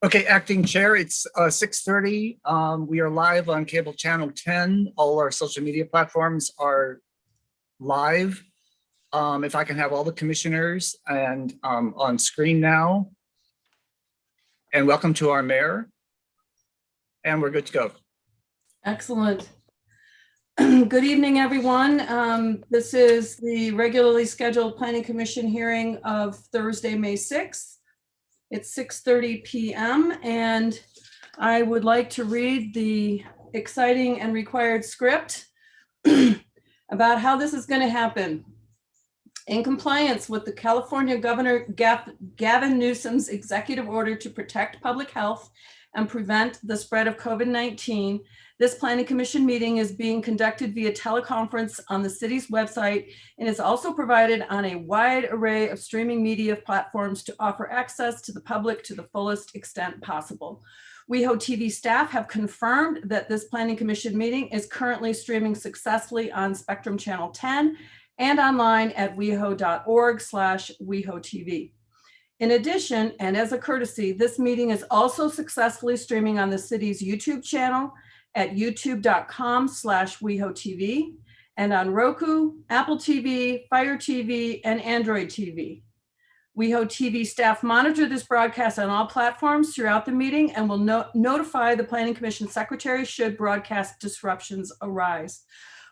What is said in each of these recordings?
Okay, acting chair, it's 6:30. We are live on cable channel 10. All our social media platforms are live. If I can have all the commissioners and on screen now. And welcome to our mayor. And we're good to go. Excellent. Good evening, everyone. This is the regularly scheduled Planning Commission hearing of Thursday, May 6th. It's 6:30 p.m. and I would like to read the exciting and required script about how this is going to happen. In compliance with the California Governor Gavin Newsom's executive order to protect public health and prevent the spread of COVID-19, this Planning Commission meeting is being conducted via teleconference on the city's website and is also provided on a wide array of streaming media platforms to offer access to the public to the fullest extent possible. WehoTV staff have confirmed that this Planning Commission meeting is currently streaming successfully on Spectrum Channel 10 and online at weho.org/WehoTV. In addition, and as a courtesy, this meeting is also successfully streaming on the city's YouTube channel at youtube.com/WehoTV and on Roku, Apple TV, Fire TV, and Android TV. WehoTV staff monitor this broadcast on all platforms throughout the meeting and will notify the Planning Commission Secretary should broadcast disruptions arise.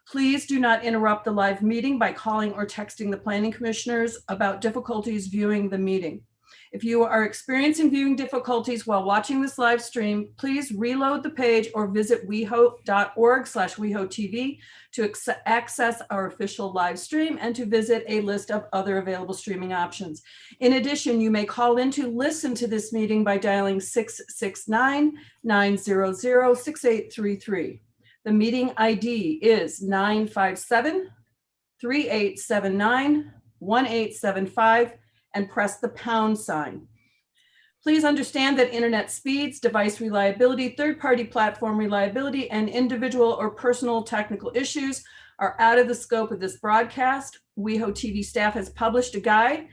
Please do not interrupt the live meeting by calling or texting the planning commissioners about difficulties viewing the meeting. If you are experiencing viewing difficulties while watching this live stream, please reload the page or visit weho.org/WehoTV to access our official live stream and to visit a list of other available streaming options. In addition, you may call in to listen to this meeting by dialing 669-900-6833. The meeting ID is 957-3879-1875 and press the pound sign. Please understand that internet speeds, device reliability, third-party platform reliability, and individual or personal technical issues are out of the scope of this broadcast. WehoTV staff has published a guide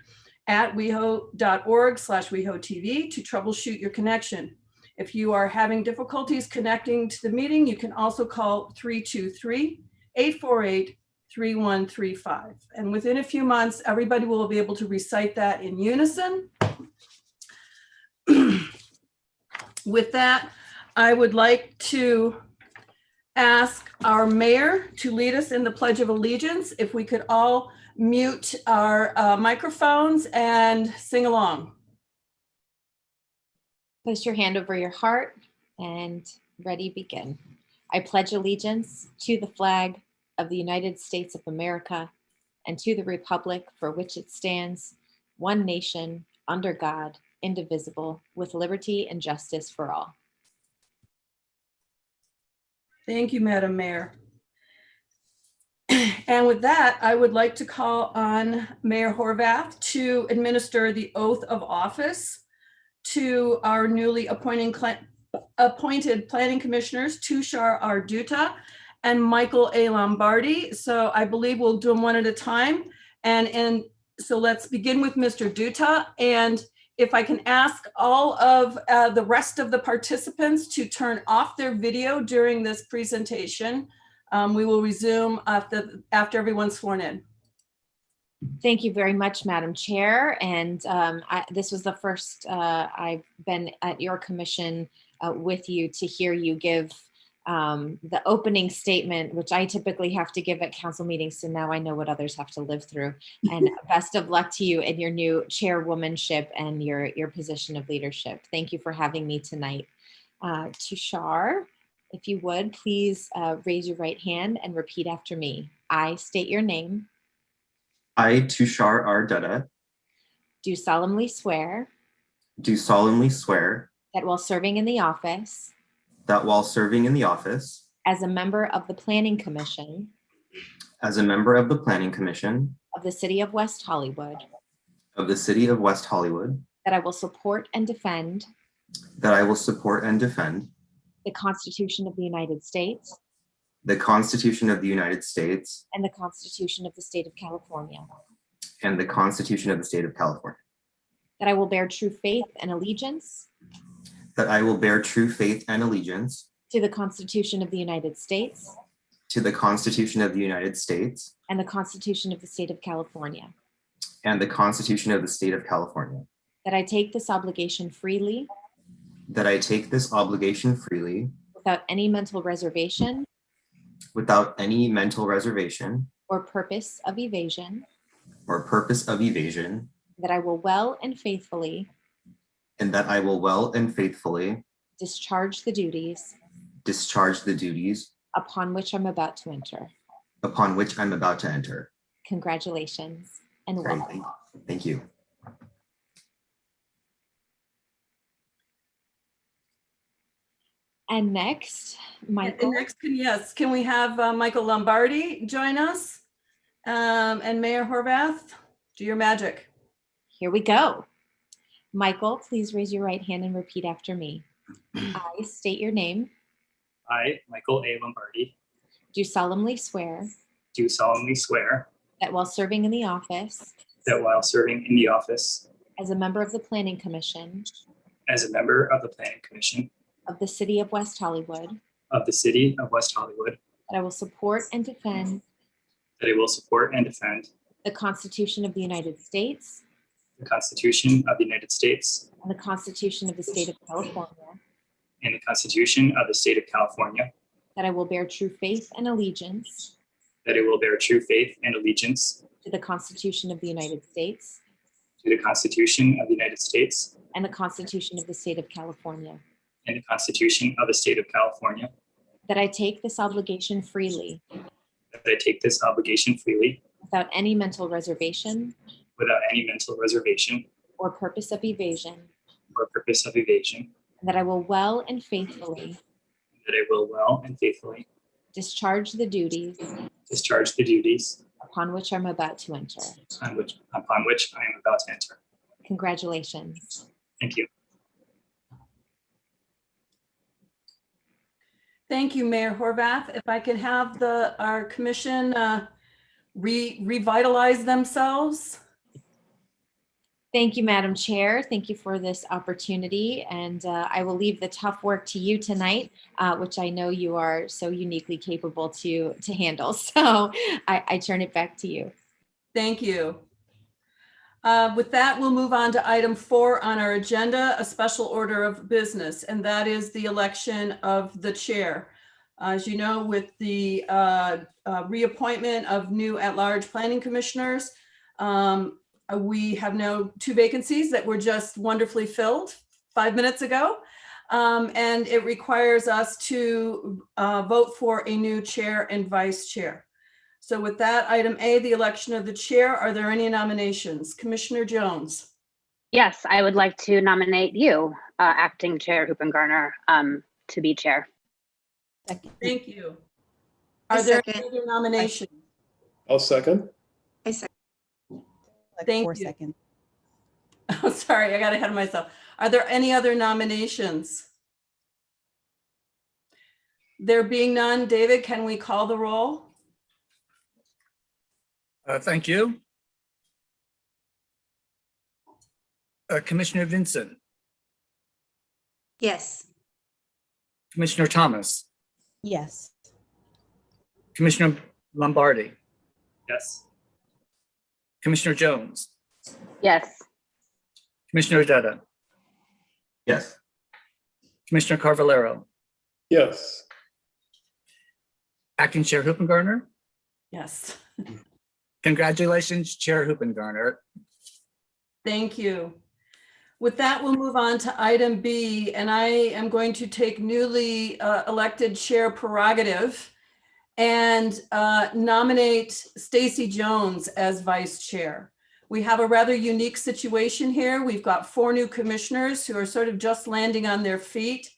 at weho.org/WehoTV to troubleshoot your connection. If you are having difficulties connecting to the meeting, you can also call 323-848-3135. And within a few months, everybody will be able to recite that in unison. With that, I would like to ask our mayor to lead us in the Pledge of Allegiance. If we could all mute our microphones and sing along. Place your hand over your heart and ready, begin. I pledge allegiance to the flag of the United States of America and to the republic for which it stands, one nation, under God, indivisible, with liberty and justice for all. Thank you, Madam Mayor. And with that, I would like to call on Mayor Horvath to administer the oath of office to our newly appointed planning commissioners, Tushar R. Dutta and Michael A. Lombardi. So I believe we'll do them one at a time. And so let's begin with Mr. Dutta. And if I can ask all of the rest of the participants to turn off their video during this presentation, we will resume after everyone's sworn in. Thank you very much, Madam Chair. And this was the first I've been at your commission with you to hear you give the opening statement, which I typically have to give at council meetings. So now I know what others have to live through. And best of luck to you in your new chairwomanship and your position of leadership. Thank you for having me tonight. Tushar, if you would, please raise your right hand and repeat after me. I state your name. I, Tushar R. Dutta, do solemnly swear that while serving in the office as a member of the Planning Commission of the City of West Hollywood, that I will support and defend the Constitution of the United States the Constitution of the United States and the Constitution of the State of California, and the Constitution of the State of California, that I will bear true faith and allegiance that I will bear true faith and allegiance to the Constitution of the United States to the Constitution of the United States and the Constitution of the State of California, and the Constitution of the State of California, that I take this obligation freely that I take this obligation freely without any mental reservation without any mental reservation or purpose of evasion, or purpose of evasion, that I will well and faithfully and that I will well and faithfully discharge the duties upon which I'm about to enter. Congratulations and Great. welcome. Thank you. And And next, Michael. next, can we have Michael Lombardi join us? And Mayor Horvath, do your magic. Here we go. Michael, please raise your right hand and repeat after me. I state your name, I, Michael A. Lombardi, do solemnly swear do solemnly swear that while serving in the office that while serving in the office as a member of the Planning Commission as a member of the Planning Commission of the City of West Hollywood, of the City of West Hollywood, that I will support and defend that I will support and defend the Constitution of the United States the Constitution of the United States and the Constitution of the State of California, and the Constitution of the State of California, that I will bear true faith and allegiance that I will bear true faith and allegiance to the Constitution of the United States to the Constitution of the United States and the Constitution of the State of California, and the Constitution of the State of California, that I take this obligation freely that I take this obligation freely without any mental reservation without any mental reservation or purpose of evasion, or purpose of evasion, and that I will well and faithfully that I will well and faithfully discharge the duties discharge the duties upon which I'm about to enter. upon which I am about to enter. Congratulations. Thank you. Thank you, Mayor Horvath. If I can have our commission revitalize themselves. Thank you, Madam Chair. Thank you for this opportunity. And I will leave the tough work to you tonight, which I know you are so uniquely capable to handle. So I turn it back to you. Thank you. With that, we'll move on to item 4 on our agenda, a special order of business, and that is the election of the chair. As you know, with the reappointment of new at-large planning commissioners, we have now 2 vacancies that were just wonderfully filled 5 minutes ago. And it requires us to vote for a new chair and vice chair. So with that, item A, the election of the chair, are there any nominations? Commissioner Jones? Yes, I would like to nominate you, Acting Chair Hoopengarner, to be chair. Thank you. Are there any other nominations? I'll second. Thank 4 you. seconds. Oh, sorry, I got ahead of myself. Are there any other nominations? There being none, David, can we call the roll? Thank you. Commissioner Vincent, Yes. Commissioner Thomas, Yes. Commissioner Lombardi, Yes. Commissioner Jones, Yes. Commissioner Dutta, Yes. Commissioner Carvalero, Yes. Acting Chair Hoopengarner. Yes. Congratulations, Chair Hoopengarner. Thank you. With that, we'll move on to item B, and I am going to take newly elected chair prerogative and nominate Stacy Jones as vice chair. We have a rather unique situation here. We've got 4 new commissioners who are sort of just landing on their feet.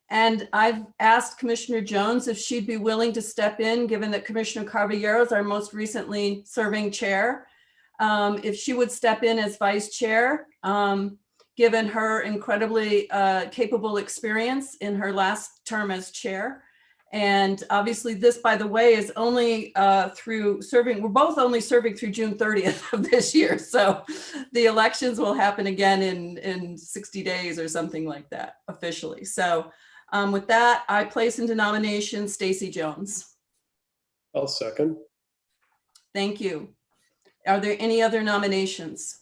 And I've asked Commissioner Jones if she'd be willing to step in, given that Commissioner Carvalero is our most recently serving chair. If she would step in as vice chair, given her incredibly capable experience in her last term as chair. And obviously this, by the way, is only through serving, we're both only serving through June 30th of this year. So the elections will happen again in 60 days or something like that officially. So with that, I place into nomination Stacy Jones. I'll second. Thank you. Are there any other nominations?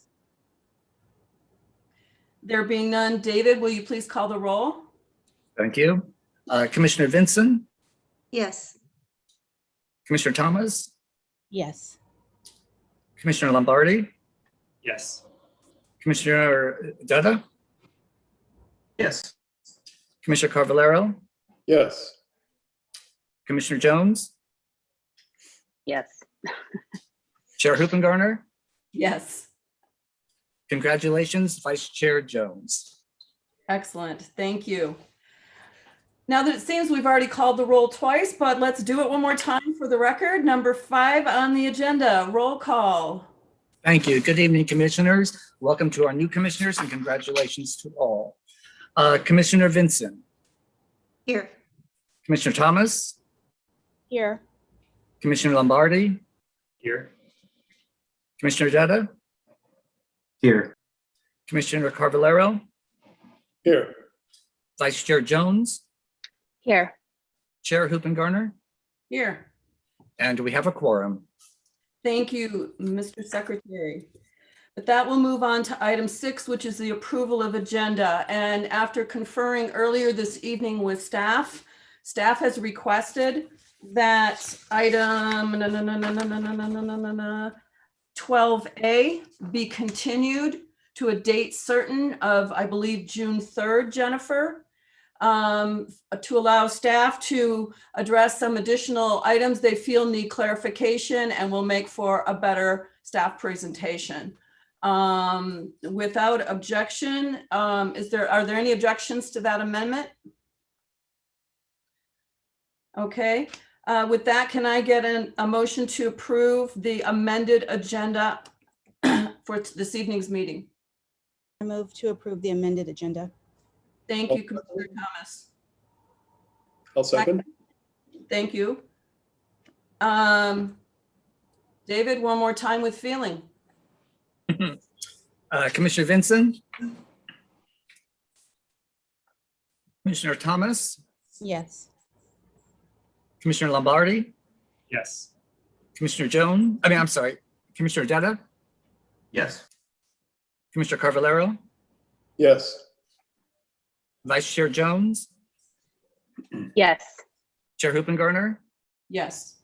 There being none, David, will you please call the roll? Thank you. Commissioner Vincent, Yes. Commissioner Thomas, Yes. Commissioner Lombardi, Yes. Commissioner Dutta, Yes. Commissioner Carvalero, Yes. Commissioner Jones, Yes. Chair Hoopengarner. Yes. Congratulations, Vice Chair Jones. Excellent. Thank you. Now that it seems we've already called the roll twice, but let's do it one more time for the record. Number 5 on the agenda, roll call. Thank you. Good evening, commissioners. Welcome to our new commissioners and congratulations to all. Commissioner Vincent, Here. Commissioner Thomas, Here. Commissioner Lombardi, Here. Commissioner Dutta, Here. Commissioner Carvalero, Here. Vice Chair Jones, Here. Chair Hoopengarner, Here. and we have a quorum. Thank you, Mr. Secretary. But that will move on to item 6, which is the approval of agenda. And after conferring earlier this evening with staff has requested that item 12A be continued to a date certain of, I believe, June 3rd, Jennifer, to allow staff to address some additional items they feel need clarification and will make for a better staff presentation. Without objection, are there any objections to that amendment? Okay, with that, can I get a motion to approve the amended agenda for this evening's meeting? I move to approve the amended agenda. Thank you, Commissioner Thomas. I'll second. Thank you. David, one more time with feeling. Commissioner Vincent, Commissioner Thomas, Yes. Commissioner Lombardi, Yes. Commissioner Jones, I'm sorry, Commissioner Dutta, Yes. Commissioner Carvalero, Yes. Vice Chair Jones, Yes. Chair Hoopengarner, Yes.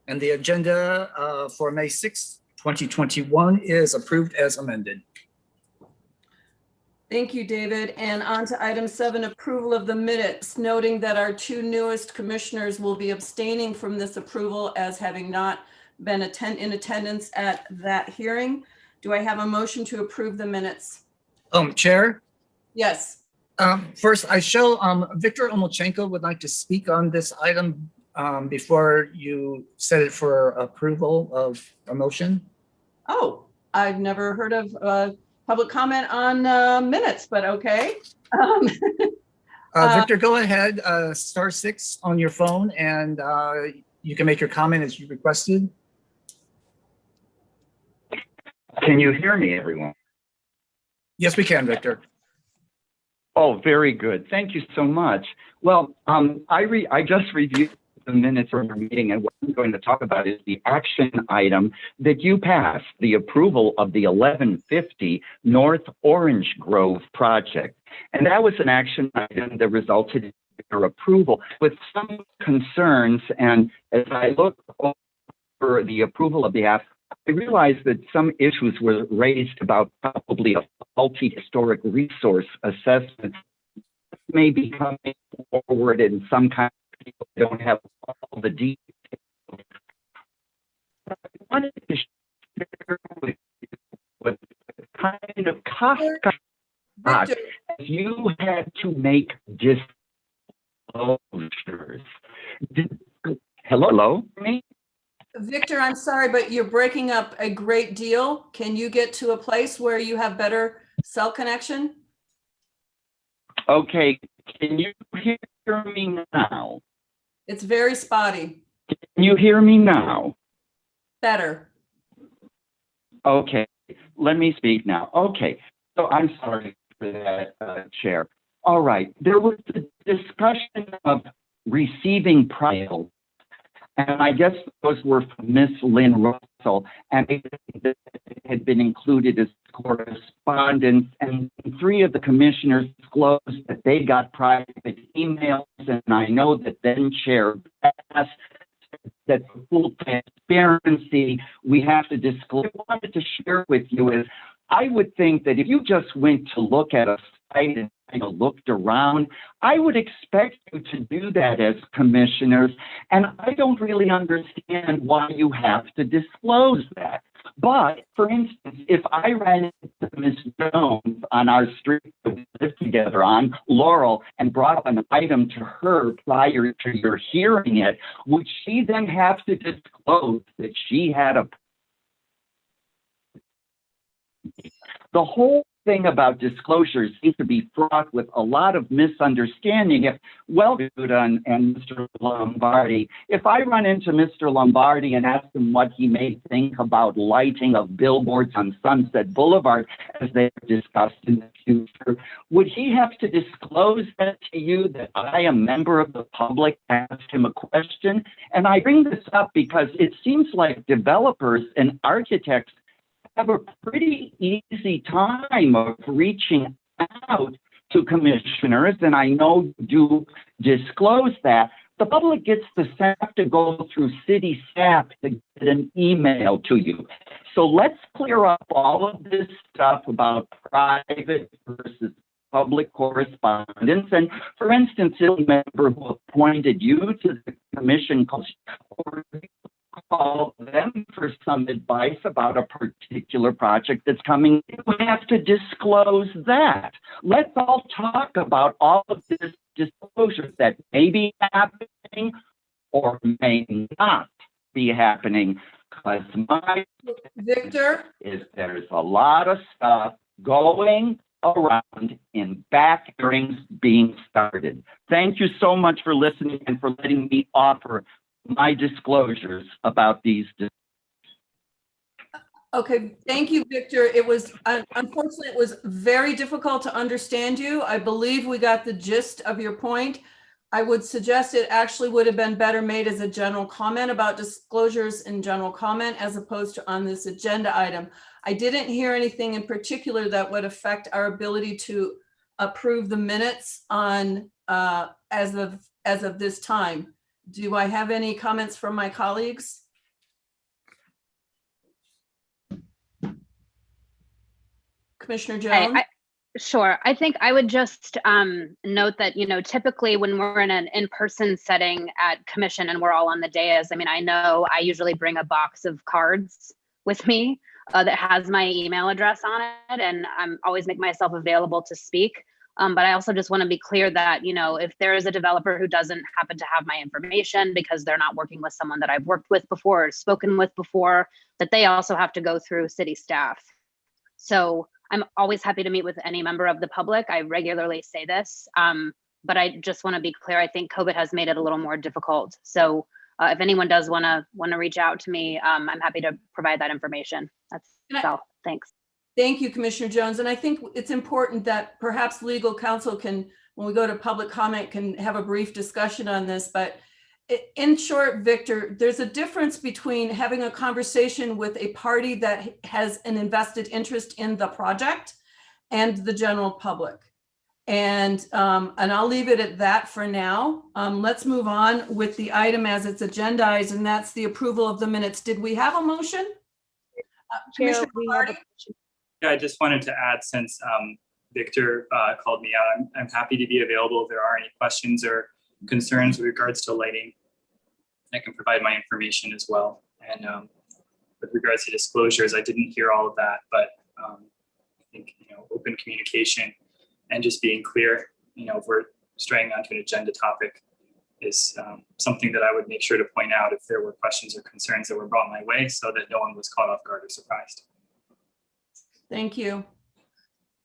and the agenda for May 6th, 2021 is approved as amended. Thank you, David. And on to item 7, approval of the minutes, noting that our 2 newest commissioners will be abstaining from this approval as having not been in attendance at that hearing. Do I have a motion to approve the minutes? Chair, Yes. first I show Victor Omolchenko would like to speak on this item before you set it for approval of a motion. Oh, I've never heard of public comment on minutes, but okay. Victor, go ahead, *6 on your phone, and you can make your comment as you requested. Can you hear me, everyone? Yes, we can, Victor. Oh, very good. Thank you so much. Well, I just reviewed the minutes from our meeting, and what I'm going to talk about is the action item that you passed, the approval of the 1150 North Orange Grove project. And that was an action item that resulted in your approval with some concerns. And as I look over the approval of the app, I realized that some issues were raised about probably a faulty historic resource assessment may be coming forward in some kind of people don't have all the details. I wanted to share with you what kind of cost Victor, you had to make disclosures. Hello, me? Victor, I'm sorry, but you're breaking up a great deal. Can you get to a place where you have better cell connection? Okay, can you hear me now? It's very spotty. Can you hear me now? Better. Okay, let me speak now. Okay, so I'm sorry for that, Chair. All right, there was a discussion of receiving prize, and I guess those were from Miss Lynn Russell, and it had been included as correspondence, and 3 of the commissioners disclosed that they got private emails, and I know that then Chair asked that for full transparency, we have to disclose. What I wanted to share with you is, I would think that if you just went to look at a site and kind of looked around, I would expect you to do that as commissioners, and I don't really understand why you have to disclose that. But, for instance, if I ran into Ms. Jones on our street that we live together on, Laurel, and brought up an item to her prior to your hearing it, would she then have to disclose that she had a... The whole thing about disclosures seems to be fraught with a lot of misunderstanding. If, well, and Mr. Lombardi, if I run into Mr. Lombardi and ask him what he may think about lighting of billboards on Sunset Boulevard, as they've discussed in the future, would he have to disclose that to you, that I, a member of the public, asked him a question? And I bring this up because it seems like developers and architects have a pretty easy time of reaching out to commissioners, and I know you do disclose that. The public gets the staff to go through city staff to get an email to you. So let's clear up all of this stuff about private versus public correspondence. And for instance, a member who appointed you to the commission call them for some advice about a particular project that's coming. You have to disclose that. Let's all talk about all of this disclosures that may be happening or may not be happening. Because my Victor? is there's a lot of stuff going around in back hearings being started. Thank you so much for listening and for letting me offer my disclosures about these. Okay, thank you, Victor. It was, unfortunately, it was very difficult to understand you. I believe we got the gist of your point. I would suggest it actually would have been better made as a general comment about disclosures in general comment as opposed to on this agenda item. I didn't hear anything in particular that would affect our ability to approve the minutes on as of this time. Do I have any comments from my colleagues? Commissioner Jones? Sure. I think I would just note that, typically when we're in an in-person setting at commission and we're all on the dais, I know I usually bring a box of cards with me that has my email address on it, and I'm always make myself available to speak. But I also just want to be clear that, if there is a developer who doesn't happen to have my information because they're not working with someone that I've worked with before or spoken with before, that they also have to go through city staff. So I'm always happy to meet with any member of the public. I regularly say this, but I just want to be clear. I think COVID has made it a little more difficult. So if anyone does want to reach out to me, I'm happy to provide that information. That's all. Thanks. Thank you, Commissioner Jones. And I think it's important that perhaps legal counsel can, when we go to public comment, can have a brief discussion on this. But in short, Victor, there's a difference between having a conversation with a party that has an invested interest in the project and the general public. And I'll leave it at that for now. Let's move on with the item as it's agendized, and that's the approval of the minutes. Did we have a motion? Commissioner Lombardi? Yeah, I just wanted to add, since Victor called me out, I'm happy to be available if there are any questions or concerns with regards to lighting. I can provide my information as well. And with regards to disclosures, I didn't hear all of that, but I think, open communication and just being clear, if we're straying onto an agenda topic is something that I would make sure to point out if there were questions or concerns that were brought my way, so that no one was caught off guard or surprised. Thank you.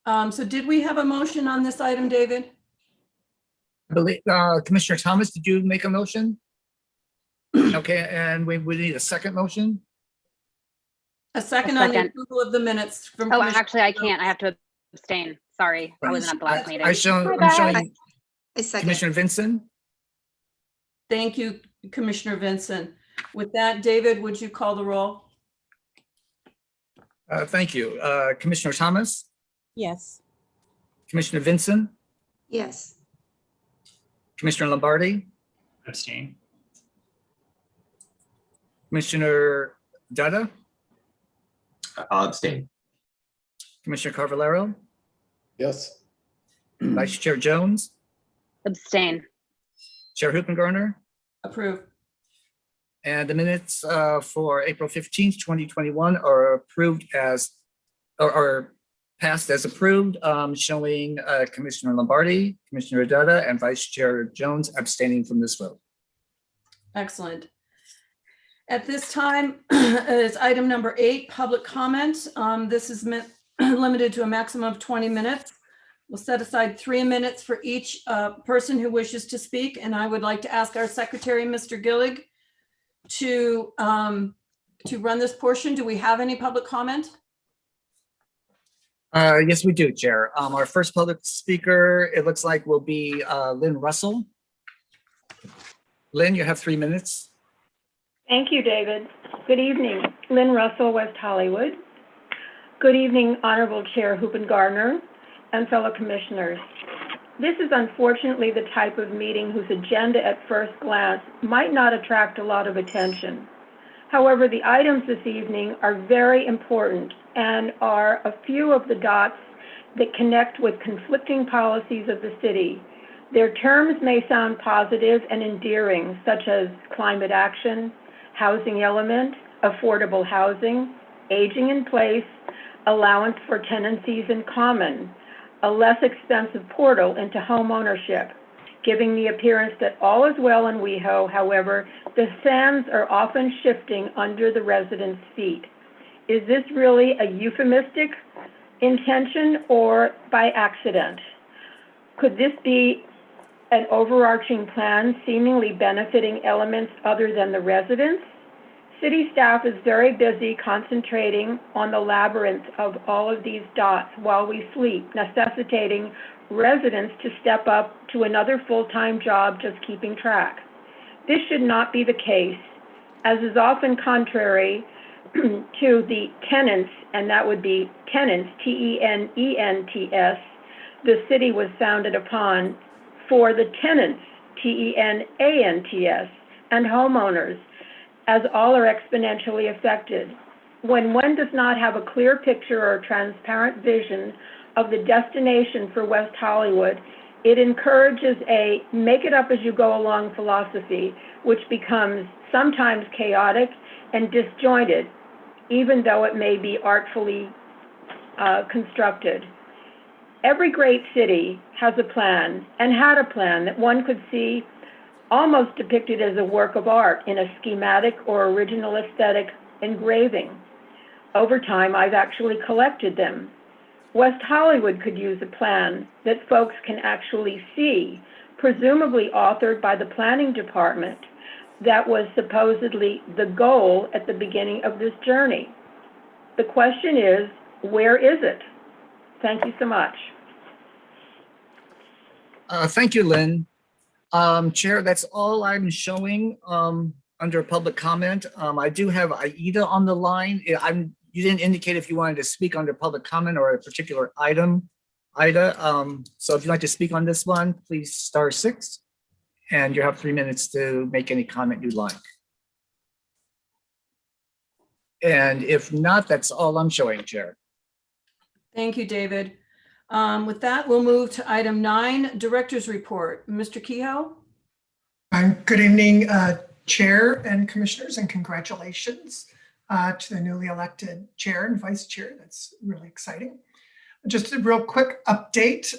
So did we have a motion on this item, David? I believe, Commissioner Thomas, did you make a motion? Okay, and we would need a second motion. A second on the second. approval of the minutes from. Oh, Commissioner actually, I can't. I have to abstain. Sorry, I wasn't at the last meeting. I'm showing I second. Commissioner Vincent. Thank you, Commissioner Vincent. With that, David, would you call the roll? Thank you. Commissioner Thomas, Yes. Commissioner Vincent, Yes. Commissioner Lombardi, Abstain. Commissioner Dutta, I'll abstain. Commissioner Carvalero, Yes. Vice Chair Jones, Abstain. Chair Hoopengarner, Approve. and the minutes for April 15th, 2021 are approved as, or passed as approved, showing Commissioner Lombardi, Commissioner Dutta, and Vice Chair Jones abstaining from this vote. Excellent. At this time is item number 8, public comment. This is limited to a maximum of 20 minutes. We'll set aside 3 minutes for each person who wishes to speak. And I would like to ask our secretary, Mr. Gillig, to run this portion. Do we have any public comment? Yes, we do, Chair. Our first public speaker, it looks like, will be Lynn Russell. Lynn, you have 3 minutes. Thank you, David. Good evening. Lynn Russell, West Hollywood. Good evening, Honorable Chair Hoopengarner and fellow commissioners. This is unfortunately the type of meeting whose agenda at first glance might not attract a lot of attention. However, the items this evening are very important and are a few of the dots that connect with conflicting policies of the city. Their terms may sound positive and endearing, such as climate action, housing element, affordable housing, aging in place, allowance for tenancies in common, a less expensive portal into home ownership, giving the appearance that all is well in WeHo. However, the sands are often shifting under the residents' feet. Is this really a euphemistic intention or by accident? Could this be an overarching plan seemingly benefiting elements other than the residents? City staff is very busy concentrating on the labyrinth of all of these dots while we sleep, necessitating residents to step up to another full-time job just keeping track. This should not be the case, as is often contrary to the tenants, and that would be tenants, T-E-N-E-N-T-S, the city was founded upon, for the tenants, T-E-N-A-N-T-S, and homeowners, as all are exponentially affected. When one does not have a clear picture or transparent vision of the destination for West Hollywood, it encourages a make it up as you go along philosophy, which becomes sometimes chaotic and disjointed, even though it may be artfully constructed. Every great city has a plan and had a plan that one could see almost depicted as a work of art in a schematic or original aesthetic engraving. Over time, I've actually collected them. West Hollywood could use a plan that folks can actually see, presumably authored by the planning department, that was supposedly the goal at the beginning of this journey. The question is, where is it? Thank you so much. Thank you, Lynn. Chair, that's all I'm showing under public comment. I do have Aida on the line. You didn't indicate if you wanted to speak under public comment or a particular item, Aida. So if you'd like to speak on this one, please *6, and you have 3 minutes to make any comment you'd like. And if not, that's all I'm showing, Chair. Thank you, David. With that, we'll move to item 9, Director's Report. Mr. Kehoe? Good evening, Chair and Commissioners, and congratulations to the newly elected Chair and Vice Chair. That's really exciting. Just a real quick update.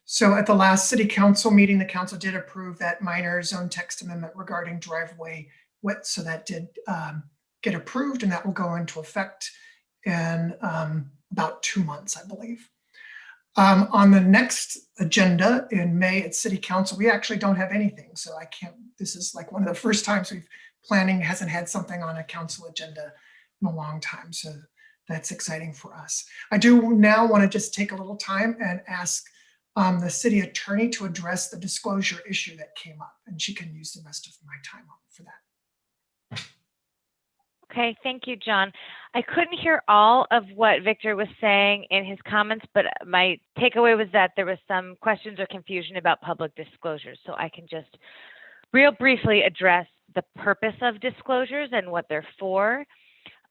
So at the last City Council meeting, the Council did approve that minor zone text amendment regarding driveway width. So that did get approved, and that will go into effect in about 2 months, I believe. On the next agenda in May at City Council, we actually don't have anything. So I can't, this is like one of the first times planning hasn't had something on a council agenda in a long time. So that's exciting for us. I do now want to just take a little time and ask the city attorney to address the disclosure issue that came up, and she can use the rest of my time for that. Okay, thank you, John. I couldn't hear all of what Victor was saying in his comments, but my takeaway was that there was some questions or confusion about public disclosures. So I can just real briefly address the purpose of disclosures and what they're for.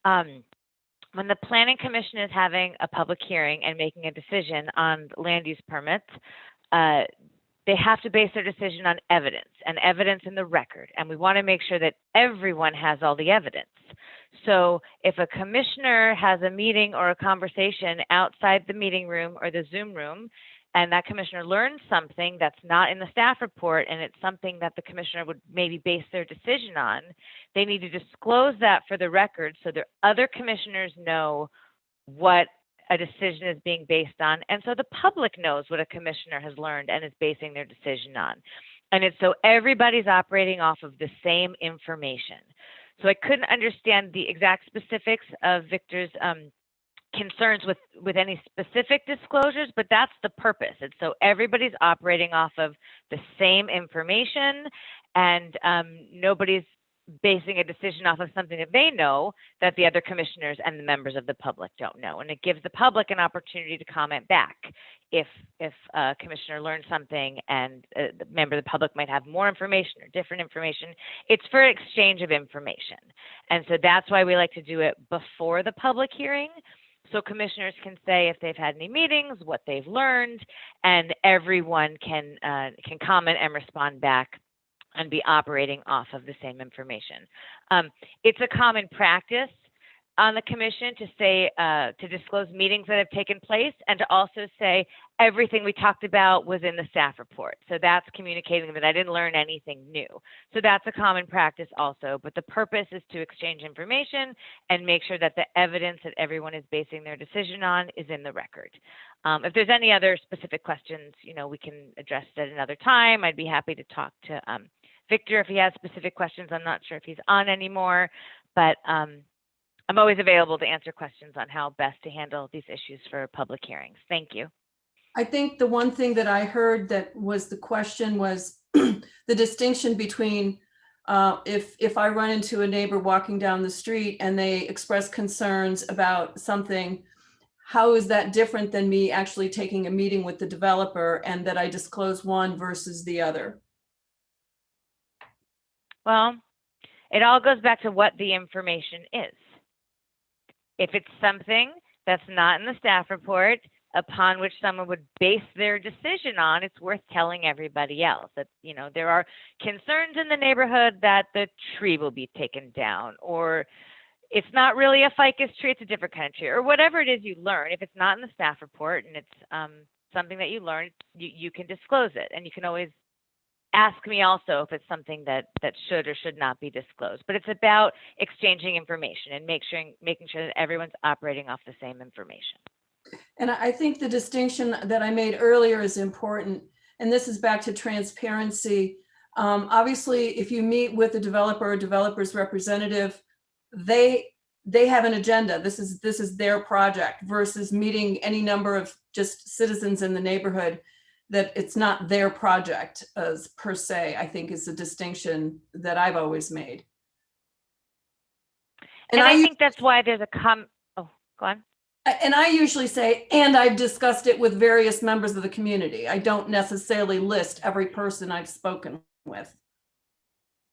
When the Planning Commission is having a public hearing and making a decision on land use permits, they have to base their decision on evidence and evidence in the record. And we want to make sure that everyone has all the evidence. So if a commissioner has a meeting or a conversation outside the meeting room or the Zoom room, and that commissioner learns something that's not in the staff report, and it's something that the commissioner would maybe base their decision on, they need to disclose that for the record so that other commissioners know what a decision is being based on. And so the public knows what a commissioner has learned and is basing their decision on. And it's so everybody's operating off of the same information. So I couldn't understand the exact specifics of Victor's concerns with any specific disclosures, but that's the purpose. And so everybody's operating off of the same information, and nobody's basing a decision off of something that they know that the other commissioners and the members of the public don't know. And it gives the public an opportunity to comment back if a commissioner learns something and the member of the public might have more information or different information. It's for exchange of information. And so that's why we like to do it before the public hearing. So commissioners can say if they've had any meetings, what they've learned, and everyone can comment and respond back and be operating off of the same information. It's a common practice on the commission to say, to disclose meetings that have taken place, and to also say everything we talked about was in the staff report. So that's communicating that I didn't learn anything new. So that's a common practice also, but the purpose is to exchange information and make sure that the evidence that everyone is basing their decision on is in the record. If there's any other specific questions, we can address it at another time. I'd be happy to talk to Victor if he has specific questions. I'm not sure if he's on anymore, but I'm always available to answer questions on how best to handle these issues for public hearings. Thank you. I think the one thing that I heard that was the question was the distinction between if I run into a neighbor walking down the street and they express concerns about something, how is that different than me actually taking a meeting with the developer and that I disclose one versus the other? Well, it all goes back to what the information is. If it's something that's not in the staff report upon which someone would base their decision on, it's worth telling everybody else that, there are concerns in the neighborhood that the tree will be taken down, or it's not really a ficus tree, it's a different kind of tree, or whatever it is you learn. If it's not in the staff report and it's something that you learned, you can disclose it. And you can always ask me also if it's something that should or should not be disclosed. But it's about exchanging information and making sure that everyone's operating off the same information. And I think the distinction that I made earlier is important. And this is back to transparency. Obviously, if you meet with a developer or developer's representative, they have an agenda. This is their project versus meeting any number of just citizens in the neighborhood, that it's not their project as per se, I think is the distinction that I've always made. And I think that's why there's oh, go on. And I usually say, and I've discussed it with various members of the community. I don't necessarily list every person I've spoken with.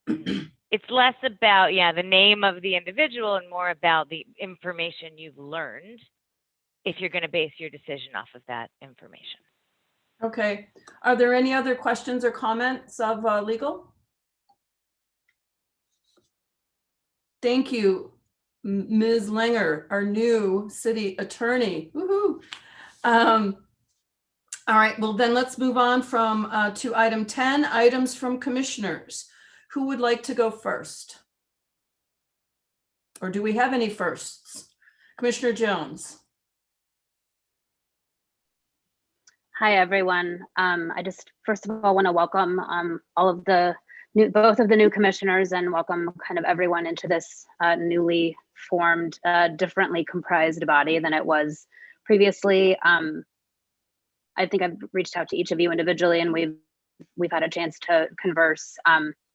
It's less about, the name of the individual and more about the information you've learned if you're going to base your decision off of that information. Okay. Are there any other questions or comments of legal? Thank you, Ms. Langer, our new city attorney. Woohoo. All right, well then let's move on to item 10, items from commissioners. Who would like to go first? Or do we have any firsts? Commissioner Jones. Hi, everyone. I just first of all want to welcome all of the both of the new commissioners and welcome kind of everyone into this newly formed, differently comprised body than it was previously. I think I've reached out to each of you individually, and we've had a chance to converse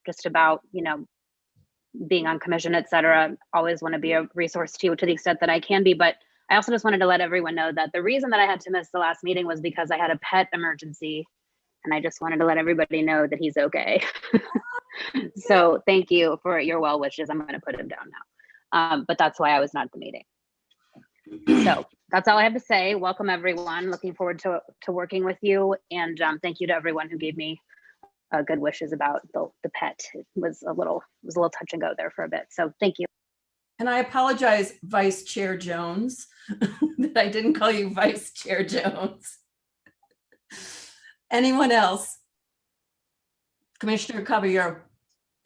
just about, you know, being on commission, et cetera. Always want to be a resource to you to the extent that I can be, but I also just wanted to let everyone know that the reason that I had to miss the last meeting was because I had a pet emergency, and I just wanted to let everybody know that he's okay. So thank you for your well wishes. I'm going to put him down now, but that's why I was not at the meeting. So that's all I have to say. Welcome everyone. Looking forward to working with you, and thank you to everyone who gave me good wishes about the pet. It was a little touch and go there for a bit. So thank you. And I apologize, Vice Chair Jones, that I didn't call you Vice Chair Jones. Anyone else? Commissioner Caballero.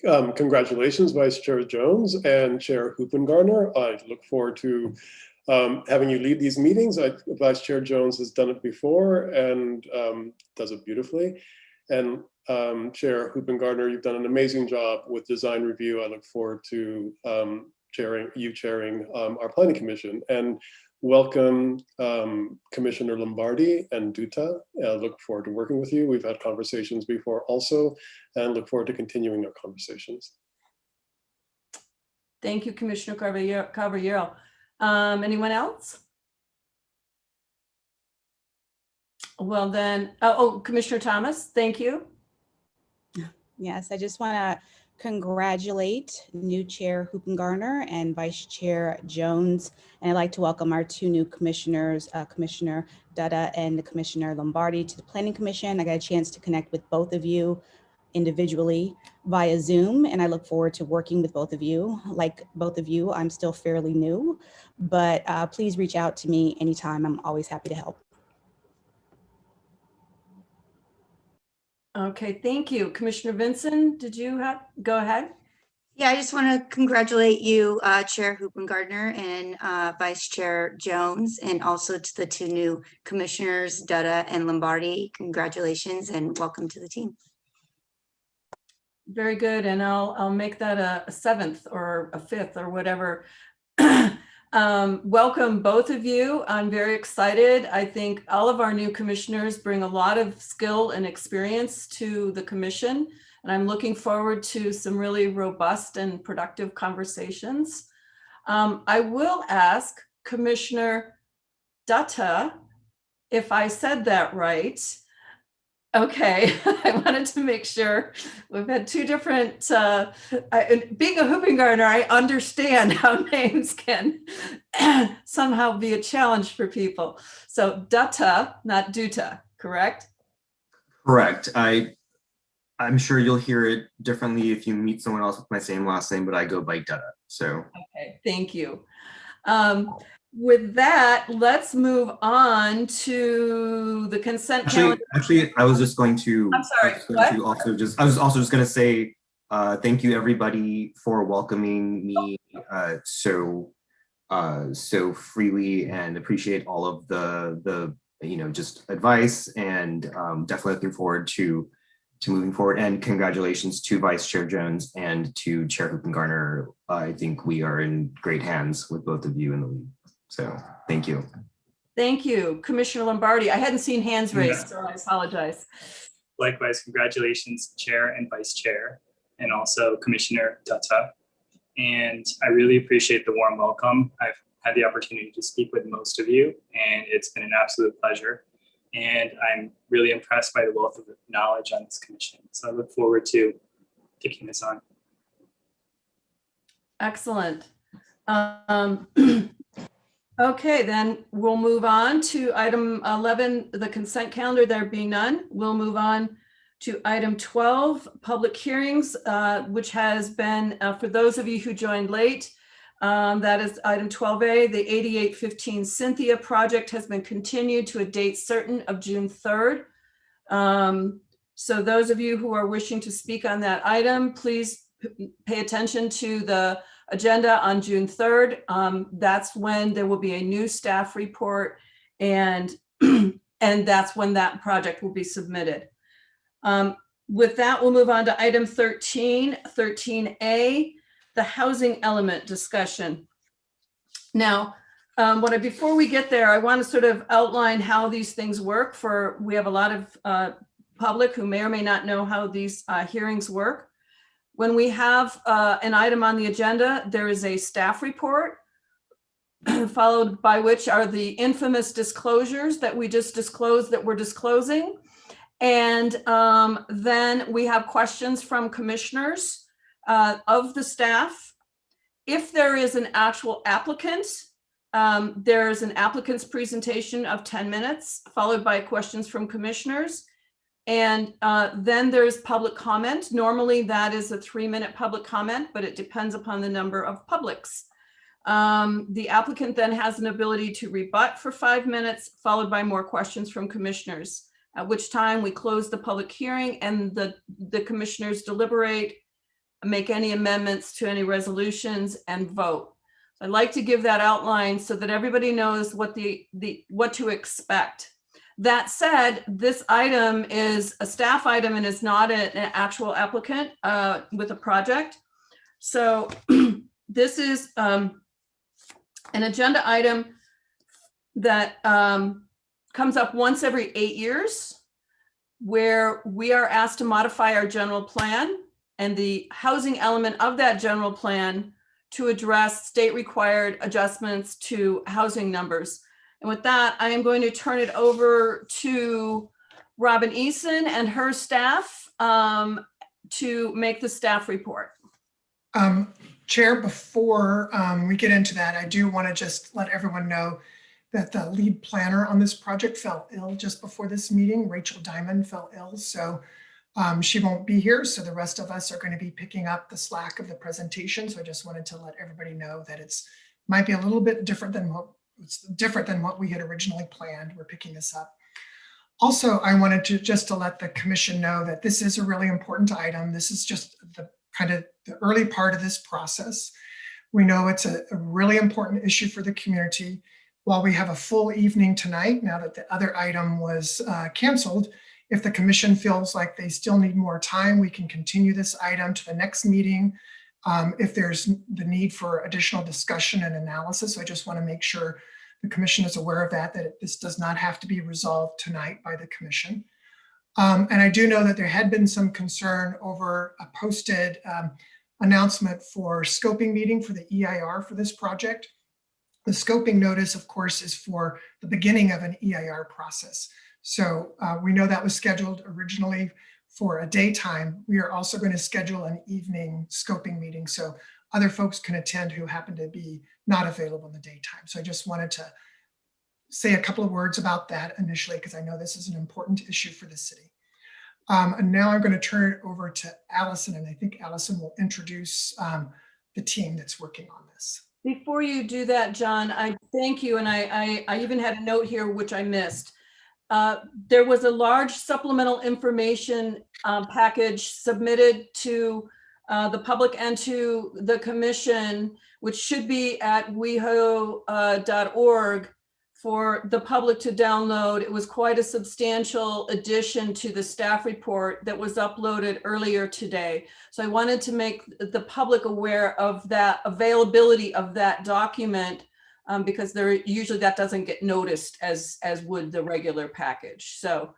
Congratulations, Vice Chair Jones and Chair Hoopengarner. I look forward to having you lead these meetings. Vice Chair Jones has done it before and does it beautifully. And Chair Hoopengarner, you've done an amazing job with design review. I look forward to chairing our planning commission, and welcome Commissioner Lombardi and Duta. Look forward to working with you. We've had conversations before also, and look forward to continuing our conversations. Thank you, Commissioner Caballero. Anyone else? Well then, Commissioner Thomas, thank you. Yes, I just want to congratulate new Chair Hoopengarner and Vice Chair Jones. And I'd like to welcome our two new commissioners, Commissioner Dutta and Commissioner Lombardi, to the Planning Commission. I got a chance to connect with both of you individually via Zoom, and I look forward to working with both of you. Like both of you, I'm still fairly new, but please reach out to me anytime. I'm always happy to help. Okay, thank you. Commissioner Vinson, did you go ahead? Yeah, I just want to congratulate you, Chair Hoopengarner and Vice Chair Jones, and also to the two new commissioners, Dutta and Lombardi. Congratulations and welcome to the team. Very good, and I'll make that a seventh or a fifth or whatever. Welcome both of you. I'm very excited. I think all of our new commissioners bring a lot of skill and experience to the commission, and I'm looking forward to some really robust and productive conversations. I will ask Commissioner Dutta if I said that right. Okay, I wanted to make sure. We've had two different, being a Hoopengarner, I understand how names can somehow be a challenge for people. So Dutta, not Duta, correct? Correct. I'm sure you'll hear it differently if you meet someone else with my same last name, but I go by Dutta. So okay, thank you. With that, let's move on to the consent calendar. Actually, I was just going to. I'm sorry. I was also just going to say thank you everybody for welcoming me so freely, and appreciate all of the just advice, and definitely looking forward to moving forward. And congratulations to Vice Chair Jones and to Chair Hoopengarner. I think we are in great hands with both of you in the lead. So thank you. Thank you, Commissioner Lombardi. I hadn't seen hands raised, so I apologize. Likewise, congratulations, Chair and Vice Chair, and also Commissioner Dutta. And I really appreciate the warm welcome. I've had the opportunity to speak with most of you, and it's been an absolute pleasure. And I'm really impressed by the wealth of knowledge on this commission. So I look forward to taking this on. Excellent. Okay, then we'll move on to item 11, the consent calendar. There being none, we'll move on to item 12, public hearings, which has been, for those of you who joined late, that is item 12A, the 8815 Cynthia project has been continued to a date certain of June 3rd. So those of you who are wishing to speak on that item, please pay attention to the agenda on June 3rd. That's when there will be a new staff report and and that's when that project will be submitted. With that, we'll move on to item 13, 13A, the housing element discussion. Now, before we get there, I want to sort of outline how these things work we have a lot of public who may or may not know how these hearings work. When we have an item on the agenda, there is a staff report followed by which are the infamous disclosures that we just disclosed that we're disclosing. And then we have questions from commissioners of the staff. If there is an actual applicant, there's an applicant's presentation of 10 minutes, followed by questions from commissioners. And then there's public comment. Normally that is a 3-minute public comment, but it depends upon the number of publics. The applicant then has an ability to rebut for 5 minutes, followed by more questions from commissioners, at which time we close the public hearing and the commissioners deliberate, make any amendments to any resolutions, and vote. I'd like to give that outline so that everybody knows what to expect. That said, this item is a staff item and is not an actual applicant with a project. So this is an agenda item that comes up once every 8 years, where we are asked to modify our general plan and the housing element of that general plan to address state required adjustments to housing numbers. And with that, I am going to turn it over to Robin Eason and her staff to make the staff report. Chair, before we get into that, I do want to just let everyone know that the lead planner on this project fell ill just before this meeting. Rachel Diamond fell ill, so she won't be here. So the rest of us are going to be picking up the slack of the presentation. So I just wanted to let everybody know that it's might be a little bit different than what we had originally planned. We're picking this up. Also, I wanted to let the commission know that this is a really important item. This is just the kind of the early part of this process. We know it's a really important issue for the community. While we have a full evening tonight, now that the other item was canceled, if the commission feels like they still need more time, we can continue this item to the next meeting. If there's the need for additional discussion and analysis, so I just want to make sure the commission is aware of that this does not have to be resolved tonight by the commission. And I do know that there had been some concern over a posted announcement for scoping meeting for the EIR for this project. The scoping notice, of course, is for the beginning of an EIR process. So we know that was scheduled originally for a daytime. We are also going to schedule an evening scoping meeting so other folks can attend who happen to be not available in the daytime. So I just wanted to say a couple of words about that initially, because I know this is an important issue for the city. And now I'm going to turn it over to Allison, and I think Allison will introduce the team that's working on this. Before you do that, John, I thank you. And I even had a note here, which I missed. There was a large supplemental information package submitted to the public and to the commission, which should be at WehoTV.org for the public to download. It was quite a substantial addition to the staff report that was uploaded earlier today. So I wanted to make the public aware of that availability of that document because usually that doesn't get noticed as would the regular package. So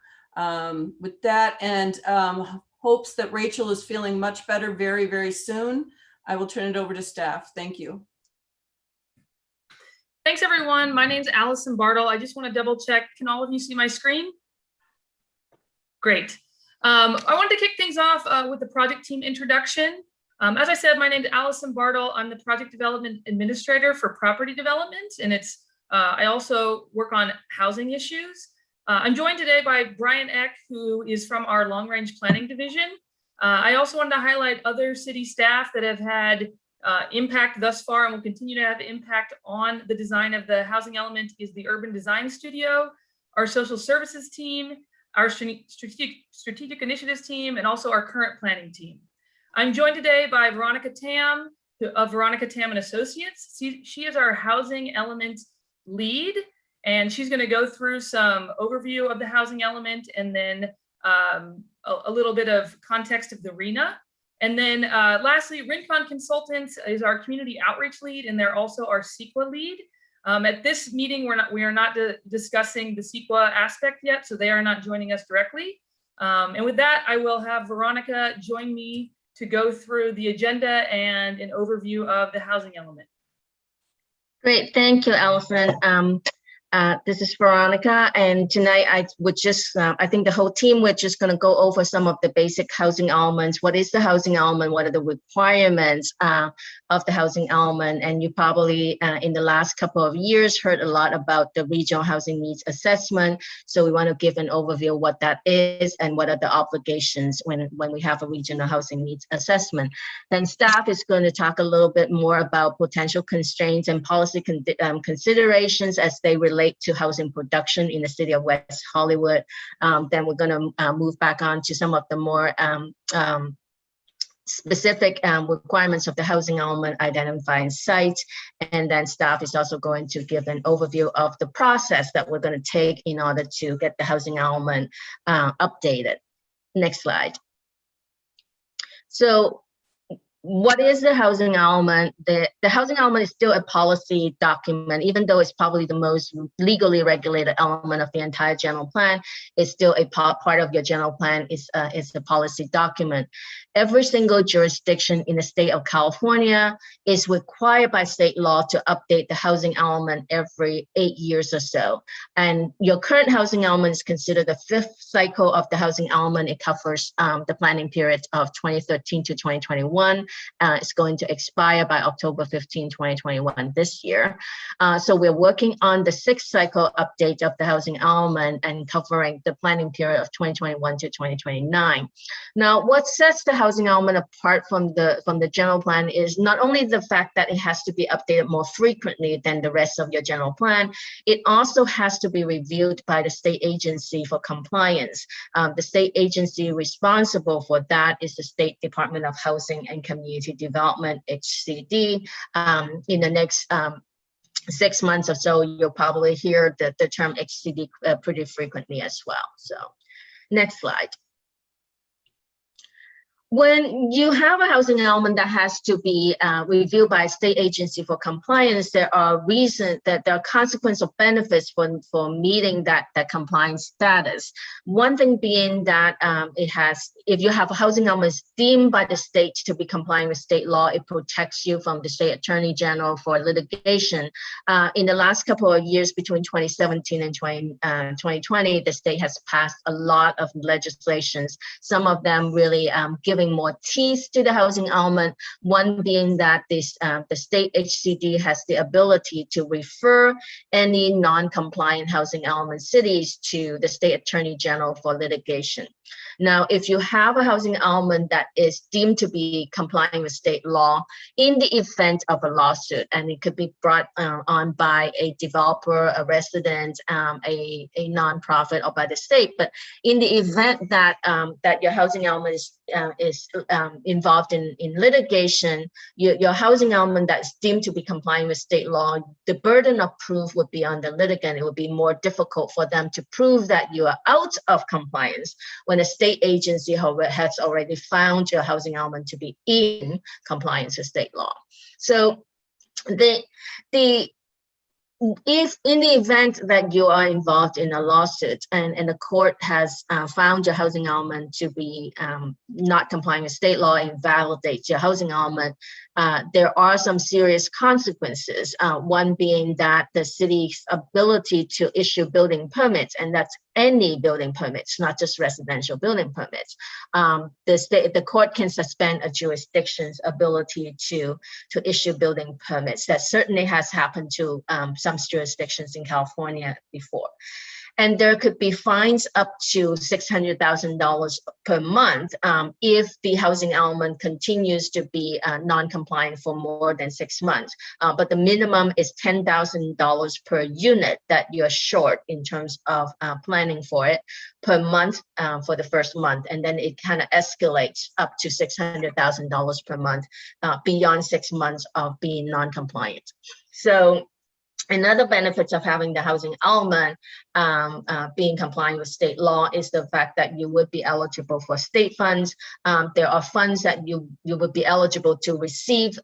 with that and hopes that Rachel is feeling much better very, very soon, I will turn it over to staff. Thank you. Thanks, everyone. My name's Allison Bartle. I just want to double check. Can all of you see my screen? Great. I wanted to kick things off with the project team introduction. As I said, my name is Allison Bartle. I'm the project development administrator for property development, and I also work on housing issues. I'm joined today by Brian Eck, who is from our long range planning division. I also wanted to highlight other city staff that have had impact thus far and will continue to have impact on the design of the housing element is the Urban Design Studio, our social services team, our strategic initiatives team, and also our current planning team. I'm joined today by Veronica Tam of Veronica Tam and Associates. She is our housing element lead, And she's going to go through some overview of the housing element and then a little bit of context of the RENA. And then lastly, Rincon Consultants is our community outreach lead, and they're also our CEQA lead. At this meeting, we are not discussing the CEQA aspect yet, so they are not joining us directly. And with that, I will have Veronica join me to go through the agenda and an overview of the housing element. Great, thank you, Allison. This is Veronica, and tonight I would just, I think the whole team, we're just going to go over some of the basic housing elements. What is the housing element? What are the requirements of the housing element? And you probably, in the last couple of years, heard a lot about the regional housing needs assessment. So we want to give an overview of what that is and what are the obligations when we have a regional housing needs assessment. Then staff is going to talk a little bit more about potential constraints and policy considerations as they relate to housing production in the city of West Hollywood. Then we're going to move back on to some of the more specific requirements of the housing element, identifying sites. And then staff is also going to give an overview of the process that we're going to take in order to get the housing element updated. Next slide. So what is the housing element? The housing element is still a policy document, even though it's probably the most legally regulated element of the entire general plan. It's still a part of your general plan. It's a policy document. Every single jurisdiction in the state of California is required by state law to update the housing element every 8 years or so. And your current housing element is considered the 5th cycle of the housing element. It covers the planning period of 2013 to 2021. It's going to expire by October 15, 2021 this year. So we're working on the 6th cycle update of the housing element and covering the planning period of 2021 to 2029. Now, what sets the housing element apart from the general plan is not only the fact that it has to be updated more frequently than the rest of your general plan, it also has to be reviewed by the state agency for compliance. The state agency responsible for that is the State Department of Housing and Community Development, HCD. In the next 6 months or so, you'll probably hear the term HCD pretty frequently as well. So next slide. When you have a housing element that has to be reviewed by a state agency for compliance, there are reasons that there are consequences or benefits for meeting that compliance status. One thing being that if you have a housing element deemed by the state to be complying with state law, it protects you from the state attorney general for litigation. In the last couple of years, between 2017 and 2020, the state has passed a lot of legislations, some of them really giving more teeth to the housing element. One being that the state HCD has the ability to refer any non-compliant housing element cities to the state attorney general for litigation. Now, if you have a housing element that is deemed to be complying with state law, in the event of a lawsuit, and it could be brought on by a developer, a resident, a nonprofit, or by the state, but in the event that that your housing element is involved in litigation, your housing element that's deemed to be complying with state law, the burden of proof would be on the litigant. It would be more difficult for them to prove that you are out of compliance when a state agency has already found your housing element to be in compliance with state law. So if in the event that you are involved in a lawsuit and the court has found your housing element to be not complying with state law and invalidates your housing element, there are some serious consequences. One being that the city's ability to issue building permits, and that's any building permits, not just residential building permits. The court can suspend a jurisdiction's ability to issue building permits. That certainly has happened to some jurisdictions in California before. And there could be fines up to $600,000 per month if the housing element continues to be non-compliant for more than 6 months. But the minimum is $10,000 per unit that you're short in terms of planning for it per month for the first month. And then it kind of escalates up to $600,000 per month beyond 6 months of being non-compliant. So Another benefits of having the housing element being compliant with state law is the fact that you would be eligible for state funds. There are funds that you would be eligible to receive,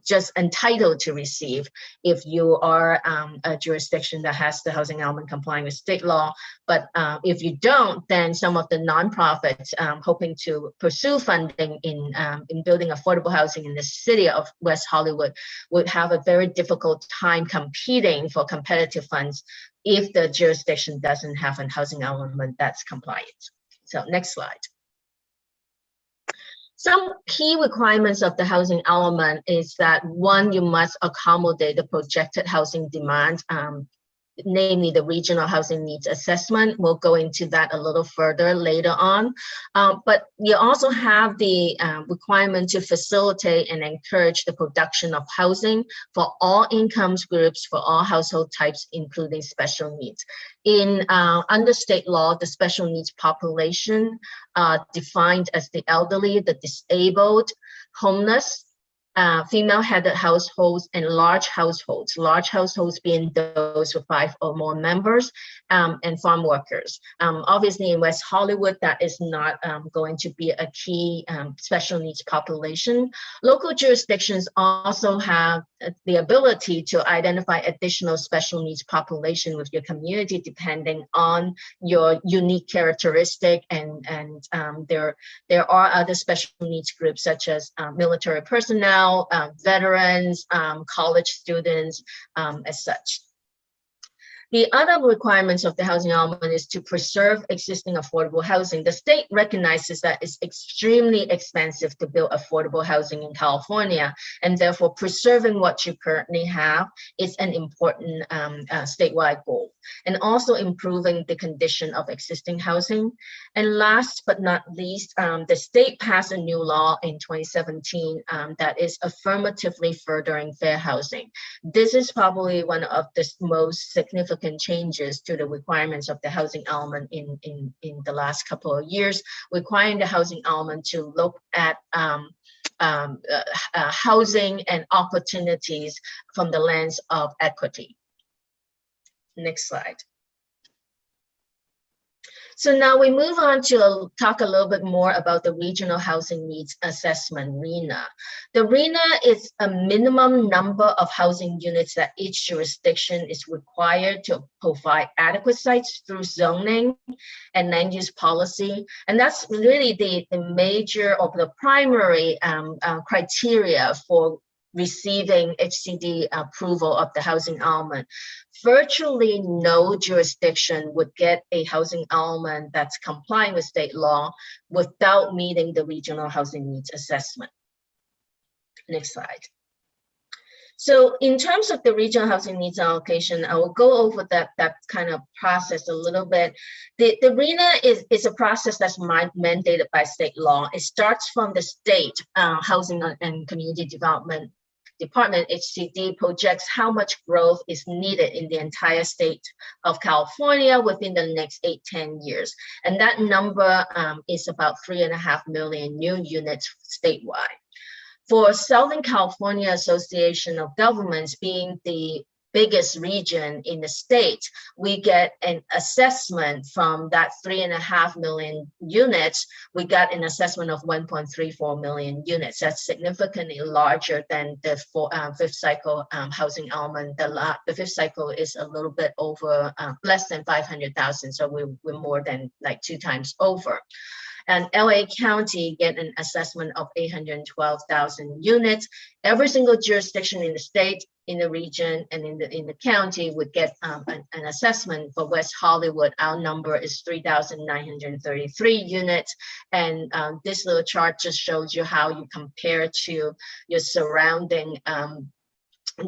just entitled to receive if you are a jurisdiction that has the housing element complying with state law. But if you don't, then some of the nonprofits hoping to pursue funding in building affordable housing in the city of West Hollywood would have a very difficult time competing for competitive funds if the jurisdiction doesn't have a housing element that's compliant. So next slide. Some key requirements of the housing element is that, one, you must accommodate the projected housing demand, namely the regional housing needs assessment. We'll go into that a little further later on. But you also have the requirement to facilitate and encourage the production of housing for all income groups, for all household types, including special needs. Under state law, the special needs population defined as the elderly, the disabled, homeless, female-headed households, and large households being those with 5 or more members, and farm workers. Obviously in West Hollywood, that is not going to be a key special needs population. Local jurisdictions also have the ability to identify additional special needs population with your community depending on your unique characteristic, and there are other special needs groups such as military personnel, veterans, college students, as such. The other requirements of the housing element is to preserve existing affordable housing. The state recognizes that it's extremely expensive to build affordable housing in California, and therefore preserving what you currently have is an important statewide goal. And also improving the condition of existing housing. And last but not least, the state passed a new law in 2017 that is affirmatively furthering fair housing. This is probably one of the most significant changes to the requirements of the housing element in the last couple of years, requiring the housing element to look at housing and opportunities from the lens of equity. Next slide. So now we move on to talk a little bit more about the Regional Housing Needs Assessment, RHNA. The RHNA is a minimum number of housing units that each jurisdiction is required to provide adequate sites through zoning and land use policy. And that's really the major or the primary criteria for receiving HCD approval of the housing element. Virtually no jurisdiction would get a housing element that's complying with state law without meeting the Regional Housing Needs Assessment. Next slide. So in terms of the Regional Housing Needs Allocation, I will go over that kind of process a little bit. The RHNA is a process that's mandated by state law. It starts from the state Housing and Community Development Department. HCD projects how much growth is needed in the entire state of California within the next 8-10 years. And that number is about 3.5 million new units statewide. For Southern California Association of Governments, being the biggest region in the state, we get an assessment from that 3.5 million units. We got an assessment of 1.34 million units. That's significantly larger than the fifth cycle housing element. The fifth cycle is a little bit over, less than 500,000. So we're more than like 2 times over. And LA County get an assessment of 812,000 units. Every single jurisdiction in the state, in the region, and in the county would get an assessment. For West Hollywood, our number is 3,933 units. And this little chart just shows you how you compare to your surrounding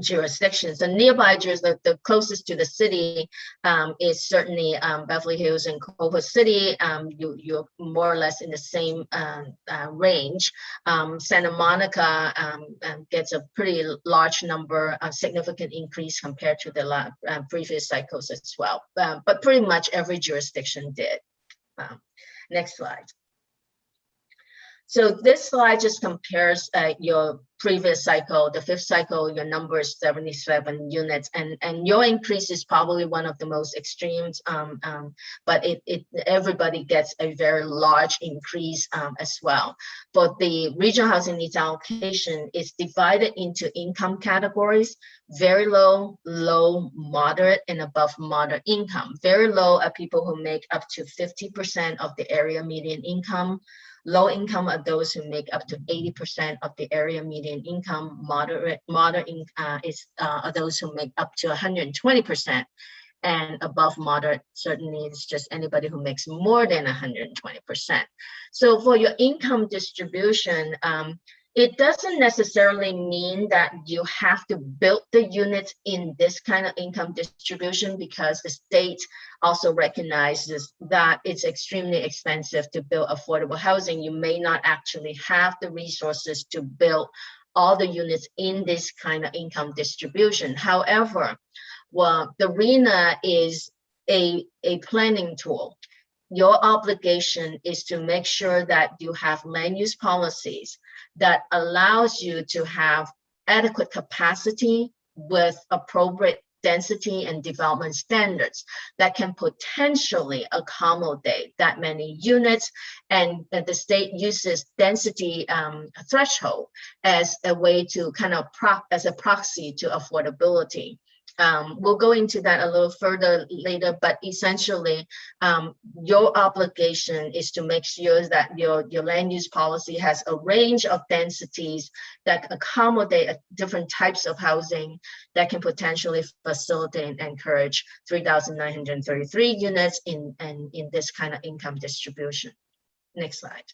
jurisdictions. The nearby jurisdictions, the closest to the city is certainly Beverly Hills and Culver City. You're more or less in the same range. Santa Monica gets a pretty large number, a significant increase compared to the previous cycles as well. But pretty much every jurisdiction did. Next slide. So this slide just compares your previous cycle, the fifth cycle, your number is 77 units, and your increase is probably one of the most extremes, but everybody gets a very large increase as well. But the regional housing needs allocation is divided into income categories: very low, low, moderate, and above moderate income. Very low are people who make up to 50% of the area median income. Low income are those who make up to 80% of the area median income. Moderate are those who make up to 120%. And above moderate certainly is just anybody who makes more than 120%. So for your income distribution, it doesn't necessarily mean that you have to build the units in this kind of income distribution, because the state also recognizes that it's extremely expensive to build affordable housing. You may not actually have the resources to build all the units in this kind of income distribution. However, well, the RHNA is a planning tool. Your obligation is to make sure that you have land use policies that allows you to have adequate capacity with appropriate density and development standards that can potentially accommodate that many units. And the state uses density threshold as a way to kind of as a proxy to affordability. We'll go into that a little further later, but essentially your obligation is to make sure that your land use policy has a range of densities that accommodate different types of housing that can potentially facilitate and encourage 3,933 units in this kind of income distribution. Next slide.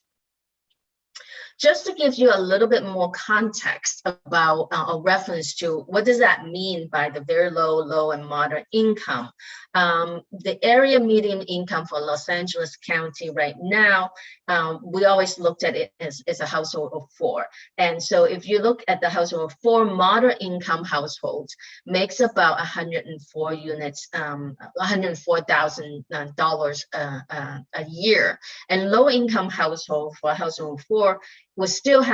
Just to give you a little bit more context about a reference to what does that mean by the very low, low, and moderate income. The area median income for Los Angeles County right now, we always looked at it as a household of 4. And so if you look at the household of 4, moderate income households makes about 104 units, $104,000 a year. And low income household for a household of 4 would still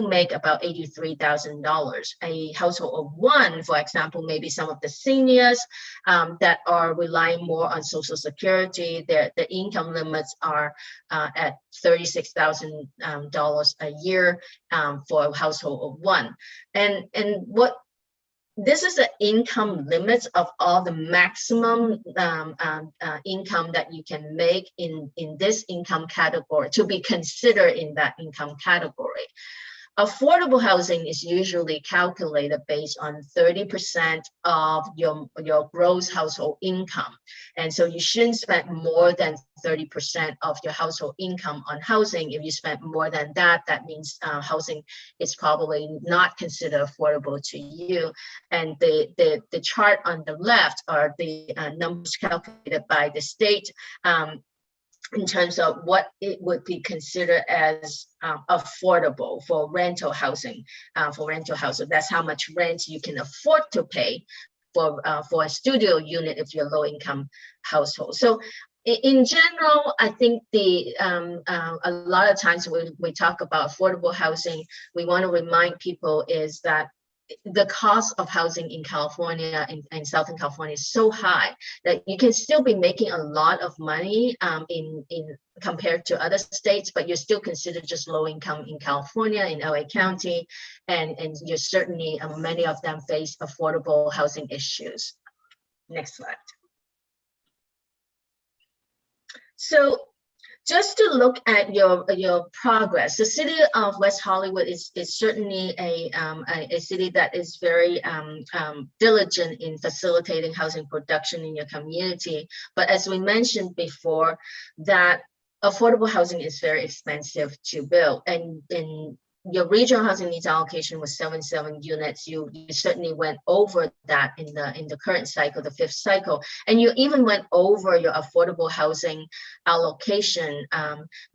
make about $83,000. A household of 1, for example, maybe some of the seniors that are relying more on Social Security, the income limits are at $36,000 a year for a household of 1. And what this is the income limits of all the maximum income that you can make in this income category to be considered in that income category. Affordable housing is usually calculated based on 30% of your gross household income. And so you shouldn't spend more than 30% of your household income on housing. If you spend more than that, that means housing is probably not considered affordable to you. And the chart on the left are the numbers calculated by the state in terms of what it would be considered as affordable for rental housing. That's how much rent you can afford to pay for a studio unit if you're a low-income household. So in general, I think a lot of times when we talk about affordable housing, we want to remind people is that the cost of housing in California and Southern California is so high that you can still be making a lot of money in compared to other states, but you're still considered just low income in California, in LA County, and you're certainly, many of them face affordable housing issues. Next slide. So just to look at your progress, the city of West Hollywood is certainly a city that is very diligent in facilitating housing production in your community. But as we mentioned before, that affordable housing is very expensive to build, and your regional housing needs allocation was 77 units. You certainly went over that in the current cycle, the fifth cycle, and you even went over your affordable housing allocation.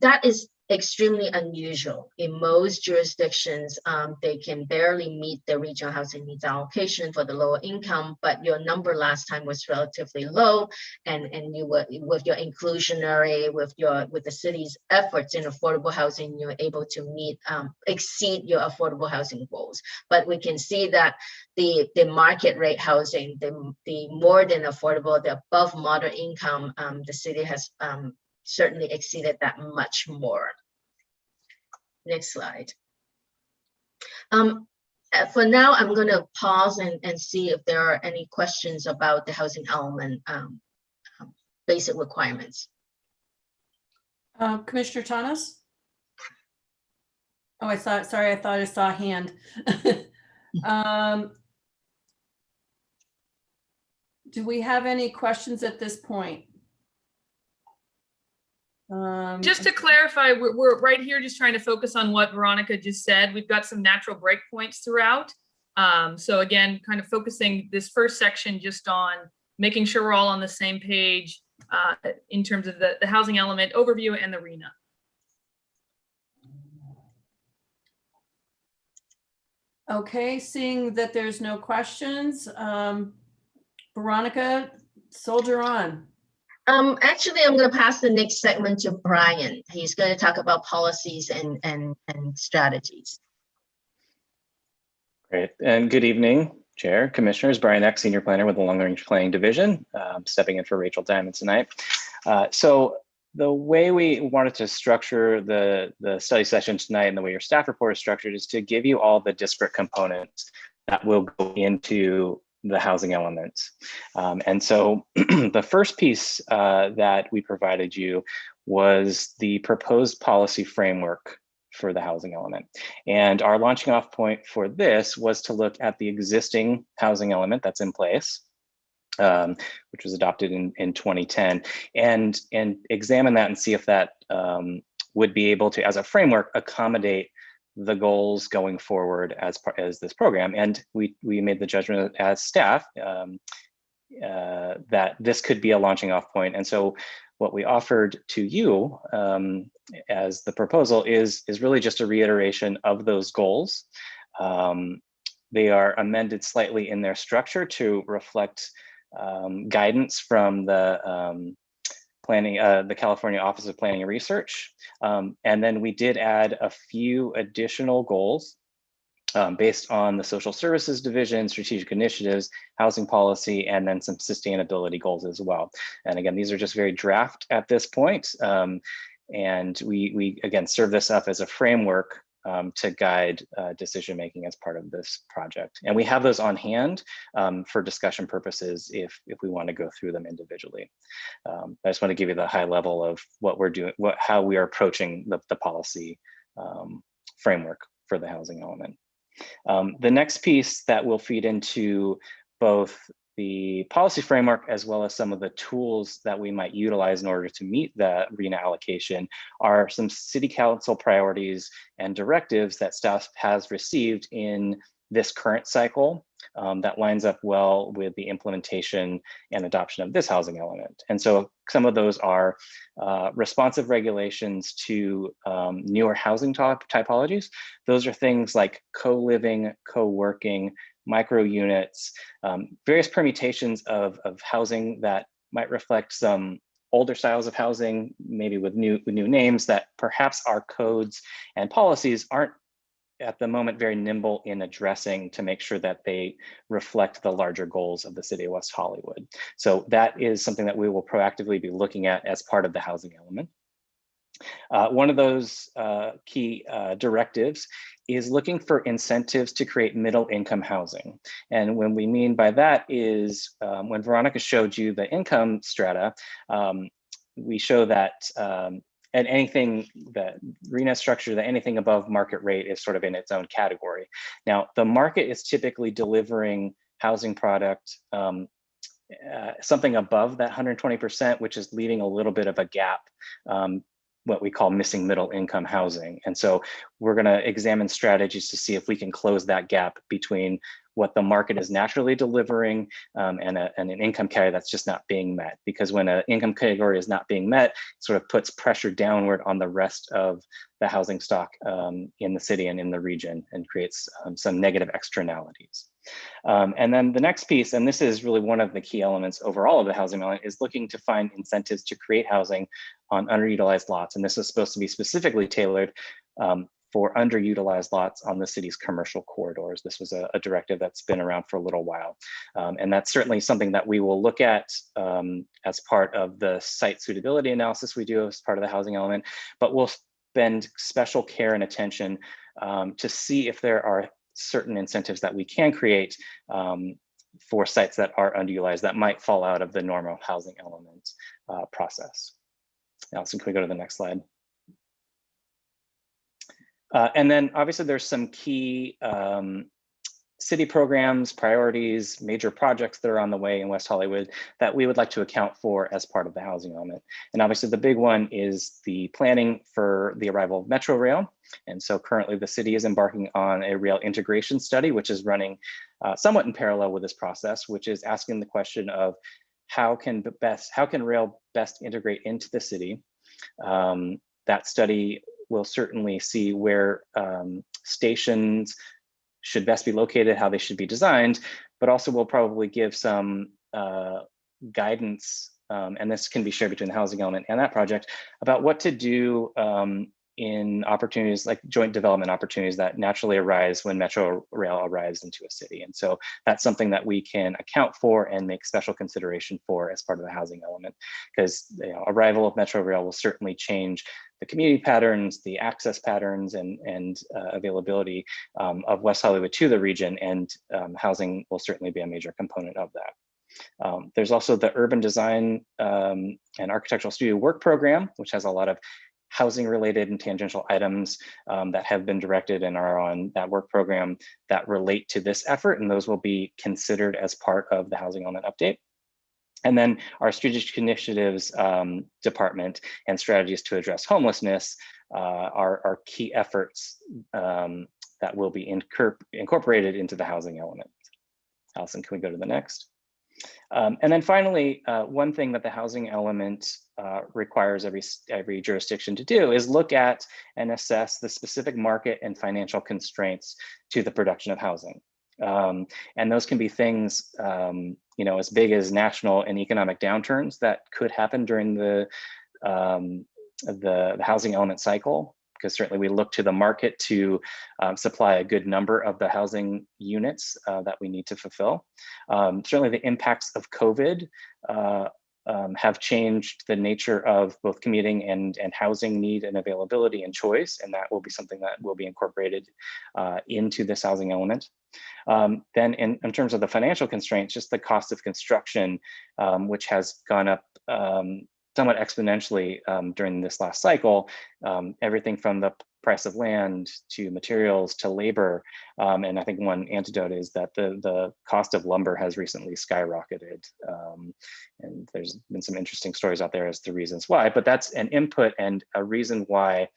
That is extremely unusual. In most jurisdictions, they can barely meet the regional housing needs allocation for the lower income, but your number last time was relatively low, and you were, with your inclusionary, with the city's efforts in affordable housing, you were able to meet, exceed your affordable housing goals. But we can see that the market rate housing, the more than affordable, the above moderate income, the city has certainly exceeded that much more. Next slide. For now, I'm going to pause and see if there are any questions about the housing element basic requirements. Commissioner Thomas? Oh, I thought I saw a hand. Do we have any questions at this point? Just to clarify, we're right here just trying to focus on what Veronica just said. We've got some natural breakpoints throughout. So again, kind of focusing this first section just on making sure we're all on the same page in terms of the housing element overview and the RHNA. Okay, seeing that there's no questions, Veronica, soldier on. Actually, I'm going to pass the next segment to Brian. He's going to talk about policies and strategies. Great, and good evening, Chair, Commissioners. Brian Eck, Senior Planner with the Long Range Planning Division, stepping in for Rachel Diamond tonight. So the way we wanted to structure the study session tonight and the way your staff report is structured is to give you all the disparate components that will go into the housing elements. And so the first piece that we provided you was the proposed policy framework for the housing element. And our launching off point for this was to look at the existing housing element that's in place, which was adopted in 2010, and examine that and see if that would be able to, as a framework, accommodate the goals going forward as this program. And we made the judgment as staff that this could be a launching off point. And so what we offered to you as the proposal is really just a reiteration of those goals. They are amended slightly in their structure to reflect guidance from the the California Office of Planning and Research. And then we did add a few additional goals based on the Social Services Division, strategic initiatives, housing policy, and then some sustainability goals as well. And again, these are just very draft at this point. And we again serve this up as a framework to guide decision-making as part of this project. And we have those on hand for discussion purposes if we want to go through them individually. I just want to give you the high level of what we're doing, how we are approaching the policy framework for the housing element. The next piece that will feed into both the policy framework as well as some of the tools that we might utilize in order to meet the RHNA allocation are some city council priorities and directives that staff has received in this current cycle that lines up well with the implementation and adoption of this housing element. And so some of those are responsive regulations to newer housing typologies. Those are things like co-living, co-working, micro units, various permutations of housing that might reflect some older styles of housing, maybe with new names that perhaps our codes and policies aren't at the moment very nimble in addressing to make sure that they reflect the larger goals of the city of West Hollywood. So that is something that we will proactively be looking at as part of the housing element. One of those key directives is looking for incentives to create middle income housing. And when we mean by that is when Veronica showed you the income strata, we show that and anything that RHNA structure, that anything above market rate is sort of in its own category. Now, the market is typically delivering housing product something above that 120%, which is leaving a little bit of a gap what we call missing middle income housing. And so we're going to examine strategies to see if we can close that gap between what the market is naturally delivering and an income category that's just not being met. Because when an income category is not being met, it sort of puts pressure downward on the rest of the housing stock in the city and in the region, and creates some negative externalities. And then the next piece, and this is really one of the key elements overall of the housing element, is looking to find incentives to create housing on underutilized lots. And this is supposed to be specifically tailored for underutilized lots on the city's commercial corridors. This was a directive that's been around for a little while. And that's certainly something that we will look at as part of the site suitability analysis we do as part of the housing element, but we'll spend special care and attention to see if there are certain incentives that we can create for sites that are underutilized that might fall out of the normal housing element process. Allison, can we go to the next slide? And then obviously there's some key city programs, priorities, major projects that are on the way in West Hollywood that we would like to account for as part of the housing element. And obviously the big one is the planning for the arrival of Metro Rail. And so currently the city is embarking on a rail integration study, which is running somewhat in parallel with this process, which is asking the question of how can rail best integrate into the city. That study will certainly see where stations should best be located, how they should be designed, but also will probably give some guidance, and this can be shared between the housing element and that project, about what to do in opportunities like joint development opportunities that naturally arise when Metro Rail arrives into a city. And so that's something that we can account for and make special consideration for as part of the housing element, because arrival of Metro Rail will certainly change the community patterns, the access patterns, and availability of West Hollywood to the region, and housing will certainly be a major component of that. There's also the Urban Design and Architectural Studio Work Program, which has a lot of housing related and tangential items that have been directed and are on that work program that relate to this effort, and those will be considered as part of the housing element update. And then our strategic initiatives department and strategies to address homelessness are key efforts that will be incorporated into the housing element. Allison, can we go to the next? And then finally, one thing that the housing element requires every jurisdiction to do is look at and assess the specific market and financial constraints to the production of housing. And those can be things as big as national and economic downturns that could happen during the housing element cycle, because certainly we look to the market to supply a good number of the housing units that we need to fulfill. Certainly the impacts of COVID have changed the nature of both commuting and housing need and availability and choice, and that will be something that will be incorporated into this housing element. Then in terms of the financial constraints, just the cost of construction, which has gone up somewhat exponentially during this last cycle, everything from the price of land to materials to labor. And I think one antidote is that the cost of lumber has recently skyrocketed. And there's been some interesting stories out there as to reasons why, but that's an input and a reason why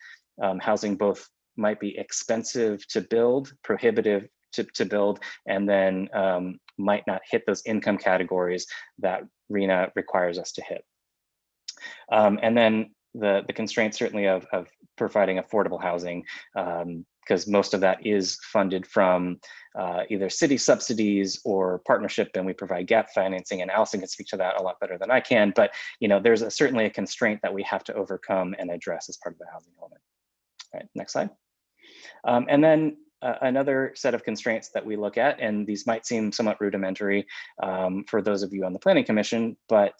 housing both might be expensive to build, prohibitive to build, and then might not hit those income categories that RHNA requires us to hit. And then the constraints certainly of providing affordable housing, because most of that is funded from either city subsidies or partnership, and we provide gap financing, and Allison can speak to that a lot better than I can, but there's certainly a constraint that we have to overcome and address as part of the housing element. All right, next slide. And then another set of constraints that we look at, and these might seem somewhat rudimentary for those of you on the Planning Commission, but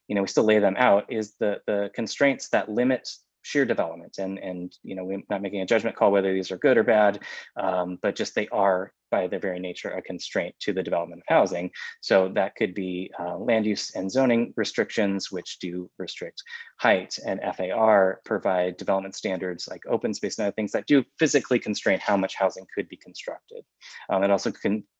we still lay them out, is the constraints that limit sheer development. And we're not making a judgment call whether these are good or bad, but just they are by their very nature a constraint to the development of housing. So that could be land use and zoning restrictions, which do restrict height, and FAR provide development standards like open space and other things that do physically constrain how much housing could be constructed. It also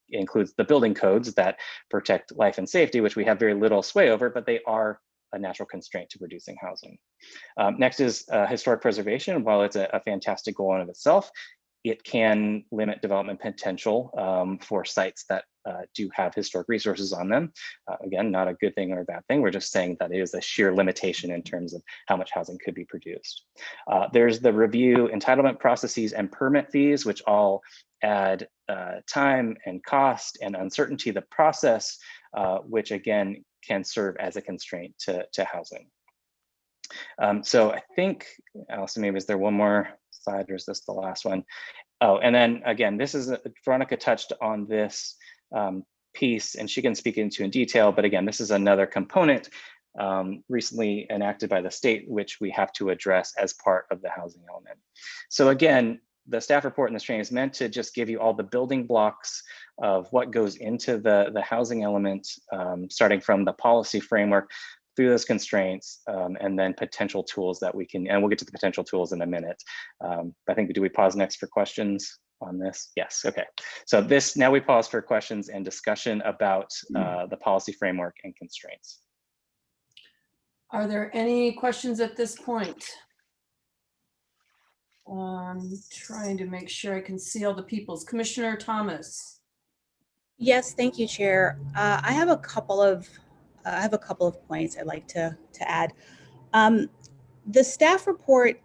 includes the building codes that protect life and safety, which we have very little sway over, but they are a natural constraint to producing housing. Next is historic preservation. While it's a fantastic goal in of itself, it can limit development potential for sites that do have historic resources on them. Again, not a good thing or a bad thing. We're just saying that it is a sheer limitation in terms of how much housing could be produced. There's the review, entitlement processes, and permit fees, which all add time and cost and uncertainty to the process, which again can serve as a constraint to housing. So I think, Allison, maybe is there one more slide or is this the last one? Oh, and then again, this is, Veronica touched on this piece and she can speak into in detail, but again, this is another component recently enacted by the state, which we have to address as part of the housing element. So again, the staff report in this training is meant to just give you all the building blocks of what goes into the housing element, starting from the policy framework through those constraints, and then potential tools that we can, and we'll get to the potential tools in a minute. I think, do we pause next for questions on this? Yes, okay. So this, now we pause for questions and discussion about the policy framework and constraints. Are there any questions at this point? Trying to make sure I can see all the people's. Commissioner Thomas. Yes, thank you, Chair. I have a couple of points I'd like to add. The staff report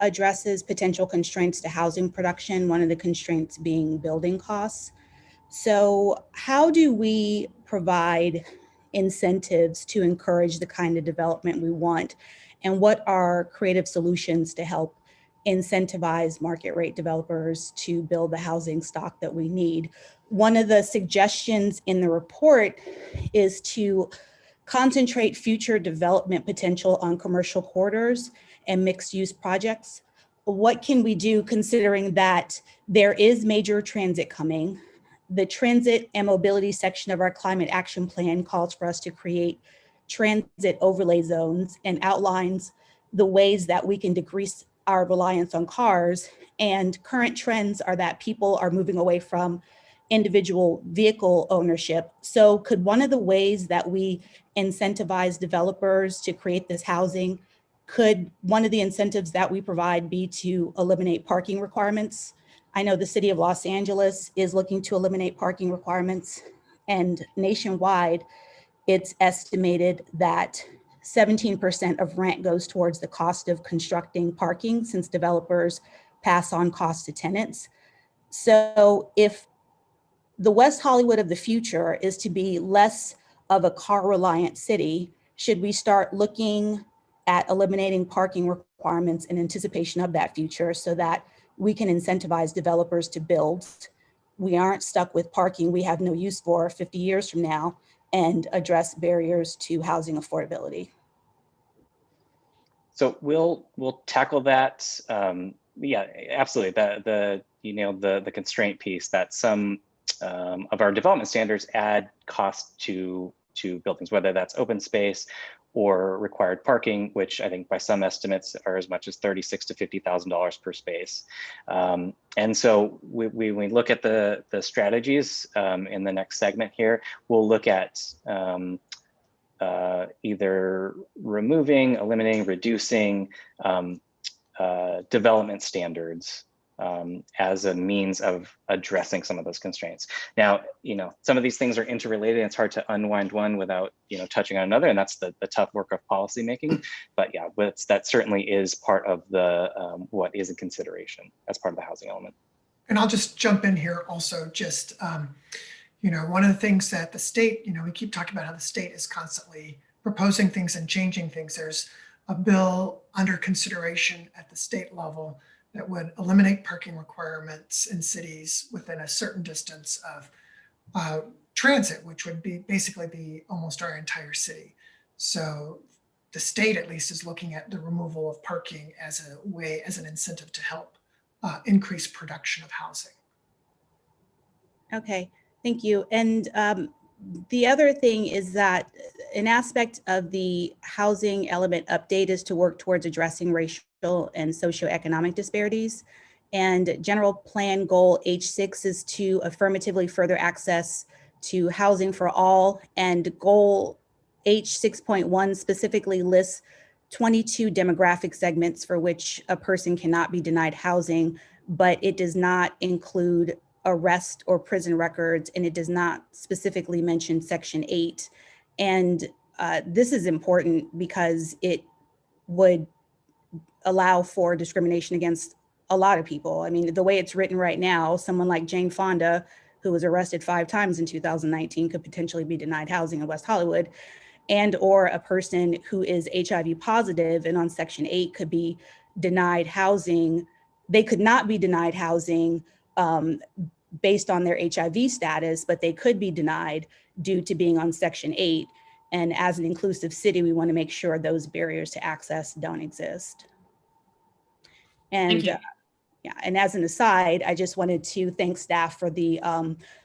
addresses potential constraints to housing production, one of the constraints being building costs. So how do we provide incentives to encourage the kind of development we want? And what are creative solutions to help incentivize market rate developers to build the housing stock that we need? One of the suggestions in the report is to concentrate future development potential on commercial corridors and mixed use projects. What can we do considering that there is major transit coming? The transit and mobility section of our climate action plan calls for us to create transit overlay zones and outlines the ways that we can decrease our reliance on cars. And current trends are that people are moving away from individual vehicle ownership. So could one of the ways that we incentivize developers to create this housing, could one of the incentives that we provide be to eliminate parking requirements? I know the city of Los Angeles is looking to eliminate parking requirements, and nationwide, it's estimated that 17% of rent goes towards the cost of constructing parking since developers pass on costs to tenants. So if the West Hollywood of the future is to be less of a car-reliant city, should we start looking at eliminating parking requirements in anticipation of that future so that we can incentivize developers to build? We aren't stuck with parking we have no use for 50 years from now, and address barriers to housing affordability. So we'll tackle that. Yeah, absolutely. You nailed the constraint piece, that some of our development standards add cost to buildings, whether that's open space or required parking, which I think by some estimates are as much as $36,000 to $50,000 per space. And so we look at the strategies in the next segment here. We'll look at either removing, eliminating, reducing development standards as a means of addressing some of those constraints. Now, some of these things are interrelated and it's hard to unwind one without, touching on another, and that's the tough work of policymaking. But yeah, that certainly is part of the what is in consideration as part of the housing element. And I'll just jump in here also, just, one of the things that the state, we keep talking about how the state is constantly proposing things and changing things. There's a bill under consideration at the state level that would eliminate parking requirements in cities within a certain distance of transit, which would basically be almost our entire city. So the state at least is looking at the removal of parking as an incentive to help increase production of housing. Okay, thank you. And the other thing is that an aspect of the housing element update is to work towards addressing racial and socioeconomic disparities. And general plan goal H6 is to affirmatively further access to housing for all, and goal H6.1 specifically lists 22 demographic segments for which a person cannot be denied housing, but it does not include arrest or prison records, and it does not specifically mention Section 8. And this is important because it would allow for discrimination against a lot of people. I mean, the way it's written right now, someone like Jane Fonda, who was arrested 5 times in 2019, could potentially be denied housing in West Hollywood, and or a person who is HIV positive and on Section 8 could be denied housing. They could not be denied housing based on their HIV status, but they could be denied due to being on Section 8. And as an inclusive city, we want to make sure those barriers to access don't exist. And yeah, and as an aside, I just wanted to thank staff for the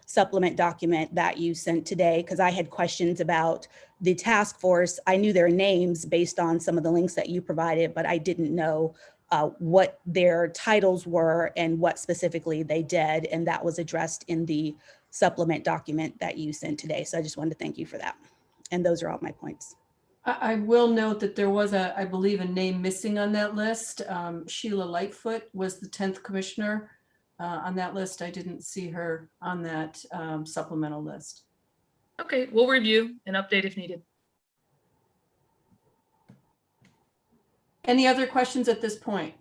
supplement document that you sent today, because I had questions about the task force. I knew their names based on some of the links that you provided, but I didn't know what their titles were and what specifically they did. And that was addressed in the supplement document that you sent today. So I just wanted to thank you for that. And those are all my points. I will note that there was I believe, a name missing on that list. Sheila Lightfoot was the 10th commissioner on that list. I didn't see her on that supplemental list. Okay, we'll review and update if needed. Any other questions at this point?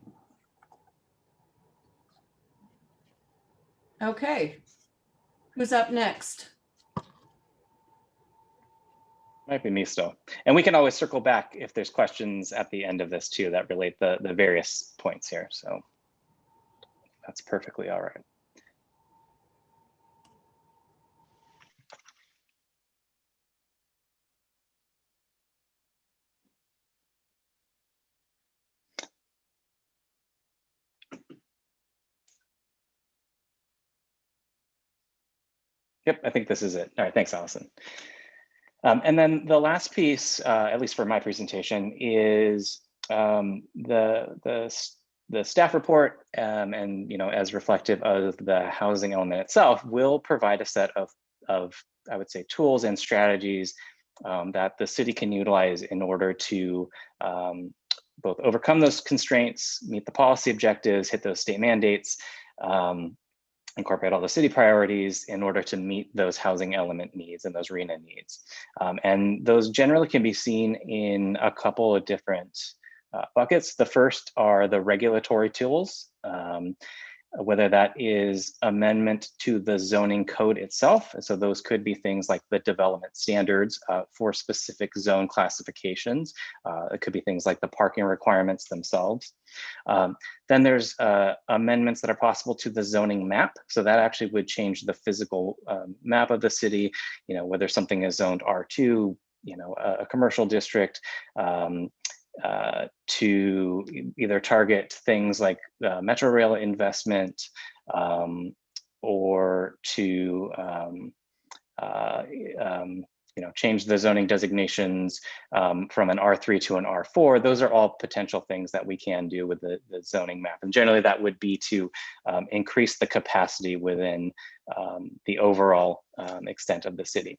Okay, who's up next? Might be me still. And we can always circle back if there's questions at the end of this too that relate the various points here. So that's perfectly all right. Yep, I think this is it. All right, thanks, Allison. And then the last piece, at least for my presentation, is the staff report, and as reflective of the housing element itself, will provide a set of I would say tools and strategies that the city can utilize in order to both overcome those constraints, meet the policy objectives, hit those state mandates, incorporate all the city priorities in order to meet those housing element needs and those RHNA needs. And those generally can be seen in a couple of different buckets. The first are the regulatory tools, whether that is amendment to the zoning code itself. So those could be things like the development standards for specific zone classifications. It could be things like the parking requirements themselves. Then there's amendments that are possible to the zoning map. So that actually would change the physical map of the city, whether something is zoned R2, a commercial district, to either target things like metro rail investment, or to change the zoning designations from an R3 to an R4. Those are all potential things that we can do with the zoning map. And generally that would be to increase the capacity within the overall extent of the city.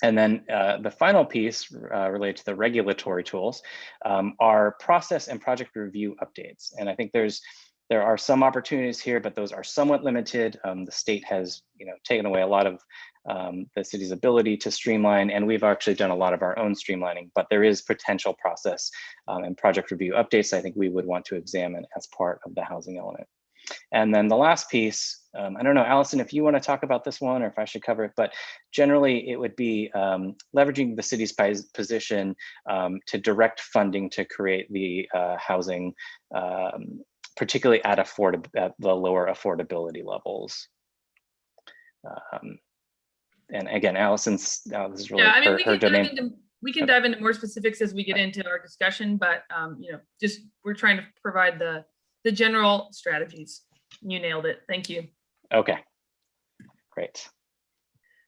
And then the final piece related to the regulatory tools are process and project review updates. And I think there are some opportunities here, but those are somewhat limited. The state has taken away a lot of the city's ability to streamline, and we've actually done a lot of our own streamlining, but there is potential process and project review updates I think we would want to examine as part of the housing element. And then the last piece, I don't know, Allison, if you want to talk about this one or if I should cover it, but generally it would be leveraging the city's position to direct funding to create the housing, particularly at the lower affordability levels. And again, Allison's, this is really her domain. We can dive into more specifics as we get into our discussion, but just we're trying to provide the general strategies. You nailed it. Thank you. Okay, great.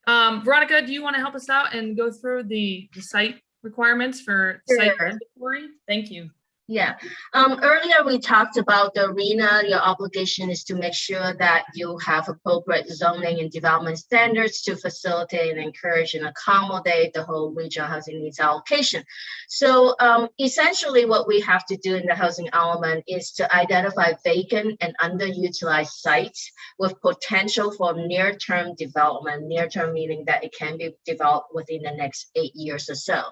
Veronica, do you want to help us out and go through the site requirements for site inventory? Thank you. Yeah. Earlier we talked about the arena. Your obligation is to make sure that you have appropriate zoning and development standards to facilitate and encourage and accommodate the whole regional housing needs allocation. So essentially what we have to do in the housing element is to identify vacant and underutilized sites with potential for near-term development, near-term meaning that it can be developed within the next 8 years or so.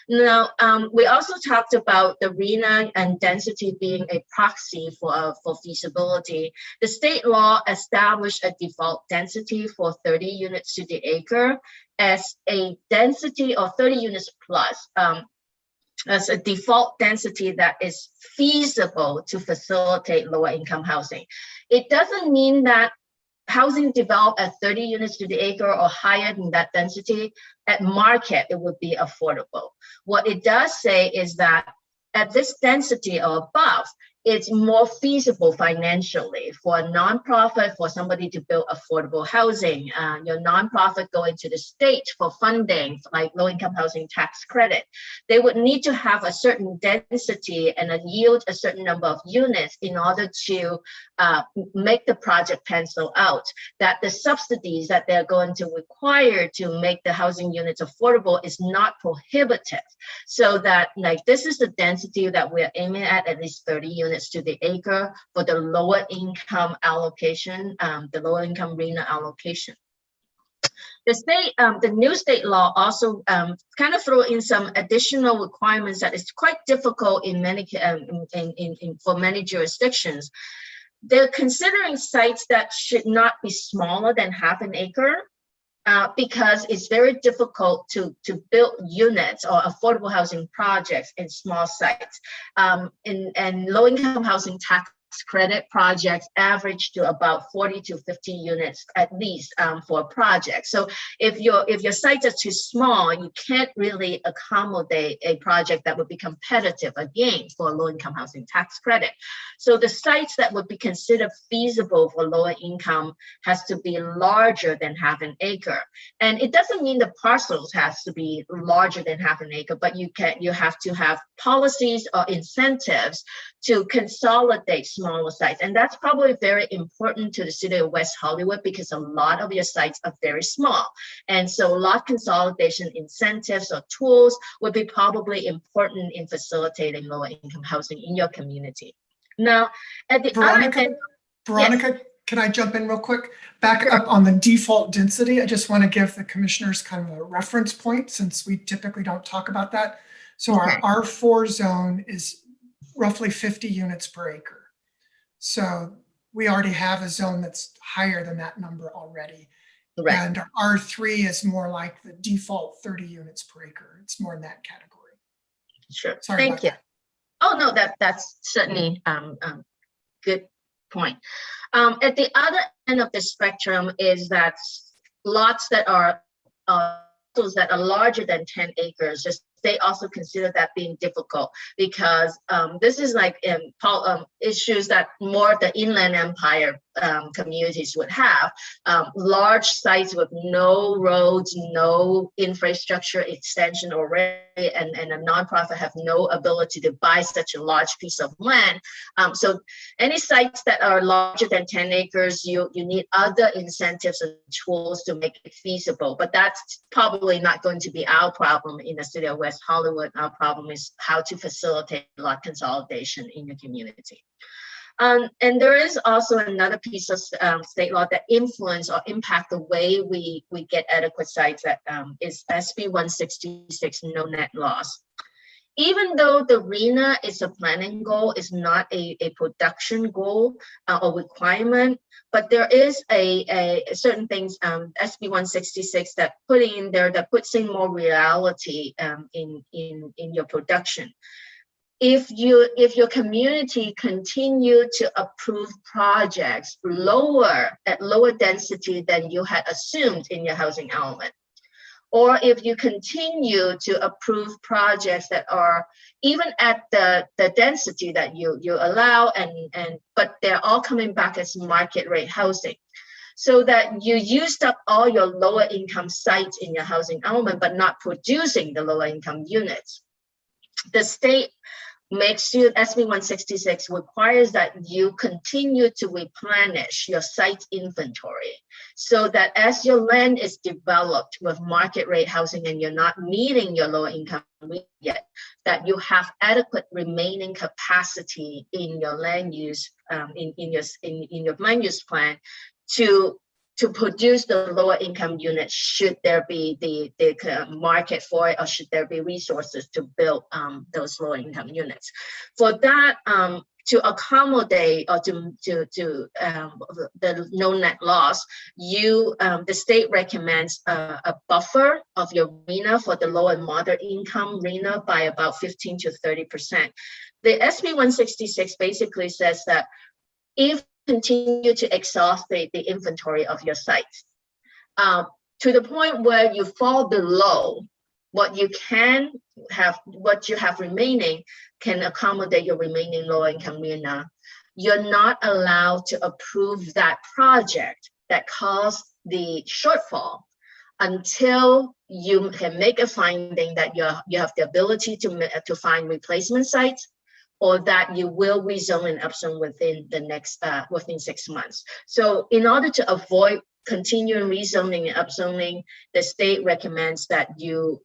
Now, we also talked about the RENA and density being a proxy for feasibility. The state law established a default density for 30 units to the acre as a density of 30 units plus, as a default density that is feasible to facilitate lower income housing. It doesn't mean that housing developed at 30 units to the acre or higher than that density, at market, it would be affordable. What it does say is that at this density or above, it's more feasible financially for a nonprofit, for somebody to build affordable housing. Your nonprofit going to the state for funding, like low-income housing tax credit. They would need to have a certain density and yield a certain number of units in order to make the project pencil out. That the subsidies that they're going to require to make the housing units affordable is not prohibitive. So that like this is the density that we're aiming at least 30 units to the acre for the lower income allocation, the lower income RENA allocation. The state, the new state law also kind of throw in some additional requirements that is quite difficult in many for many jurisdictions. They're considering sites that should not be smaller than half an acre. Because it's very difficult to build units or affordable housing projects in small sites. And low-income housing tax credit projects average to about 40 to 50 units at least for a project. So if your sites are too small, you can't really accommodate a project that would be competitive again for a low-income housing tax credit. So the sites that would be considered feasible for lower income has to be larger than half an acre. And it doesn't mean the parcels has to be larger than half an acre, but you have to have policies or incentives to consolidate smaller sites. And that's probably very important to the city of West Hollywood because a lot of your sites are very small. And so lot consolidation incentives or tools would be probably important in facilitating lower income housing in your community. Now, at the Veronica, other end, Veronica, yes. Can I jump in real quick? Back up on the default density, I just want to give the commissioners kind of a reference point since we typically don't talk about that. So our R4 zone is roughly 50 units per acre. So we already have a zone that's higher than that number already. Right. And our R3 is more like the default 30 units per acre. It's more in that category. Sure. Sorry Thank you. that. Oh, no, that's certainly good point. At the other end of the spectrum is that lots that are larger than 10 acres, they also consider that being difficult because this is like issues that more the Inland Empire communities would have. Large sites with no roads, no infrastructure extension already, and a nonprofit have no ability to buy such a large piece of land. So any sites that are larger than 10 acres, you need other incentives and tools to make it feasible. But that's probably not going to be our problem in the city of West Hollywood. Our problem is how to facilitate lot consolidation in your community. And there is also another piece of state law that influence or impact the way we get adequate sites that is SB 166 no net loss. Even though the RENA is a planning goal, is not a production goal or requirement, but there is a certain things SB 166 that put in there that puts in more reality in your production. If your community continue to approve projects at lower density than you had assumed in your housing element, or if you continue to approve projects that are even at the density that you allow, but they're all coming back as market rate housing, so that you used up all your lower income sites in your housing element, but not producing the lower income units. The state makes you SB 166 requires that you continue to replenish your site inventory so that as your land is developed with market rate housing and you're not meeting your lower income yet, that you have adequate remaining capacity in your land use, in your land use plan to produce the lower income units should there be the market for it, or should there be resources to build those lower income units. For that, to accommodate or to the no net loss, the state recommends a buffer of your RENA for the low and moderate income RENA by about 15 to 30%. The SB 166 basically says that if continue to exhaust the inventory of your sites to the point where you fall below what you have remaining can accommodate your remaining low income RENA. You're not allowed to approve that project that caused the shortfall until you can make a finding that you have the ability to find replacement sites, or that you will rezone and upzone within the next within 6 months. So in order to avoid continuing rezoning and upzoning, the state recommends that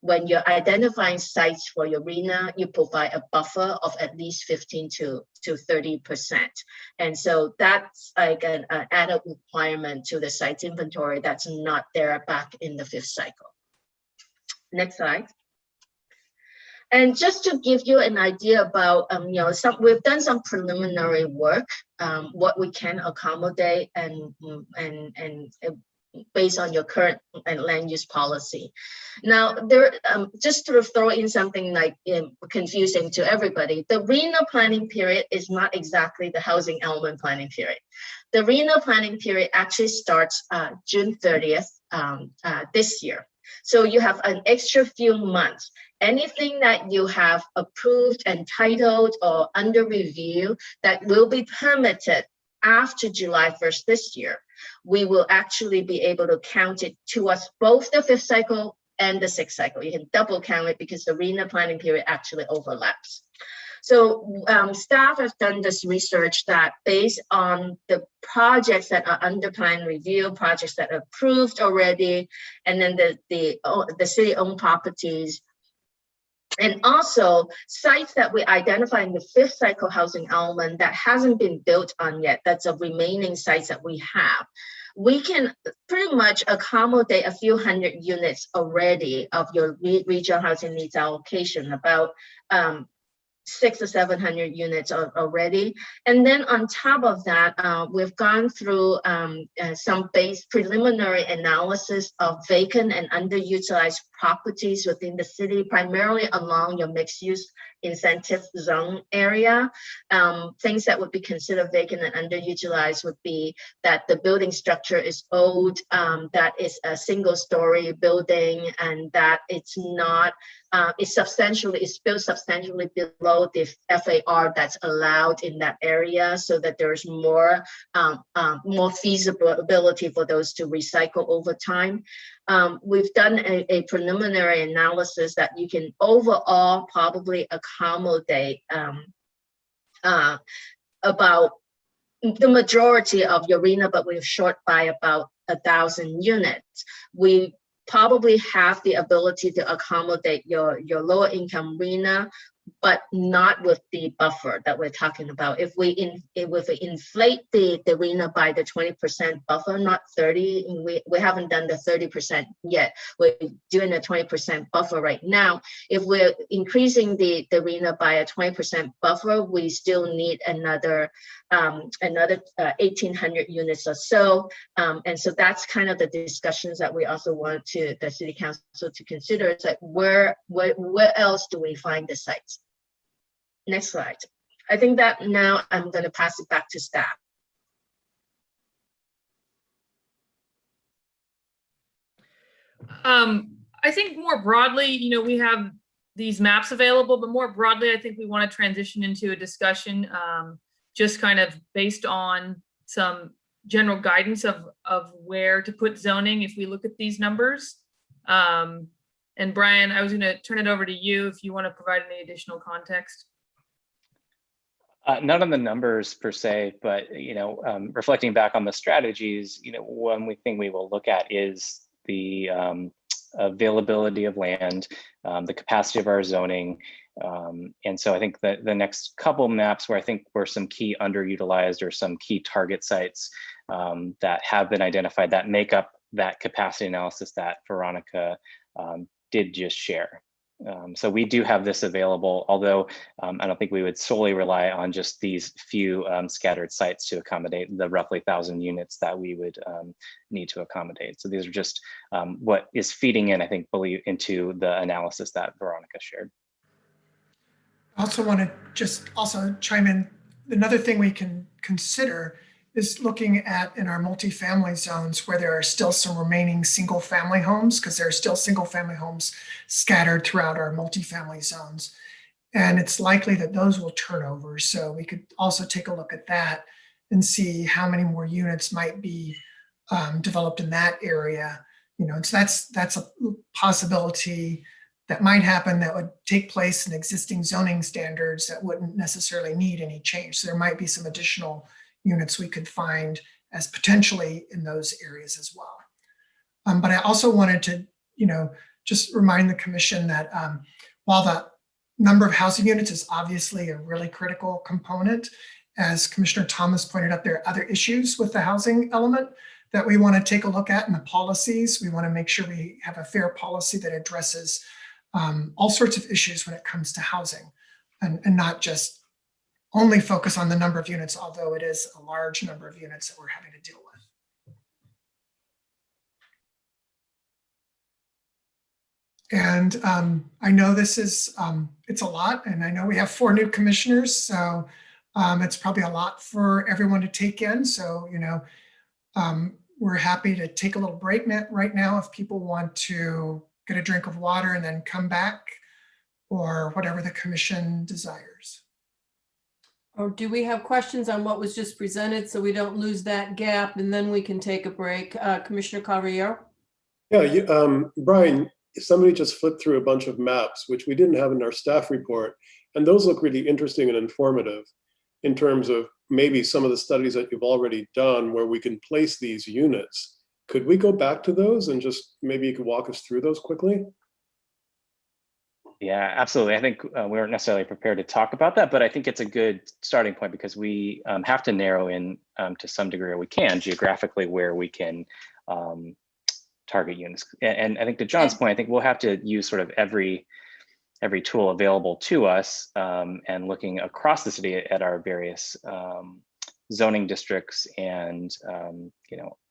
when you're identifying sites for your RENA, you provide a buffer of at least 15 to 30%. And so that's like an added requirement to the site inventory that's not there back in the 5th cycle. Next slide. And just to give you an idea about, we've done some preliminary work, what we can accommodate and based on your current land use policy. Now, just to throw in something like confusing to everybody, the RENA planning period is not exactly the housing element planning period. The RENA planning period actually starts June 30th this year. So you have an extra few months. Anything that you have approved, entitled, or under review that will be permitted after July 1st this year, we will actually be able to count it towards both the 5th cycle and the 6th cycle. You can double count it because the RENA planning period actually overlaps. So staff has done this research that based on the projects that are under plan review, projects that are approved already, and then the city-owned properties, and also sites that we identify in the 5th cycle housing element that hasn't been built on yet, that's the remaining sites that we have. We can pretty much accommodate a few hundred units already of your regional housing needs allocation, about 600 to 700 units already. And then on top of that, we've gone through some preliminary analysis of vacant and underutilized properties within the city, primarily along your mixed use incentive zone area. Things that would be considered vacant and underutilized would be that the building structure is old, that is a single story building, and that it's not, it's built substantially below the FAR that's allowed in that area, so that there's more feasibility for those to recycle over time. We've done a preliminary analysis that you can overall probably accommodate about the majority of your RENA, but we're short by about 1,000 units. We probably have the ability to accommodate your lower income RENA, but not with the buffer that we're talking about. If we inflate the RENA by the 20% buffer, not 30, we haven't done the 30% yet. We're doing a 20% buffer right now. If we're increasing the RENA by a 20% buffer, we still need another 1,800 units or so. And so that's kind of the discussions that we also want the City Council to consider. It's like, where else do we find the sites? Next slide. I think that now I'm going to pass it back to staff. I think more broadly, we have these maps available, but more broadly, I think we want to transition into a discussion just kind of based on some general guidance of where to put zoning if we look at these numbers. And Brian, I was going to turn it over to you if you want to provide any additional context. None of the numbers per se, but reflecting back on the strategies, one thing we will look at is the availability of land, the capacity of our zoning. And so I think that the next couple maps where I think were some key underutilized or some key target sites that have been identified that make up that capacity analysis that Veronica did just share. So we do have this available, although I don't think we would solely rely on just these few scattered sites to accommodate the roughly 1,000 units that we would need to accommodate. So these are just what is feeding in, I think, into the analysis that Veronica shared. I also want to just also chime in. Another thing we can consider is looking at in our multifamily zones where there are still some remaining single family homes, because there are still single family homes scattered throughout our multifamily zones. And it's likely that those will turn over. So we could also take a look at that and see how many more units might be developed in that area. So that's a possibility that might happen that would take place in existing zoning standards that wouldn't necessarily need any change. So there might be some additional units we could find as potentially in those areas as well. But I also wanted to, just remind the commission that while the number of housing units is obviously a really critical component, as Commissioner Thomas pointed out, there are other issues with the housing element that we want to take a look at in the policies. We want to make sure we have a fair policy that addresses all sorts of issues when it comes to housing and not just only focus on the number of units, although it is a large number of units that we're having to deal with. And I know this is, it's a lot, and I know we have 4 new commissioners, so it's probably a lot for everyone to take in. So, we're happy to take a little break right now if people want to get a drink of water and then come back, or whatever the commission desires. Or do we have questions on what was just presented so we don't lose that gap, and then we can take a break? Commissioner Caballero? Yeah, Brian, somebody just flipped through a bunch of maps, which we didn't have in our staff report. And those look really interesting and informative in terms of maybe some of the studies that you've already done where we can place these units. Could we go back to those and just maybe you could walk us through those quickly? Yeah, absolutely. I think we weren't necessarily prepared to talk about that, but I think it's a good starting point because we have to narrow in to some degree, or we can geographically, where we can target units. And I think to John's point, I think we'll have to use sort of every tool available to us and looking across the city at our various zoning districts and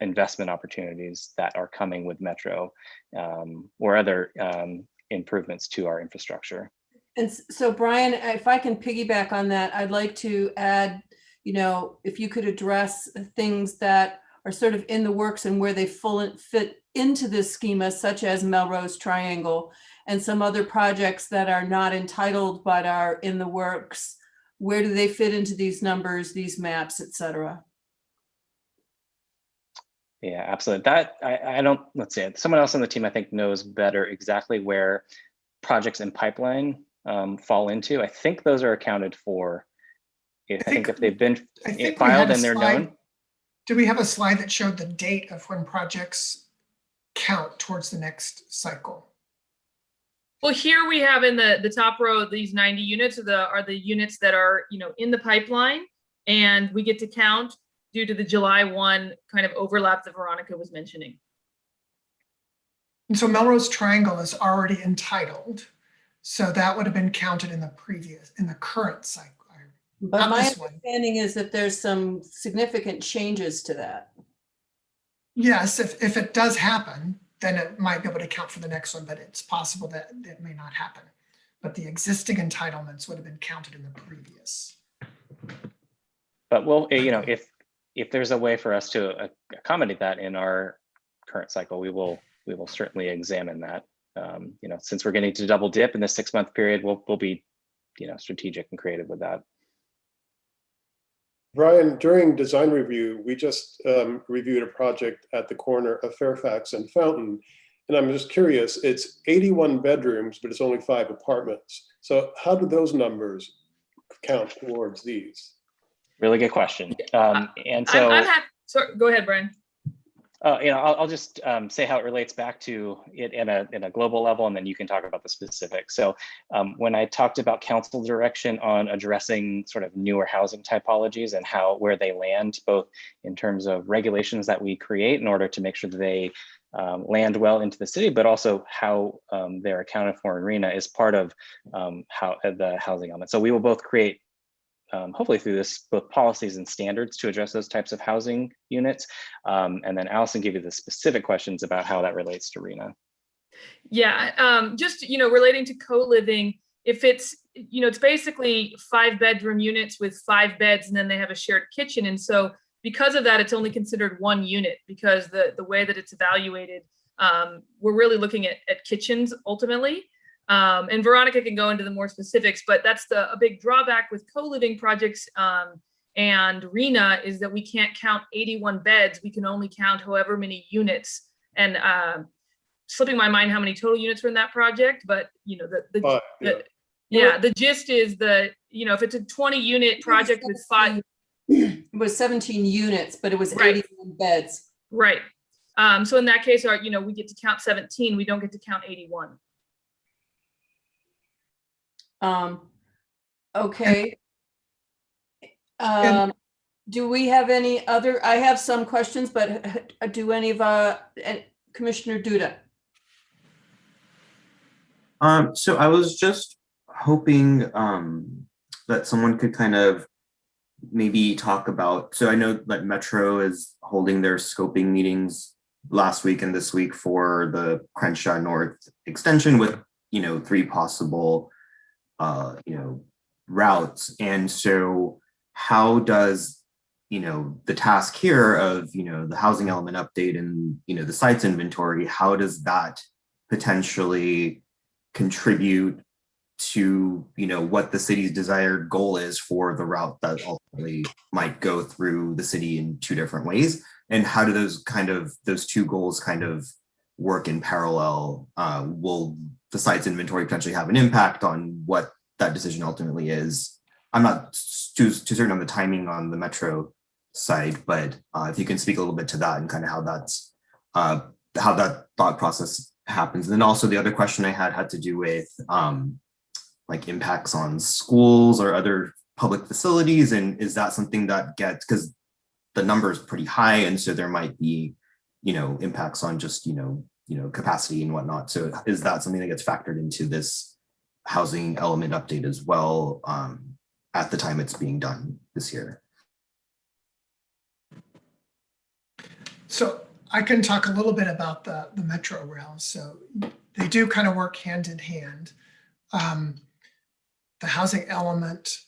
investment opportunities that are coming with Metro or other improvements to our infrastructure. And so, Brian, if I can piggyback on that, I'd like to add, if you could address things that are sort of in the works and where they fit into this schema, such as Melrose Triangle and some other projects that are not entitled but are in the works. Where do they fit into these numbers, these maps, et cetera? Yeah, absolutely. That I don't, let's say someone else on the team I think knows better exactly where projects in pipeline fall into. I think those are accounted for. I think if they've been filed and they're known. Do we have a slide that showed the date of when projects count towards the next cycle? Well, here we have in the top row, these 90 units are the units that are, in the pipeline, and we get to count due to the July 1 kind of overlap that Veronica was mentioning. And so Melrose Triangle is already entitled. So that would have been counted in the current cycle. But my understanding is that there's some significant changes to that. Yes, if it does happen, then it might be able to count for the next one, but it's possible that it may not happen. But the existing entitlements would have been counted in the previous. But we'll, if there's a way for us to accommodate that in our current cycle, we will certainly examine that. Since we're getting to double dip in the 6-month period, we'll be, strategic and creative with that. Brian, during design review, we just reviewed a project at the corner of Fairfax and Fountain. And I'm just curious, it's 81 bedrooms, but it's only 5 apartments. So how do those numbers count towards these? Really good question. And so I'm happy. Sorry, go ahead, Brian. I'll just say how it relates back to it in a global level, and then you can talk about the specifics. So when I talked about council direction on addressing sort of newer housing typologies and where they land, both in terms of regulations that we create in order to make sure that they land well into the city, but also how they're accounted for in RENA is part of how the housing element. So we will both create hopefully through this, both policies and standards to address those types of housing units. And then Allison give you the specific questions about how that relates to RENA. Yeah, just, relating to co-living, if it's, it's basically 5-bedroom units with 5 beds, and then they have a shared kitchen. And so because of that, it's only considered one unit, because the way that it's evaluated, we're really looking at kitchens ultimately. And Veronica can go into the more specifics, but that's a big drawback with co-living projects and RENA is that we can't count 81 beds. We can only count however many units. And slipping my mind how many total units were in that project, but the gist is if it's a 20-unit project with 5, it was 17 units, but it was 81 beds. Right. So in that case, we get to count 17. We don't get to count 81. Okay. Do we have any other, I have some questions, but do any of Commissioner Duda? So I was just hoping that someone could kind of maybe talk about, so I know that Metro is holding their scoping meetings last week and this week for the Crenshaw North extension with, 3 possible routes. And so how does, the task here of, the housing element update and, the sites inventory, how does that potentially contribute to, what the city's desired goal is for the route that ultimately might go through the city in 2 different ways? And how do those 2 goals kind of work in parallel? Will the sites inventory potentially have an impact on what that decision ultimately is? I'm not too certain on the timing on the Metro side, but if you can speak a little bit to that and kind of how that thought process happens. And then also the other question I had to do with like impacts on schools or other public facilities. And is that something that gets, because the number is pretty high, and so there might be, impacts on just, capacity and whatnot. So is that something that gets factored into this housing element update as well at the time it's being done this year? So I can talk a little bit about the Metro Rail. So they do kind of work hand in hand. The housing element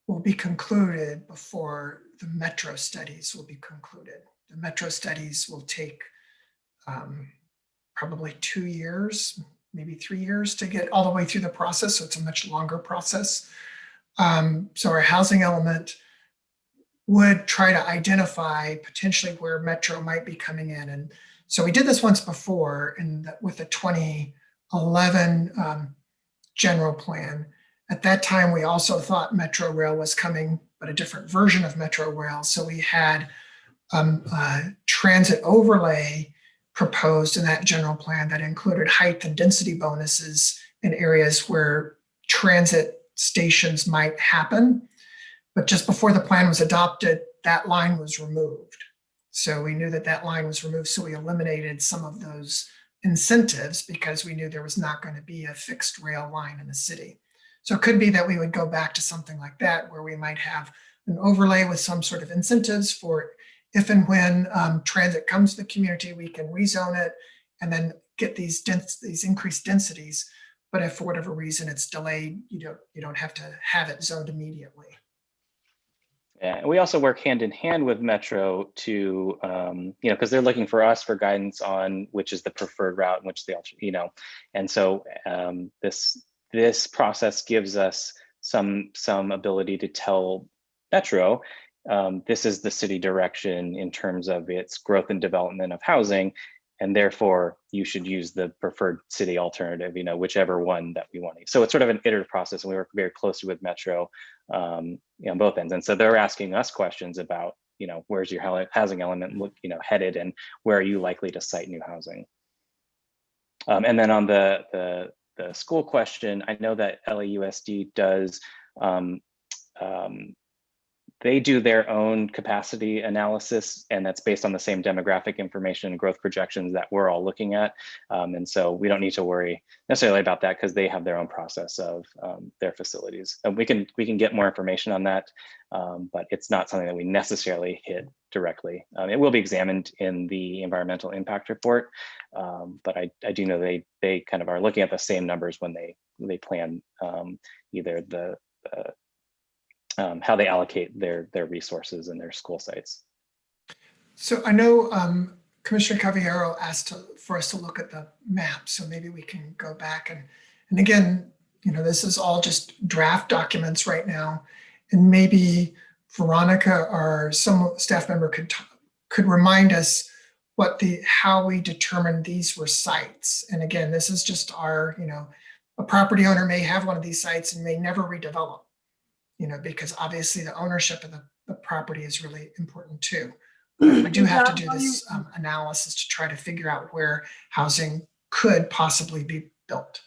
will be concluded before the Metro studies will be concluded. The Metro studies will take probably 2 years, maybe 3 years to get all the way through the process. So it's a much longer process. So our housing element would try to identify potentially where Metro might be coming in. And so we did this once before with the 2011 general plan. At that time, we also thought Metro Rail was coming, but a different version of Metro Rail. So we had transit overlay proposed in that general plan that included height and density bonuses in areas where transit stations might happen. But just before the plan was adopted, that line was removed. So we knew that line was removed. So we eliminated some of those incentives because we knew there was not going to be a fixed rail line in the city. So it could be that we would go back to something like that, where we might have an overlay with some sort of incentives for if and when transit comes to the community, we can rezone it and then get these increased densities. But if for whatever reason it's delayed, you don't have to have it zoned immediately. Yeah, and we also work hand in hand with Metro to, because they're looking for us for guidance on which is the preferred route and which and so this process gives us some ability to tell Metro, this is the city direction in terms of its growth and development of housing, and therefore you should use the preferred city alternative, whichever one that we want to use. So it's sort of an iterative process, and we work very closely with Metro on both ends. And so they're asking us questions about, where's your housing element headed, and where are you likely to site new housing? And then on the school question, I know that LAUSD does, they do their own capacity analysis, and that's based on the same demographic information and growth projections that we're all looking at. And so we don't need to worry necessarily about that, because they have their own process of their facilities. And we can get more information on that, but it's not something that we necessarily hit directly. It will be examined in the environmental impact report, but I do know they kind of are looking at the same numbers when they plan either the how they allocate their resources and their school sites. So I know Commissioner Cavallero asked for us to look at the map, so maybe we can go back and again, this is all just draft documents right now, and maybe Veronica or some staff member could remind us how we determined these were sites. And again, this is just our, a property owner may have one of these sites and may never redevelop, because obviously the ownership of the property is really important too. We do have to do this analysis to try to figure out where housing could possibly be built.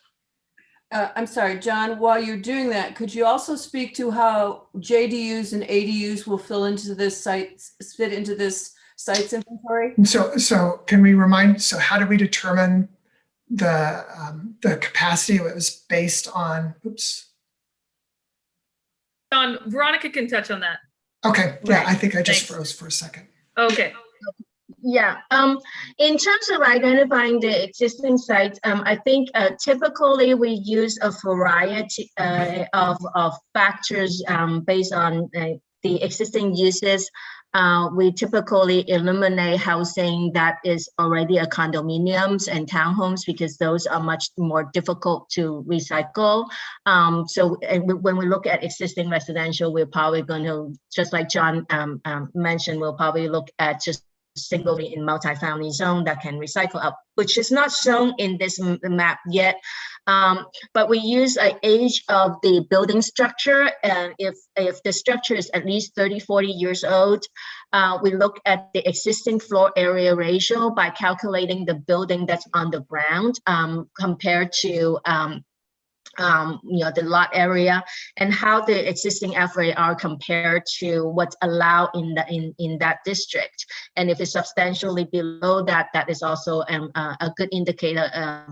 I'm sorry, John, while you're doing that, could you also speak to how JDUs and ADUs will fit into this sites inventory? So can we so how do we determine the capacity? It was based on, oops. John, Veronica can touch on that. Okay, yeah, I think I just froze for a second. Okay. Yeah, in terms of identifying the existing sites, I think typically we use a variety of factors based on the existing uses. We typically eliminate housing that is already a condominiums and townhomes, because those are much more difficult to recycle. So when we look at existing residential, we're probably going to, just like John mentioned, we'll probably look at just single in multifamily zone that can recycle up, which is not shown in this map yet. But we use an age of the building structure, and if the structure is at least 30-40 years old, we look at the existing floor area ratio by calculating the building that's on the ground compared to the lot area, and how the existing FAR compared to what's allowed in that district. And if it's substantially below that, that is also a good indicator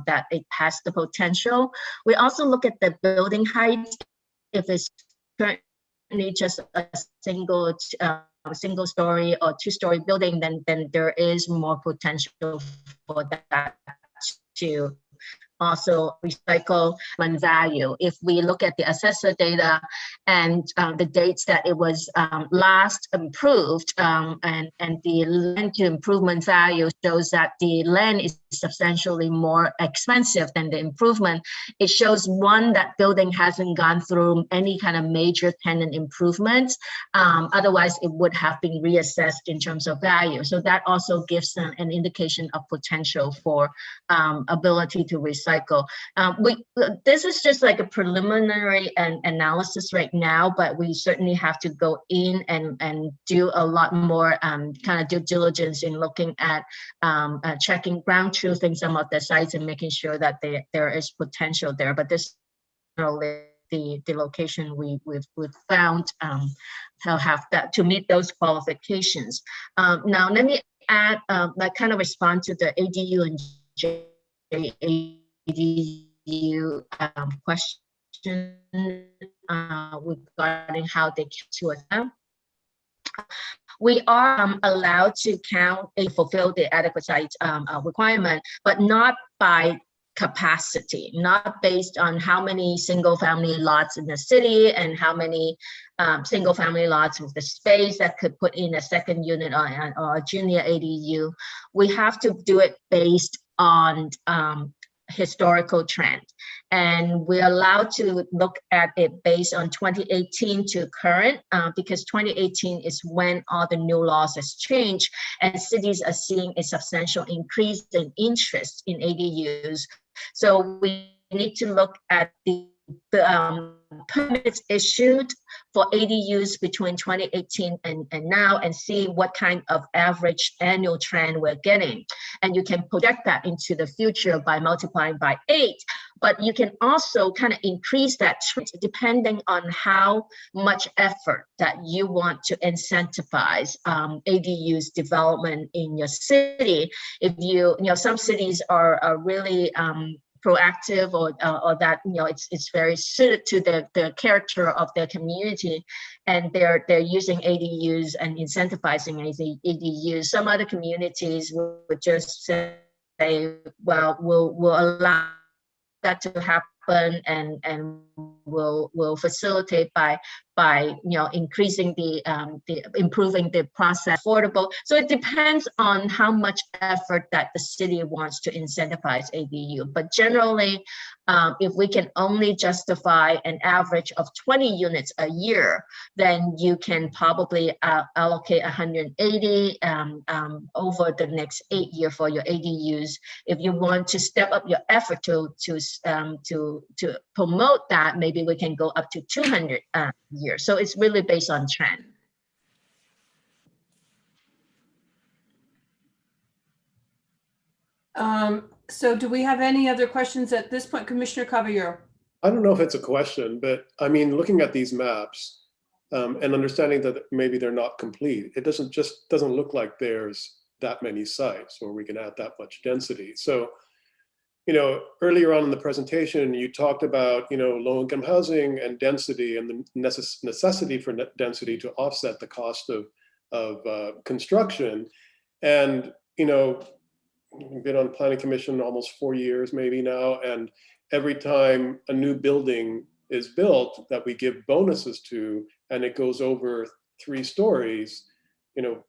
that it has the potential. We also look at the building height. If it's currently just a single story or two-story building, then there is more potential for that to also recycle and value. If we look at the assessor data and the dates that it was last improved, and the land to improvement value shows that the land is substantially more expensive than the improvement. It shows, one, that building hasn't gone through any kind of major tenant improvements. Otherwise, it would have been reassessed in terms of value. So that also gives an indication of potential for ability to recycle. This is just like a preliminary analysis right now, but we certainly have to go in and do a lot more kind of due diligence in looking at checking ground truth in some of the sites and making sure that there is potential there. But this the location we've found to have that to meet those qualifications. Now let me add that kind of respond to the ADU and ADU question regarding how they to them. We are allowed to count and fulfill the adequate site requirement, but not by capacity, not based on how many single family lots in the city and how many single family lots with the space that could put in a second unit or a junior ADU. We have to do it based on historical trend. And we're allowed to look at it based on 2018 to current, because 2018 is when all the new laws has changed and cities are seeing a substantial increase in interest in ADUs. So we need to look at the permits issued for ADUs between 2018 and now, and see what kind of average annual trend we're getting. And you can project that into the future by multiplying by 8. But you can also kind of increase that trend depending on how much effort that you want to incentivize ADUs development in your city. If you know, some cities are really proactive, or that, you know, it's very suited to the character of their community, and they're using ADUs and incentivizing ADUs. Some other communities would just say, well, we'll allow that to happen, and will facilitate by you know, increasing the improving the process affordable. So it depends on how much effort that the city wants to incentivize ADU. But generally, if we can only justify an average of 20 units a year, then you can probably allocate 180 over the next 8 years for your ADUs. If you want to step up your effort to promote that, maybe we can go up to 200 years. So it's really based on trend. So do we have any other questions at this point, Commissioner Caballero? I don't know if it's a question, but I mean, looking at these maps and understanding that maybe they're not complete, it doesn't look like there's that many sites where we can add that much density. So, you know, earlier on in the presentation, you talked about, you know, low-income housing and density, and the necessity for density to offset the cost of construction. And, you know, we've been on the Planning Commission almost 4 years maybe now, and every time a new building is built that we give bonuses to, and it goes over 3 stories, you know,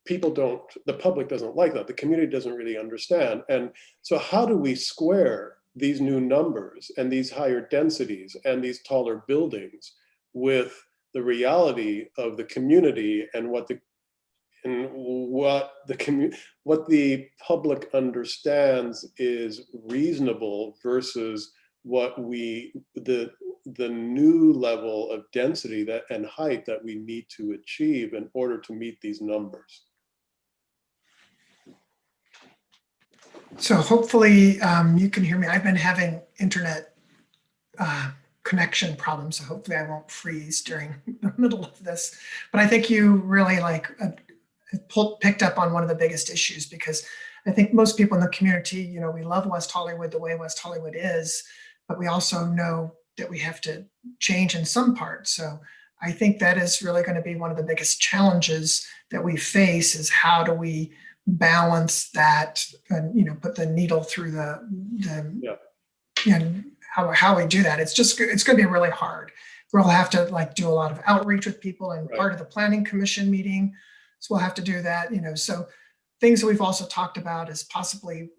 the public doesn't like that. The community doesn't really understand. And so how do we square these new numbers and these higher densities and these taller buildings with the reality of the community and what the public understands is reasonable versus what the new level of density and height that we need to achieve in order to meet these numbers? So hopefully you can hear me. I've been having internet connection problems, so hopefully I won't freeze during the middle of this. But I think you really picked up on one of the biggest issues, because I think most people in the community, you know, we love West Hollywood the way West Hollywood is, but we also know that we have to change in some parts. So I think that is really going to be one of the biggest challenges that we face, is how do we balance that and, you know, put the needle through the you know, how we do that. It's going to be really hard. We'll have to do a lot of outreach with people, and part of the Planning Commission meeting. So we'll have to do that, you know. So things that we've also talked about is possibly,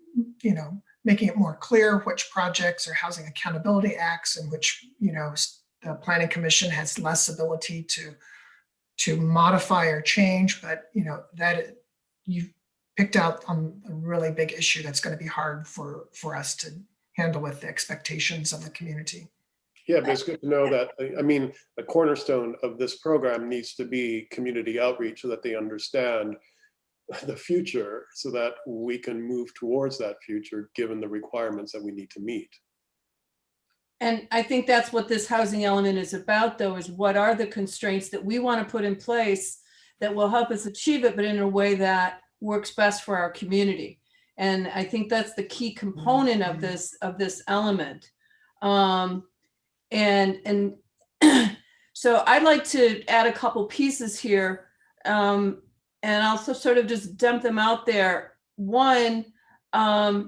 you know, making it more clear which projects are housing accountability acts and which, you know, the Planning Commission has less ability to modify or change. But, you know, that you've picked out on a really big issue that's going to be hard for us to handle with the expectations of the community. Yeah, but it's good to know that, I mean, the cornerstone of this program needs to be community outreach so that they understand the future, so that we can move towards that future given the requirements that we need to meet. And I think that's what this housing element is about, though, is what are the constraints that we want to put in place that will help us achieve it, but in a way that works best for our community. And I think that's the key component of this element. And so I'd like to add a couple pieces here, and also sort of just dump them out there. One, I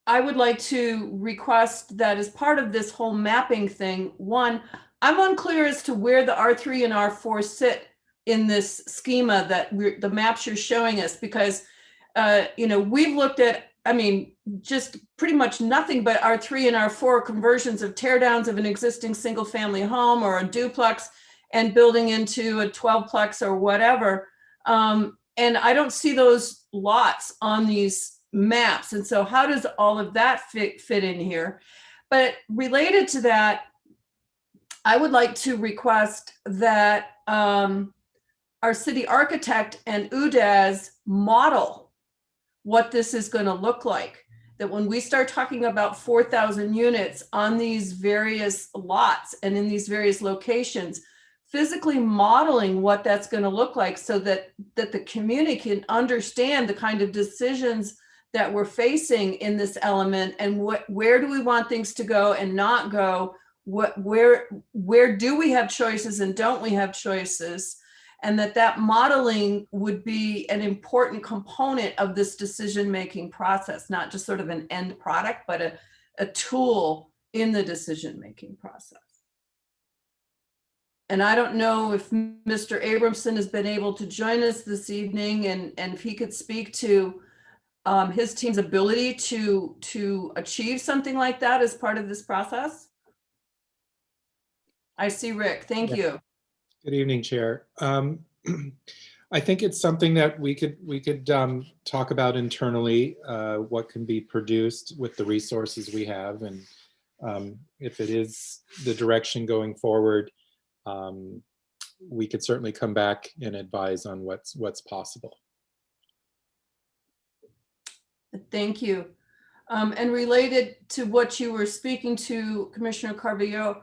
would like to request that as part of this whole mapping thing, one, I'm unclear as to where the R3 and R4 sit in this schema that the maps you're showing us, because you know, we've looked at I mean, just pretty much nothing but R3 and R4 conversions of tear downs of an existing single family home or a duplex and building into a 12-plex or whatever. And I don't see those lots on these maps. And so how does all of that fit in here? But related to that, I would like to request that our city architect and UDAS model what this is going to look like. That when we start talking about 4,000 units on these various lots and in these various locations, physically modeling what that's going to look like so that the community can understand the kind of decisions that we're facing in this element and where do we want things to go and not go, where do we have choices and don't we have choices, and that modeling would be an important component of this decision-making process, not just sort of an end product, but a tool in the decision-making process. And I don't know if Mr. Abramson has been able to join us this evening and if he could speak to his team's ability to achieve something like that as part of this process. I see Rick, thank you. Good evening, Chair. I think it's something that we could talk about internally, what can be produced with the resources we have, and if it is the direction going forward, we could certainly come back and advise on what's possible. Thank you. And related to what you were speaking to, Commissioner Carvillo,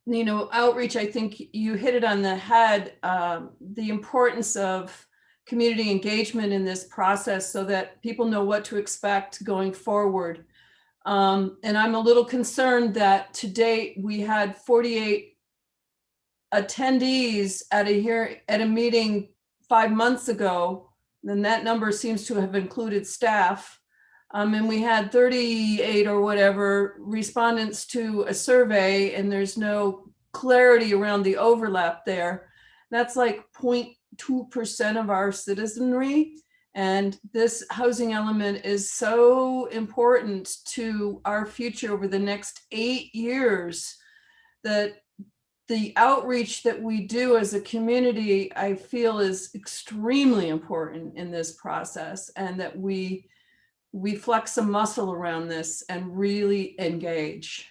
you know, outreach, I think you hit it on the head, the importance of community engagement in this process so that people know what to expect going forward. And I'm a little concerned that to date we had 48 attendees at a meeting 5 months ago, then that number seems to have included staff. And we had 38 or whatever respondents to a survey, and there's no clarity around the overlap there. That's like 0.2% of our citizenry. And this housing element is so important to our future over the next 8 years that the outreach that we do as a community, I feel, is extremely important in this process, and that we flex some muscle around this and really engage.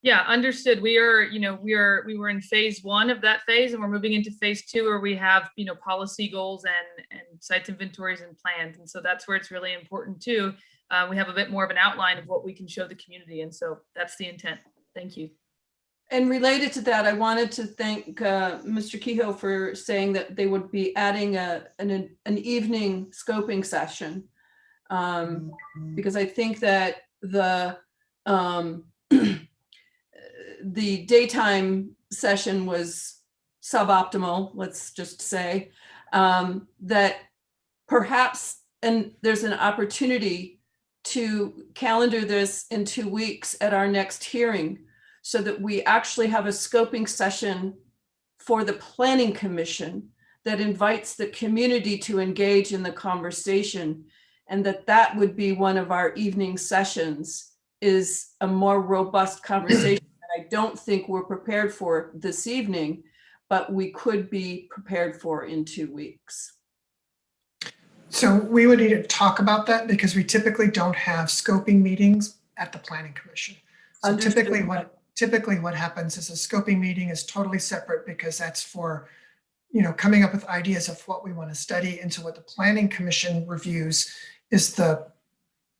Yeah, understood. We are, you know, we were in phase 1 of that phase, and we're moving into phase 2 where we have, you know, policy goals and sites inventories and plans. And so that's where it's really important too. We have a bit more of an outline of what we can show the community. And so that's the intent. Thank you. And related to that, I wanted to thank Mr. Kehoe for saying that they would be adding an evening scoping session, because I think that the daytime session was suboptimal, let's just say, that perhaps, and there's an opportunity to calendar this in 2 weeks at our next hearing, so that we actually have a scoping session for the Planning Commission that invites the community to engage in the conversation, and that would be one of our evening sessions, is a more robust conversation that I don't think we're prepared for this evening, but we could be prepared for in 2 weeks. So we would need to talk about that because we typically don't have scoping meetings at the Planning Commission. So typically what happens is a scoping meeting is totally separate because that's for, you know, coming up with ideas of what we want to study. And so what the Planning Commission reviews is the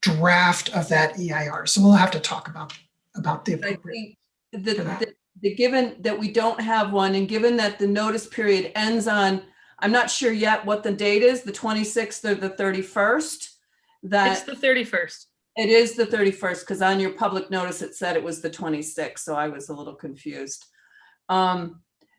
draft of that EIR. So we'll have to talk about the appropriate. I think given that we don't have one, and given that the notice period ends on, I'm not sure yet what the date is, the 26th or the 31st. It's the 31st. It is the 31st, because on your public notice, it said it was the 26th. So I was a little confused.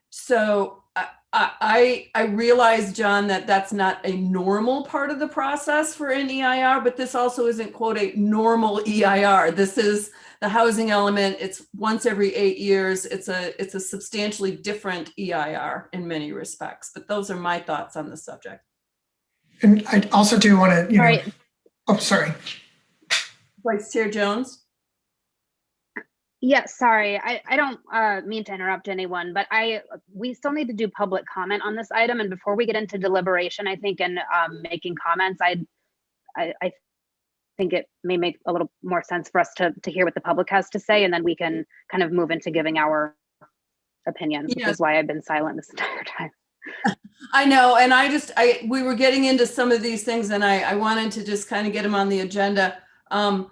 So I realize, John, that that's not a normal part of the process for an EIR, but this also isn't, quote, a normal EIR. This is the housing element. It's once every 8 years. It's a substantially different EIR in many respects, but those are my thoughts on the subject. And I also do want to, All right. oh, sorry. Vice Chair Jones? Yeah, sorry. I don't mean to interrupt anyone, but we still need to do public comment on this item. And before we get into deliberation, I think in making comments, I think it may make a little more sense for us to hear what the public has to say, and then we can kind of move into giving our opinions, which is why I've been silent this entire time. I know, and we were getting into some of these things, and I wanted to just kind of get them on the agenda. But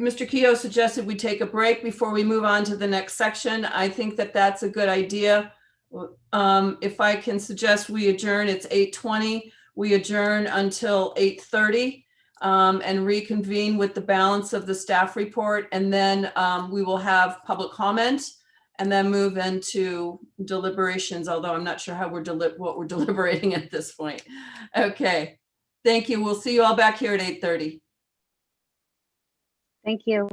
Mr. Keogh suggested we take a break before we move on to the next section. I think that that's a good idea. If I can suggest we adjourn, it's 8:20. We adjourn until 8:30 and reconvene with the balance of the staff report. And then we will have public comment and then move into deliberations, although I'm not sure how what we're deliberating at this point. Okay, thank you. We'll see you all back here at 8:30. Thank you.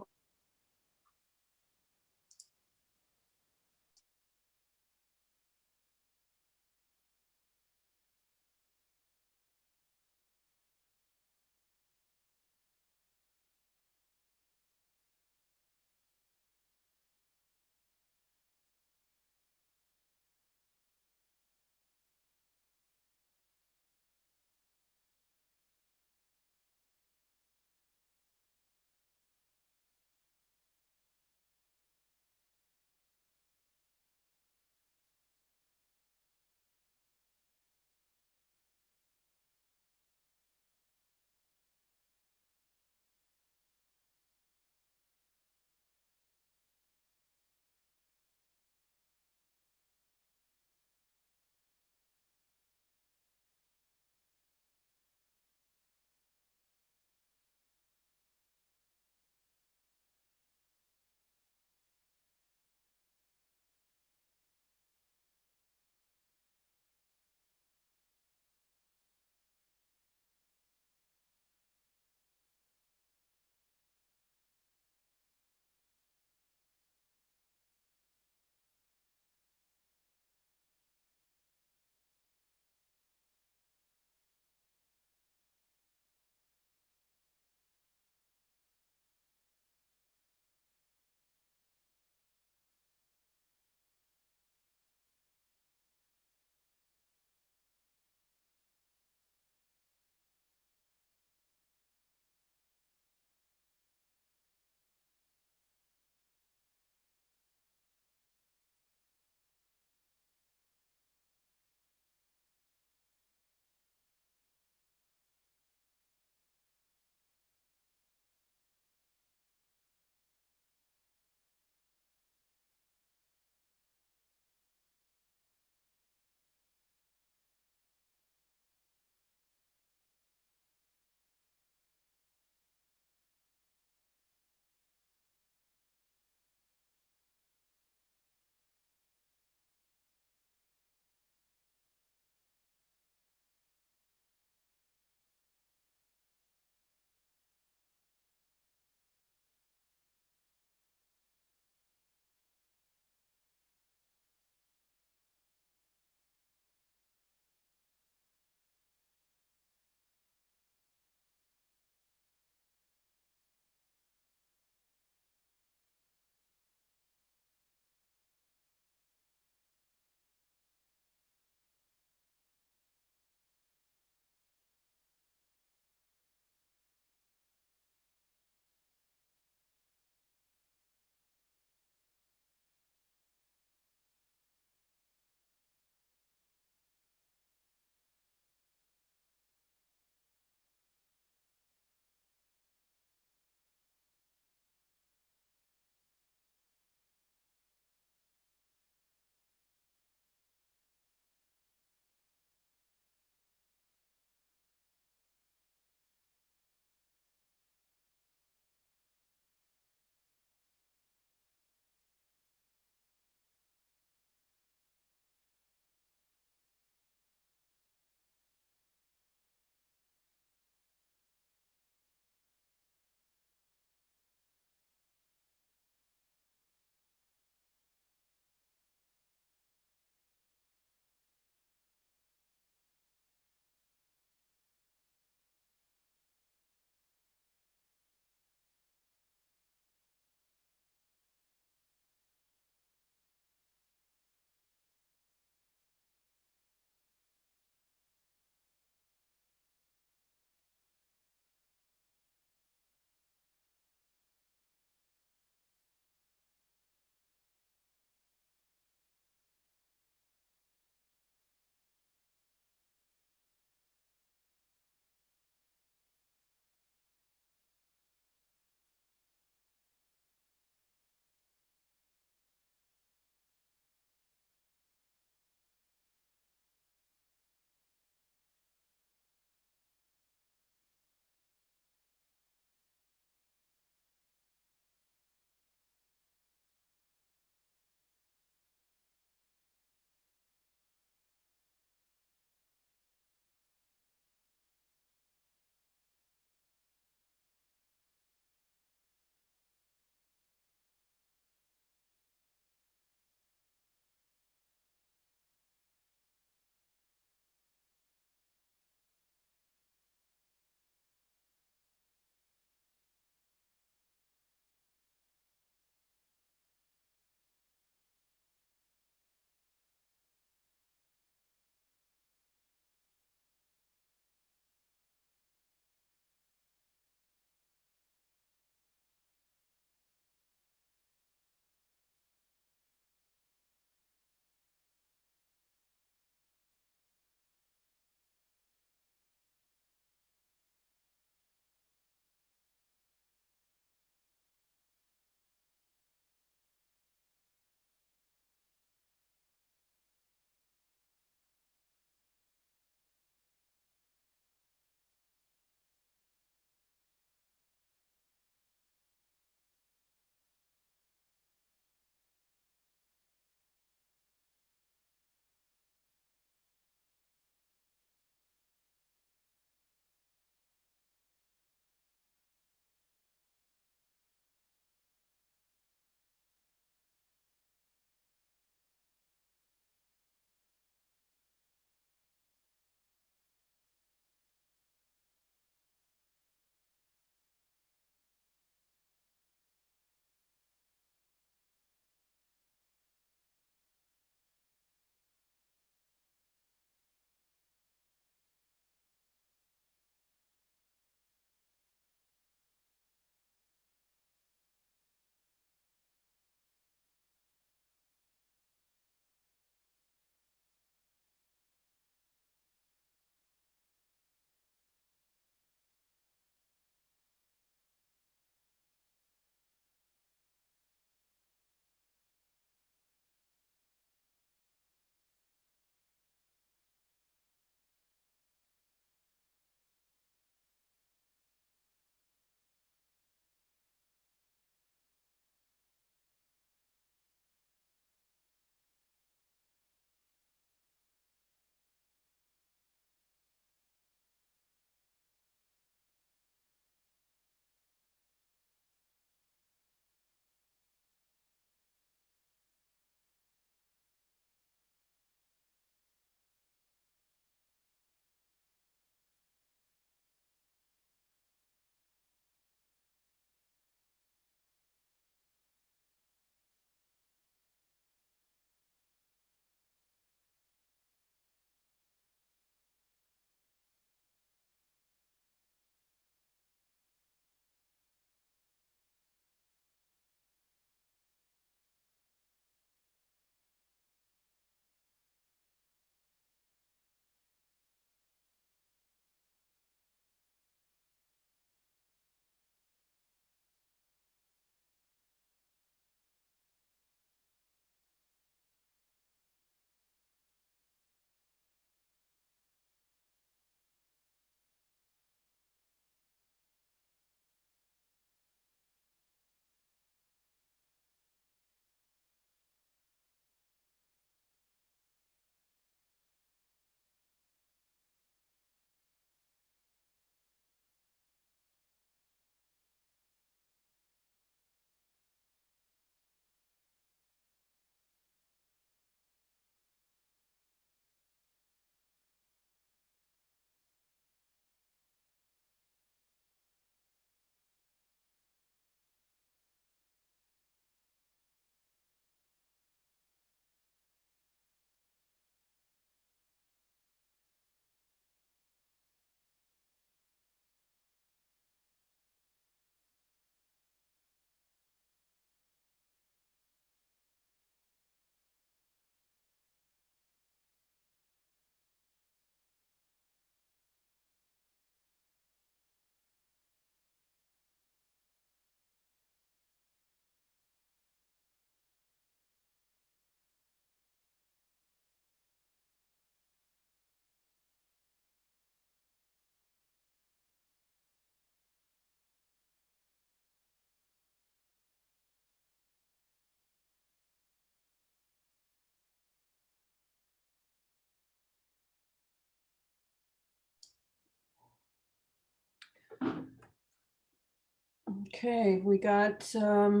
Okay, we got, who are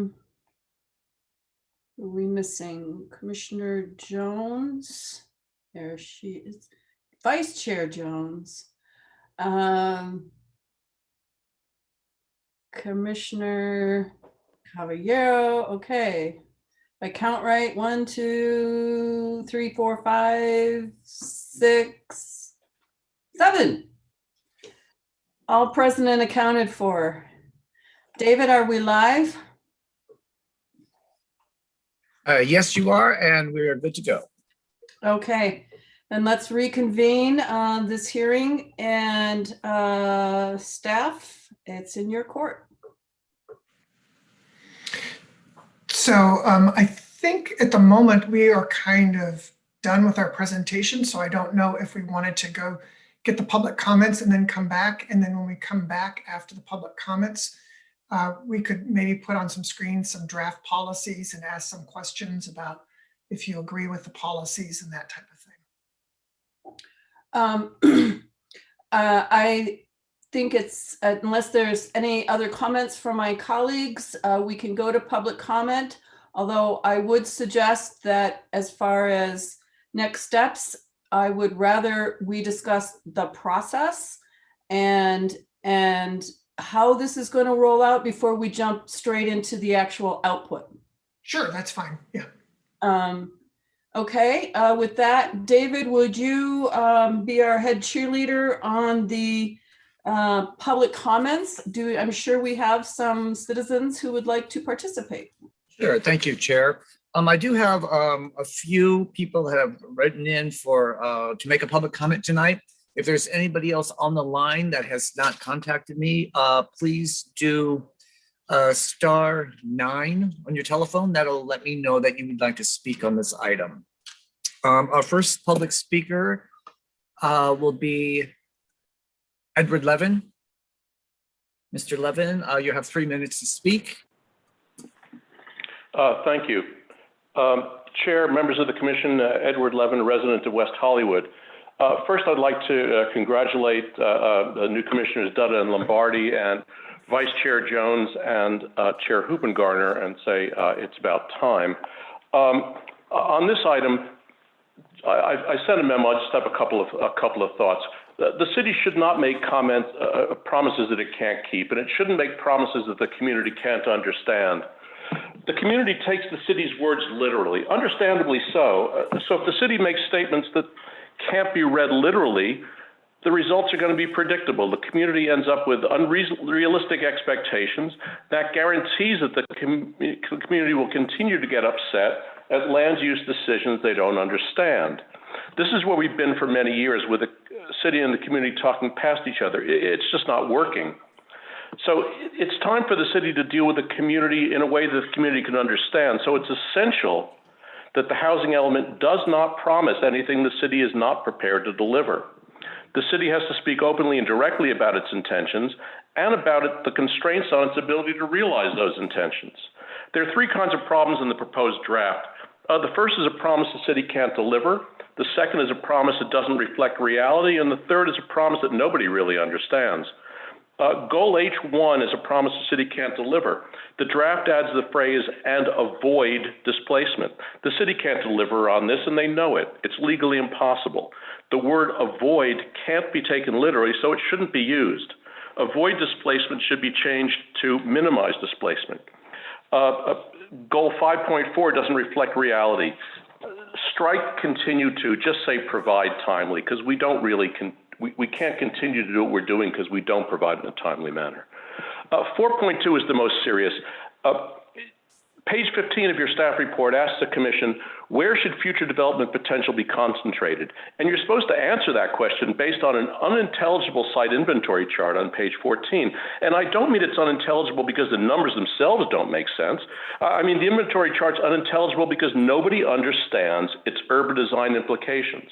we missing? Commissioner Jones. There she is. Vice Chair Jones. Commissioner Caballero. Okay. If I count right, 1, 2, 3, 4, 5, 6, 7. All present and accounted for. David, are we live? Yes, you are, and we are good to go. Okay, then let's reconvene this hearing, and staff, it's in your court. So I think at the moment we are kind of done with our presentation. So I don't know if we wanted to go get the public comments and then come back. And then when we come back after the public comments, we could maybe put on some screens, some draft policies and ask some questions about if you agree with the policies and that type of thing. I think it's, unless there's any other comments from my colleagues, we can go to public comment. Although I would suggest that as far as next steps, I would rather we discuss the process and how this is going to roll out before we jump straight into the actual output. Sure, that's fine. Yeah. Okay, with that, David, would you be our head cheerleader on the public comments? I'm sure we have some citizens who would like to participate. Sure, thank you, Chair. I do have a few people that have written in for to make a public comment tonight. If there's anybody else on the line that has not contacted me, please do *9 on your telephone. That'll let me know that you would like to speak on this item. Our first public speaker will be Edward Levin. Mr. Levin, you have 3 minutes to speak. Thank you. Chair, members of the Commission, Edward Levin, resident of West Hollywood. First, I'd like to congratulate the new Commissioners Dutta and Lombardi and Vice Chair Jones and Chair Hoopengarner and say it's about time. On this item, I sent a memo. I just have a couple of thoughts. The city should not make promises that it can't keep, and it shouldn't make promises that the community can't understand. The community takes the city's words literally, understandably so. So if the city makes statements that can't be read literally, the results are going to be predictable. The community ends up with unrealistic expectations that guarantees that the community will continue to get upset at land use decisions they don't understand. This is where we've been for many years, with the city and the community talking past each other. It's just not working. So it's time for the city to deal with the community in a way that the community can understand. So it's essential that the housing element does not promise anything the city is not prepared to deliver. The city has to speak openly and directly about its intentions and about the constraints on its ability to realize those intentions. There are 3 kinds of problems in the proposed draft. The first is a promise the city can't deliver. The second is a promise that doesn't reflect reality. And the third is a promise that nobody really understands. Goal H1 is a promise the city can't deliver. The draft adds the phrase, and avoid displacement. The city can't deliver on this, and they know it. It's legally impossible. The word avoid can't be taken literally, so it shouldn't be used. Avoid displacement should be changed to minimize displacement. Goal 5.4 doesn't reflect reality. Strike continue to, just say provide timely, because we don't really we can't continue to do what we're doing because we don't provide in a timely manner. 4.2 is the most serious. Page 15 of your staff report asks the Commission, where should future development potential be concentrated? And you're supposed to answer that question based on an unintelligible site inventory chart on page 14. And I don't mean it's unintelligible because the numbers themselves don't make sense. I mean the inventory chart's unintelligible because nobody understands its urban design implications.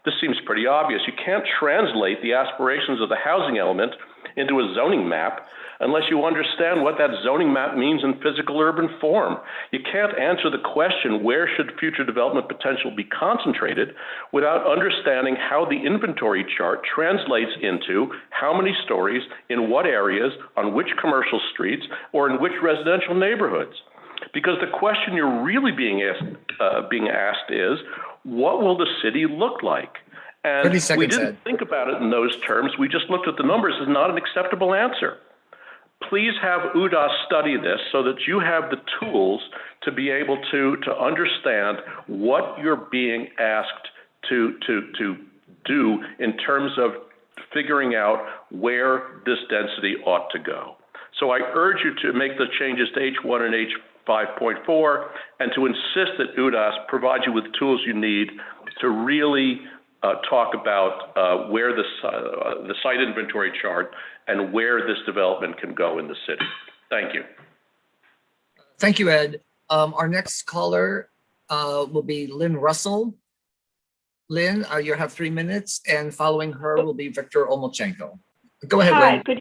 This seems pretty obvious. You can't translate the aspirations of the housing element into a zoning map unless you understand what that zoning map means in physical urban form. You can't answer the question, where should future development potential be concentrated, without understanding how the inventory chart translates into how many stories, in what areas, on which commercial streets, or in which residential neighborhoods. Because the question you're really being asked is, what will the city look like? And 30 seconds, we didn't Ed. think about it in those terms. We just looked at the numbers as not an acceptable answer. Please have UDOS study this so that you have the tools to be able to understand what you're being asked to do in terms of figuring out where this density ought to go. So I urge you to make the changes to H1 and H5.4 and to insist that UDOS provide you with the tools you need to really talk about where the site inventory chart and where this development can go in the city. Thank you. Thank you, Ed. Our next caller will be Lynn Russell. Lynn, you have 3 minutes, and following her will be Victor Omolchenko. Go ahead, Hi, Lynn.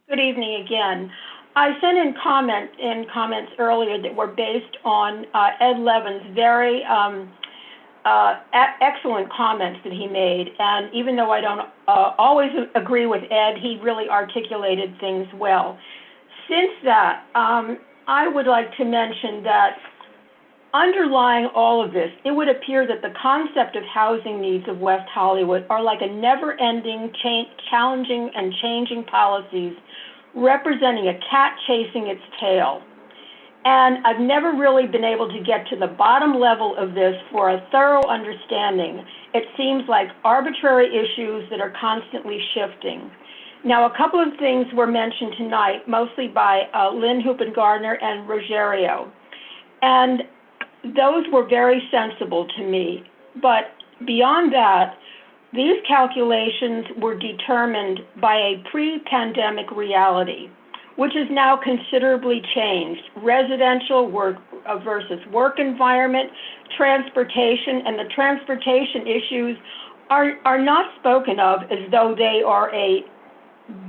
good evening again. I sent in comments earlier that were based on Ed Levin's very excellent comments that he made. And even though I don't always agree with Ed, he really articulated things well. Since that, I would like to mention that underlying all of this, it would appear that the concept of housing needs of West Hollywood are like a never-ending, challenging and changing policies representing a cat chasing its tail. And I've never really been able to get to the bottom level of this for a thorough understanding. It seems like arbitrary issues that are constantly shifting. Now, a couple of things were mentioned tonight, mostly by Lynn Hoopen-Gardner and Rogerio. And those were very sensible to me. But beyond that, these calculations were determined by a pre-pandemic reality, which has now considerably changed. Residential work versus work environment, transportation, and the transportation issues are not spoken of as though they are a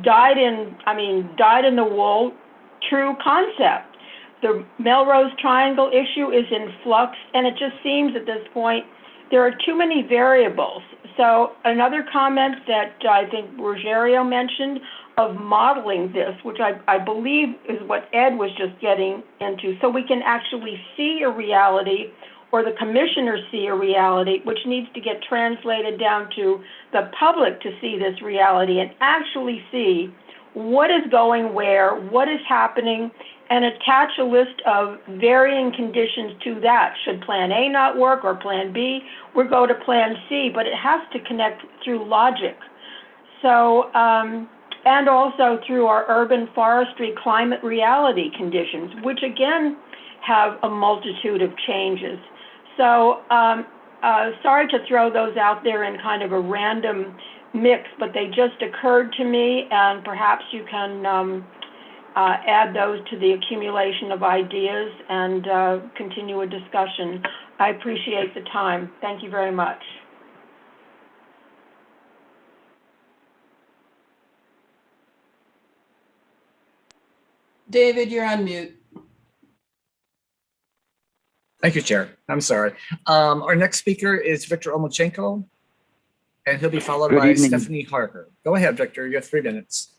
dyed in the wool true concept. The Melrose Triangle issue is in flux, and it just seems at this point there are too many variables. So another comment that I think Rogerio mentioned of modeling this, which I believe is what Ed was just getting into, so we can actually see a reality, or the commissioners see a reality, which needs to get translated down to the public to see this reality and actually see what is going where, what is happening, and attach a list of varying conditions to that. Should Plan A not work or Plan B, we'll go to Plan C, but it has to connect through logic. So, and also through our urban forestry climate reality conditions, which again have a multitude of changes. So sorry to throw those out there in kind of a random mix, but they just occurred to me, and perhaps you can add those to the accumulation of ideas and continue a discussion. I appreciate the time. Thank you very much. David, you're on mute. Thank you, Chair. I'm sorry. Our next speaker is Victor Omolchenko, and he'll be followed Good by evening. Stephanie Harker. Go ahead, Victor. You have 3 minutes.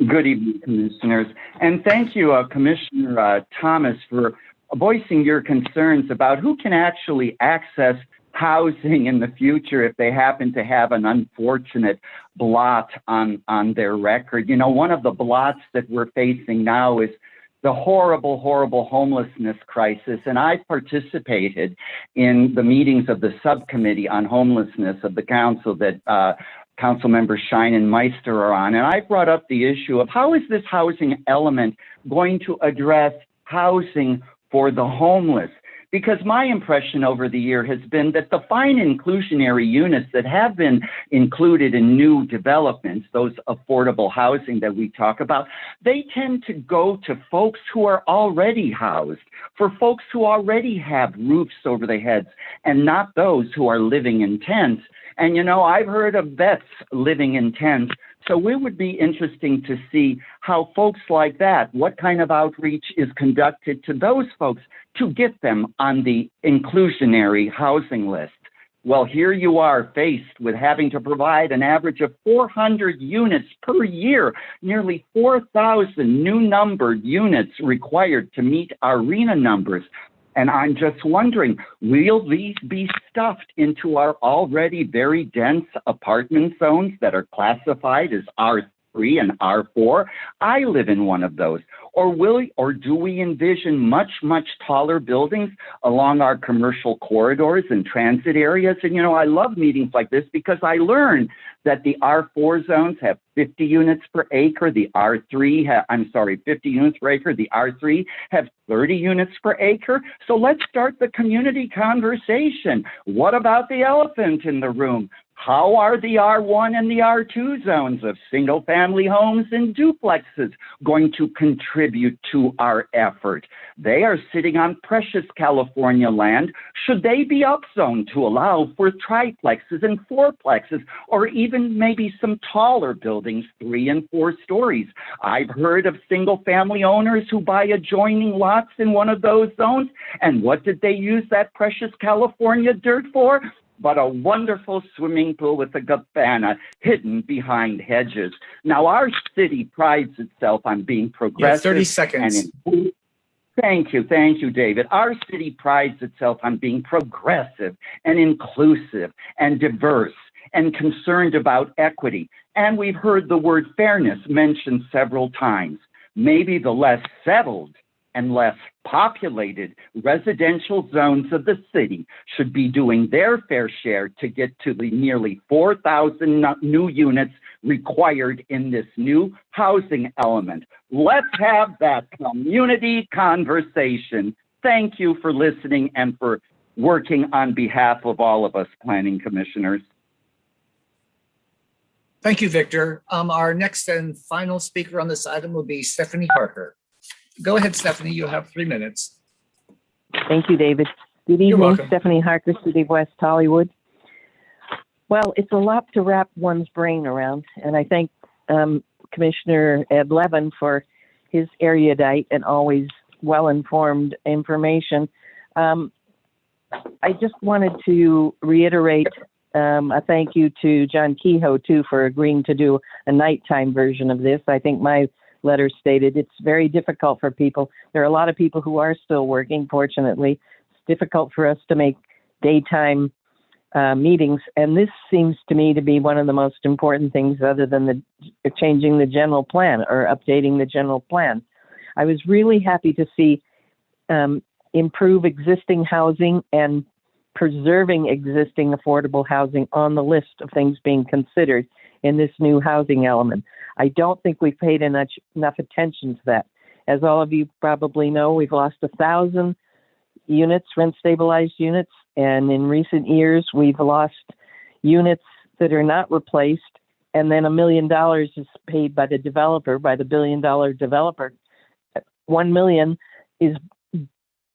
Good evening, commissioners. And thank you, Commissioner Thomas, for voicing your concerns about who can actually access housing in the future if they happen to have an unfortunate blot on their record. You know, one of the blots that we're facing now is the horrible, horrible homelessness crisis. And I participated in the meetings of the subcommittee on homelessness of the council that Council members Shine and Meister are on. And I brought up the issue of how is this housing element going to address housing for the homeless? Because my impression over the year has been that the fine inclusionary units that have been included in new developments, those affordable housing that we talk about, they tend to go to folks who are already housed, for folks who already have roofs over their heads, and not those who are living in tents. And, you know, I've heard of vets living in tents So it would be interesting to see how folks like that, what kind of outreach is conducted to those folks to get them on the inclusionary housing list. Well, here you are faced with having to provide an average of 400 units per year, nearly 4,000 new numbered units required to meet our RENA numbers. And I'm just wondering, will these be stuffed into our already very dense apartment zones that are classified as R3 and R4? I live in one of those. Or do we envision much, much taller buildings along our commercial corridors and transit areas? And, you know, I love meetings like this because I learn that the R4 zones have 50 units per acre. The R3 50 units per acre. The R3 have 30 units per acre. So let's start the community conversation. What about the elephant in the room? How are the R1 and the R2 zones of single family homes and duplexes going to contribute to our effort? They are sitting on precious California land. Should they be upzoned to allow for triplexes and fourplexes, or even maybe some taller buildings, 3 and 4 stories? I've heard of single family owners who buy adjoining lots in one of those zones. And what did they use that precious California dirt for? But a wonderful swimming pool with a cabana hidden behind hedges. Now, our city prides itself on being progressive. 30 seconds. Thank you, David. Our city prides itself on being progressive and inclusive and diverse and concerned about equity. And we've heard the word fairness mentioned several times. Maybe the less settled and less populated residential zones of the city should be doing their fair share to get to the nearly 4,000 new units required in this new housing element. Let's have that community conversation. Thank you for listening and for working on behalf of all of us planning commissioners. Thank you, Victor. Our next and final speaker on this item will be Stephanie Harker. Go ahead, Stephanie, you have 3 minutes. Thank you, David. Good You're evening, welcome. Stephanie Harker, City of West Hollywood. Well, it's a lot to wrap one's brain around, and I thank Commissioner Ed Levin for his erudite and always well-informed information. I just wanted to reiterate a thank you to John Kehoe, too, for agreeing to do a nighttime version of this. I think my letter stated it's very difficult for people. There are a lot of people who are still working, fortunately. It's difficult for us to make daytime meetings, and this seems to me to be one of the most important things other than changing the general plan or updating the general plan. I was really happy to see improve existing housing and preserving existing affordable housing on the list of things being considered in this new housing element. I don't think we've paid enough attention to that. As all of you probably know, we've lost 1,000 units, rent-stabilized units, and in recent years, we've lost units that are not replaced, and then $1 million is paid by the developer, by the billion-dollar developer. 1 million is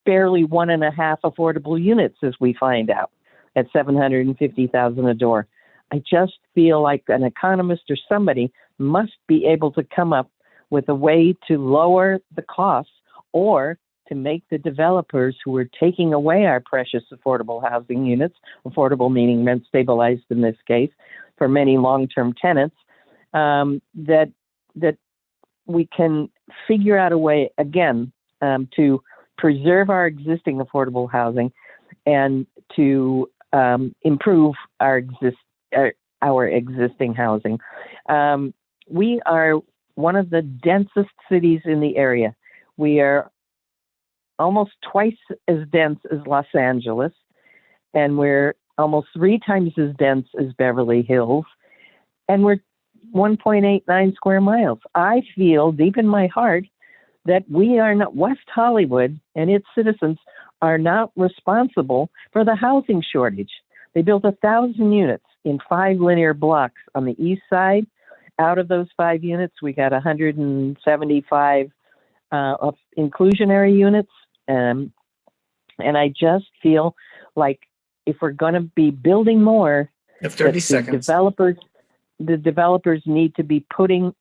barely 1.5 affordable units, as we find out, at $750,000 a door. I just feel like an economist or somebody must be able to come up with a way to lower the costs or to make the developers who are taking away our precious affordable housing units, affordable meaning rent stabilized in this case, for many long-term tenants, that we can figure out a way, again, to preserve our existing affordable housing and to improve our existing housing. We are one of the densest cities in the area. We are almost twice as dense as Los Angeles, and we're almost 3 times as dense as Beverly Hills, and we're 1.89 square miles. I feel deep in my heart that we are not, West Hollywood and its citizens are not responsible for the housing shortage. They built 1,000 units in 5 linear blocks on the east side. Out of those 5 units, we got 175 of inclusionary units. And I just feel like if we're going to be building more, You have 30 seconds. the developers need to be putting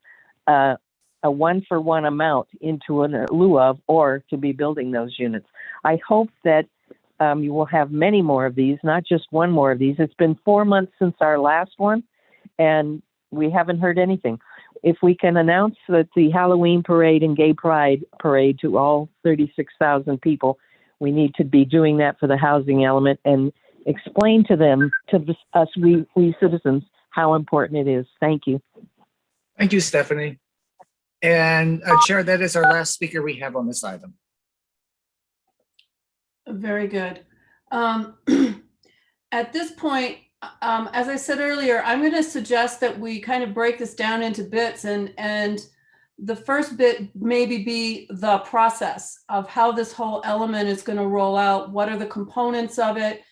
a 1-for-1 amount into a lieu of, or to be building those units. I hope that you will have many more of these, not just one more of these. It's been 4 months since our last one, and we haven't heard anything. If we can announce that the Halloween parade and Gay Pride parade to all 36,000 people, we need to be doing that for the housing element and explain to them, we citizens, how important it is. Thank you. Thank you, Stephanie. And Chair, that is our last speaker we have on this item. Very good. At this point, as I said earlier, I'm going to suggest that we kind of break this down into bits, and the first bit maybe be the process of how this whole element is going to roll out. What are the components of it?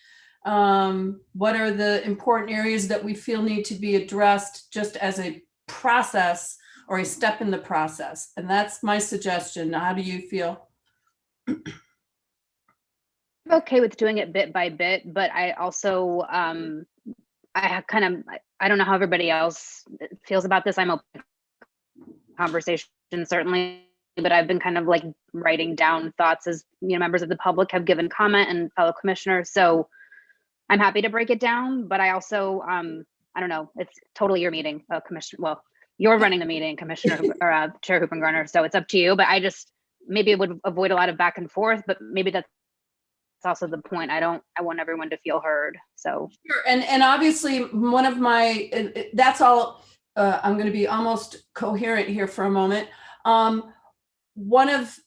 What are the important areas that we feel need to be addressed just as a process or a step in the process? And that's my suggestion. How do you feel? I'm okay with doing it bit by bit, but I also, I don't know how everybody else feels about this. I'm open to conversation, certainly, but I've been kind of like writing down thoughts as, members of the public have given comment and fellow commissioners. So I'm happy to break it down, but I also, I don't know, it's totally your meeting, Commissioner. Well, you're running the meeting, Commissioner or Chair Hoopengarner, so it's up to you. But I just maybe it would avoid a lot of back and forth, but maybe that's also the point. I want everyone to feel heard. So sure. And obviously one of my, that's all, I'm going to be almost coherent here for a moment. One of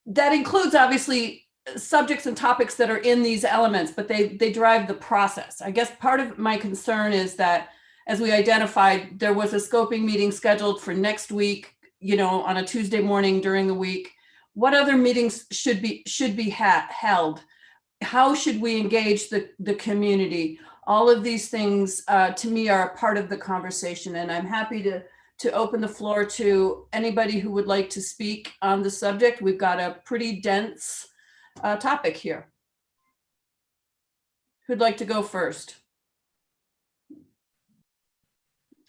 that includes obviously subjects and topics that are in these elements, but they drive the process. I guess part of my concern is that, as we identified, there was a scoping meeting scheduled for next week, on a Tuesday morning during the week. What other meetings should be held? How should we engage the community? All of these things, to me, are a part of the conversation, and I'm happy to open the floor to anybody who would like to speak on the subject. We've got a pretty dense topic here. Who'd like to go first?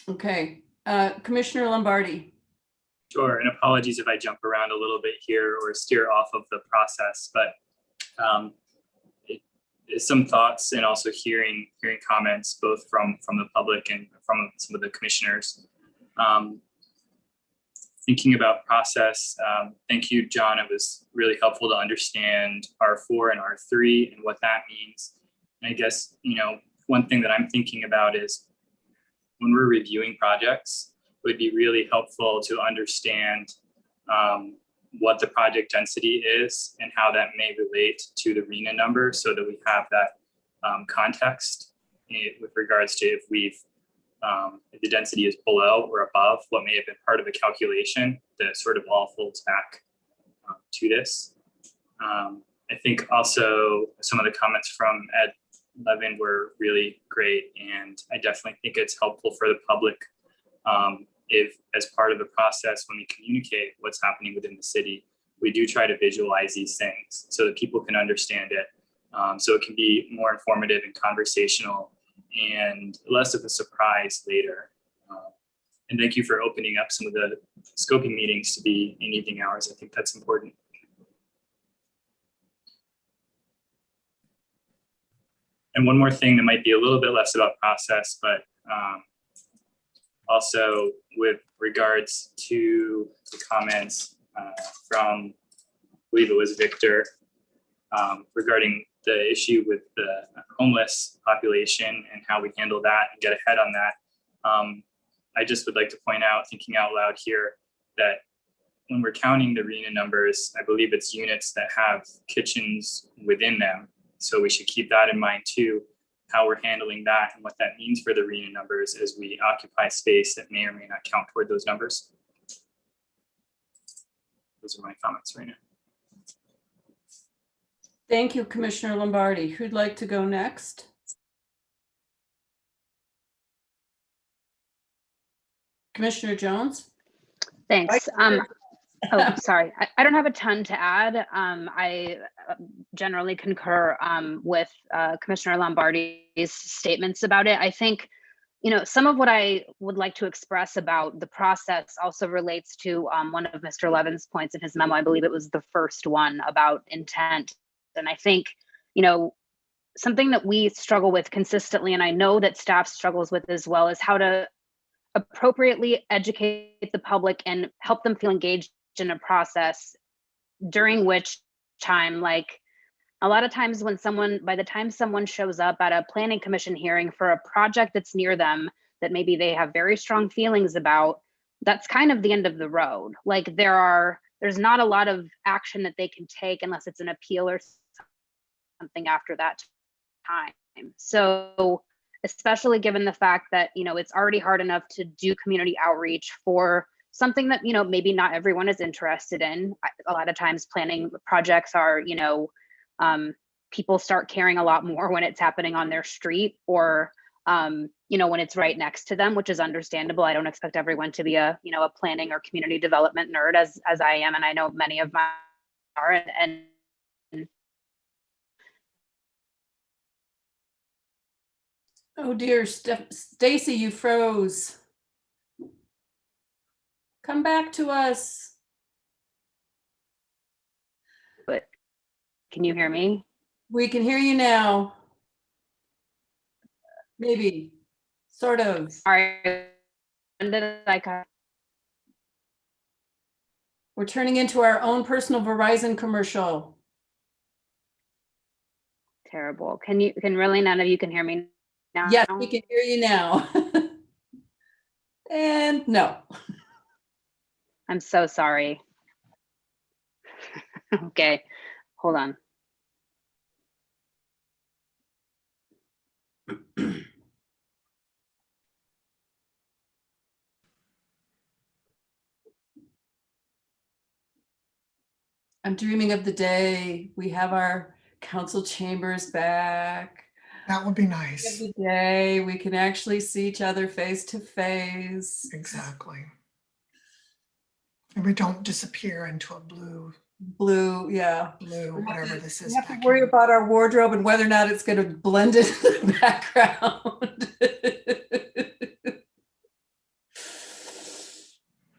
Okay, Commissioner Lombardi. Sure, and apologies if I jump around a little bit here or steer off of the process, but some thoughts and also hearing comments both from the public and from some of the commissioners. Thinking about process, thank you, John. It was really helpful to understand R4 and R3 and what that means. And I guess, one thing that I'm thinking about is when we're reviewing projects, it would be really helpful to understand what the project density is and how that may relate to the RHNA number, so that we have that context with regards to if the density is below or above what may have been part of a calculation that sort of all folds back to this. I think also some of the comments from Ed Levin were really great, and I definitely think it's helpful for the public if, as part of the process, when we communicate what's happening within the city, we do try to visualize these things so that people can understand it. So it can be more informative and conversational and less of a surprise later. And thank you for opening up some of the scoping meetings to be in evening hours. I think that's important. And one more thing that might be a little bit less about process, but also with regards to the comments from, I believe it was Victor, regarding the issue with the homeless population and how we handle that and get ahead on that. I just would like to point out, thinking out loud here, that when we're counting the RHNA numbers, I believe it's units that have kitchens within them. So we should keep that in mind too, how we're handling that and what that means for the RHNA numbers as we occupy space that may or may not count toward those numbers. Those are my comments right now. Thank you, Commissioner Lombardi. Who'd like to go next? Commissioner Jones? Thanks. Oh, sorry. I don't have a ton to add. I generally concur with Commissioner Lombardi's statements about it. I think some of what I would like to express about the process also relates to one of Mr. Levin's points in his memo. I believe it was the first one about intent. And I think, something that we struggle with consistently, and I know that staff struggles with as well, is how to appropriately educate the public and help them feel engaged in a process during which time, like, a lot of times by the time someone shows up at a planning commission hearing for a project that's near them, that maybe they have very strong feelings about, that's kind of the end of the road. Like there's not a lot of action that they can take unless it's an appeal or something after that time. So especially given the fact that, it's already hard enough to do community outreach for something that, maybe not everyone is interested in. A lot of times planning projects are, people start caring a lot more when it's happening on their street or, when it's right next to them, which is understandable. I don't expect everyone to be a planning or community development nerd as I am. And I know many of mine are, and Oh dear, Stacy, you froze. Come back to us. But can you hear me? We can hear you now. Maybe, sort of. Sorry, when did I cut? We're turning into our own personal Verizon commercial. Terrible. Can really none of you can hear me now? Yes, we can hear you now. And no. I'm so sorry. Okay, hold on. I'm dreaming of the day we have our council chambers back. That would be nice. The day we can actually see each other face to face. Exactly. And we don't disappear into a blue, whatever this is. We have to worry about our wardrobe and whether or not it's going to blend into the background.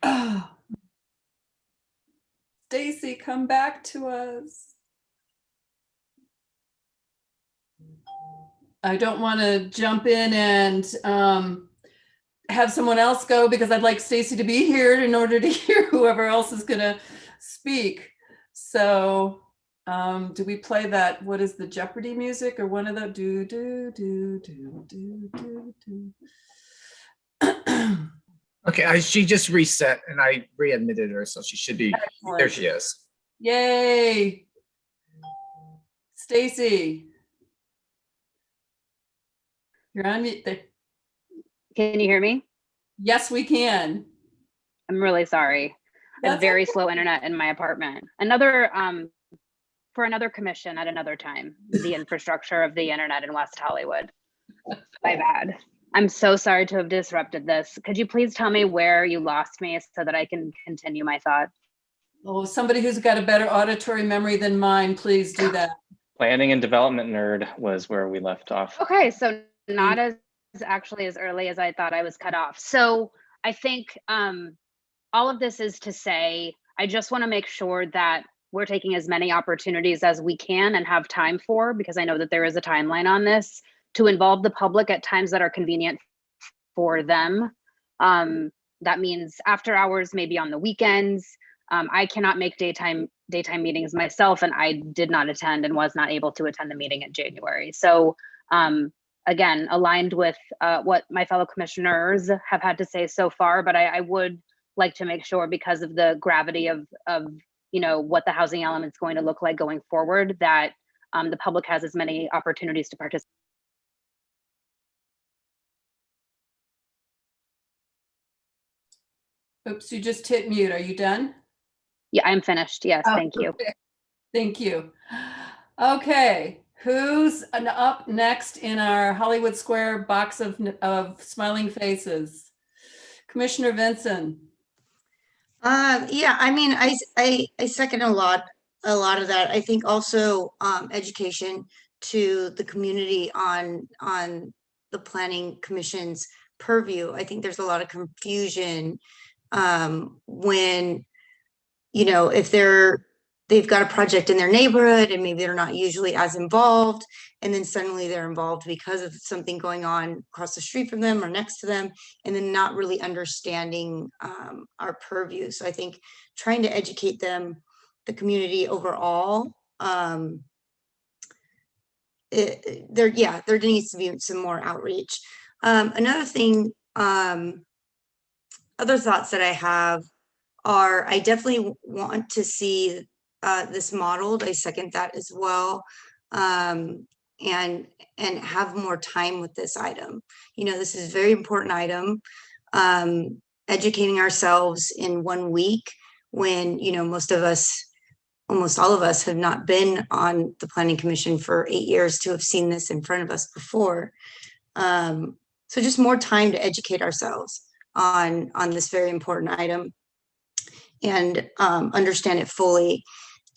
Oh. Stacy, come back to us. I don't want to jump in and have someone else go because I'd like Stacy to be here in order to hear whoever else is going to speak. So do we play that? What is the Jeopardy music or one of the do, do, do, do, do, do, do. Okay, she just reset and I re-admitted her, so she should be, Excellent. there she is. Yay. Stacy. You're on mute there. Can you hear me? Yes, we can. I'm really sorry. I have very slow internet in my apartment. For another commission at another time, the infrastructure of the internet in West Hollywood. My bad. I'm so sorry to have disrupted this. Could you please tell me where you lost me so that I can continue my thought? Oh, somebody who's got a better auditory memory than mine, please do that. Planning and development nerd was where we left off. Okay, so not as actually as early as I thought I was cut off. So I think all of this is to say, I just want to make sure that we're taking as many opportunities as we can and have time for, because I know that there is a timeline on this, to involve the public at times that are convenient for them. That means after hours, maybe on the weekends. I cannot make daytime meetings myself, and I did not attend and was not able to attend the meeting in January. So again, aligned with what my fellow commissioners have had to say so far, but I would like to make sure, because of the gravity of what the housing element is going to look like going forward, that the public has as many opportunities to participate. Oops, you just hit mute. Are you done? Yeah, I'm finished. Yes, thank you. Thank you. Okay, who's up next in our Hollywood Square box of smiling faces? Commissioner Vinson. Yeah, I mean, I second a lot of that. I think also education to the community on the planning commission's purview. I think there's a lot of confusion when, if they've got a project in their neighborhood and maybe they're not usually as involved, and then suddenly they're involved because of something going on across the street from them or next to them, and then not really understanding our purview. So I think trying to educate them, the community overall, there needs to be some more outreach. Another thing, other thoughts that I have are, I definitely want to see this modeled. I second that as well. And have more time with this item. This is a very important item. Educating ourselves in 1 week when, almost all of us have not been on the Planning Commission for 8 years to have seen this in front of us before. So just more time to educate ourselves on this very important item and understand it fully.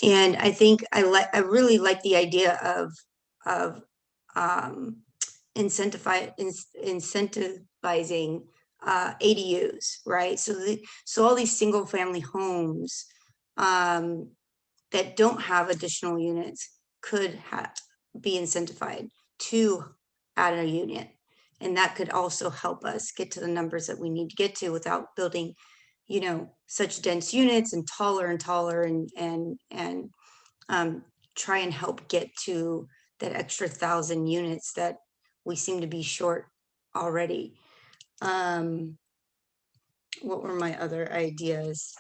And I think I really like the idea of incentivizing ADUs, right? So all these single family homes that don't have additional units could be incentivized to add a unit. And that could also help us get to the numbers that we need to get to without building, such dense units and taller and try and help get to that extra 1,000 units that we seem to be short already. What were my other ideas?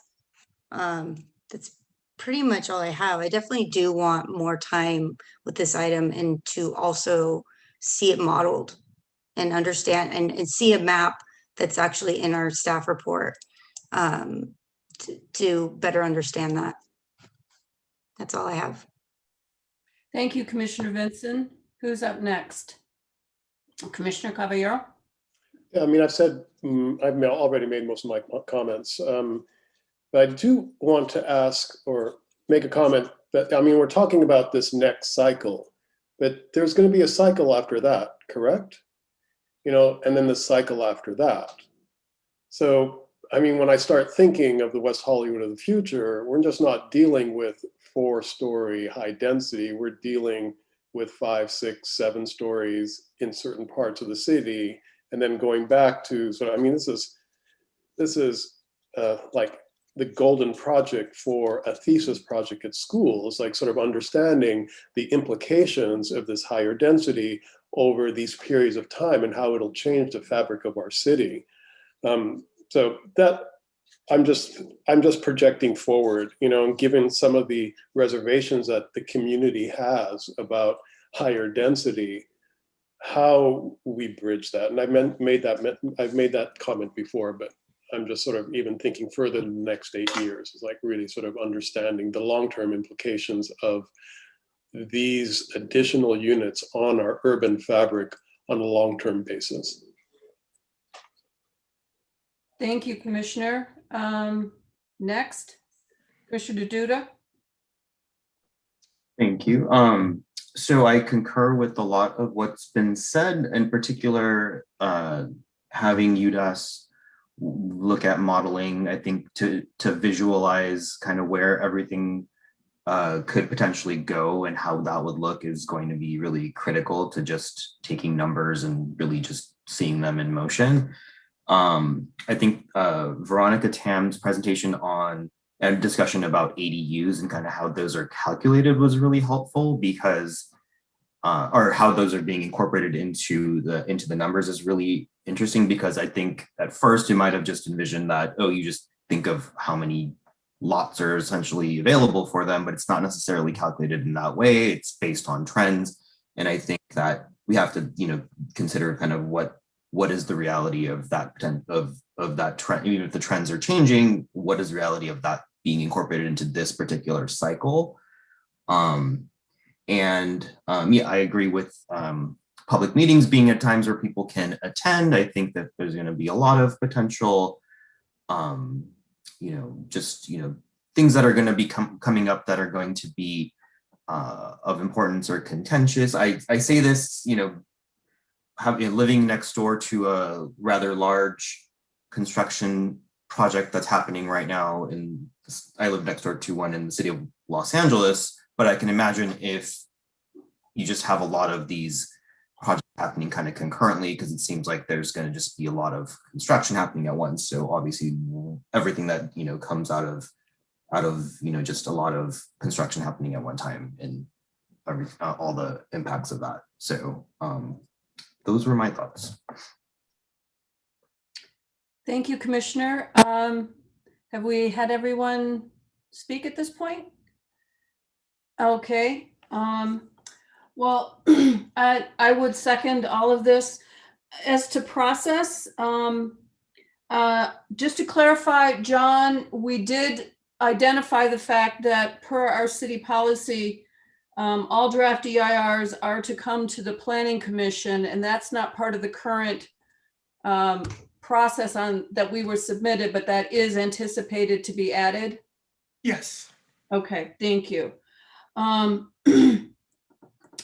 That's pretty much all I have. I definitely do want more time with this item and to also see it modeled and understand and see a map that's actually in our staff report to better understand that. That's all I have. Thank you, Commissioner Vinson. Who's up next? Commissioner Caballero? Yeah, I mean, I've already made most of my comments. But I do want to ask or make a comment that, we're talking about this next cycle, but there's going to be a cycle after that, correct? And then the cycle after that. So, when I start thinking of the West Hollywood of the future, we're just not dealing with 4-story high density. We're dealing with 5, 6, 7 stories in certain parts of the city, and then going back to this is like the golden project for a thesis project at school. It's like sort of understanding the implications of this higher density over these periods of time and how it'll change the fabric of our city. So that I'm just projecting forward, and given some of the reservations that the community has about higher density, how we bridge that. And I've made that comment before, but I'm just sort of even thinking further than the next 8 years. It's like really sort of understanding the long-term implications of these additional units on our urban fabric on a long-term basis. Thank you, Commissioner. Next, Commissioner Duda. Thank you. So I concur with a lot of what's been said, in particular, having UDAS look at modeling, I think to visualize kind of where everything could potentially go and how that would look is going to be really critical to just taking numbers and really just seeing them in motion. I think Veronica Tam's presentation on and discussion about ADUs and kind of how those are calculated was really helpful because, or how those are being incorporated into the numbers is really interesting because I think at first you might have just envisioned that, you just think of how many lots are essentially available for them, but it's not necessarily calculated in that way. It's based on trends. And I think that we have to, consider kind of what is the reality of that of that trend, even if the trends are changing, what is the reality of that being incorporated into this particular cycle? I agree with public meetings being at times where people can attend. I think that there's going to be a lot of potential, things that are going to be coming up that are going to be of importance or contentious. I say this, living next door to a rather large construction project that's happening right now. I live next door to one in the city of Los Angeles, but I can imagine if you just have a lot of these projects happening kind of concurrently, because it seems like there's going to just be a lot of construction happening at once. So obviously everything that, comes out of, just a lot of construction happening at one time and all the impacts of that. So those were my thoughts. Thank you, Commissioner. Have we had everyone speak at this point? Okay. Well, I would second all of this. As to process, just to clarify, John, we did identify the fact that per our city policy, all draft EIRs are to come to the Planning Commission, and that's not part of the current process that we were submitted, but that is anticipated to be added. Yes. Okay, thank you.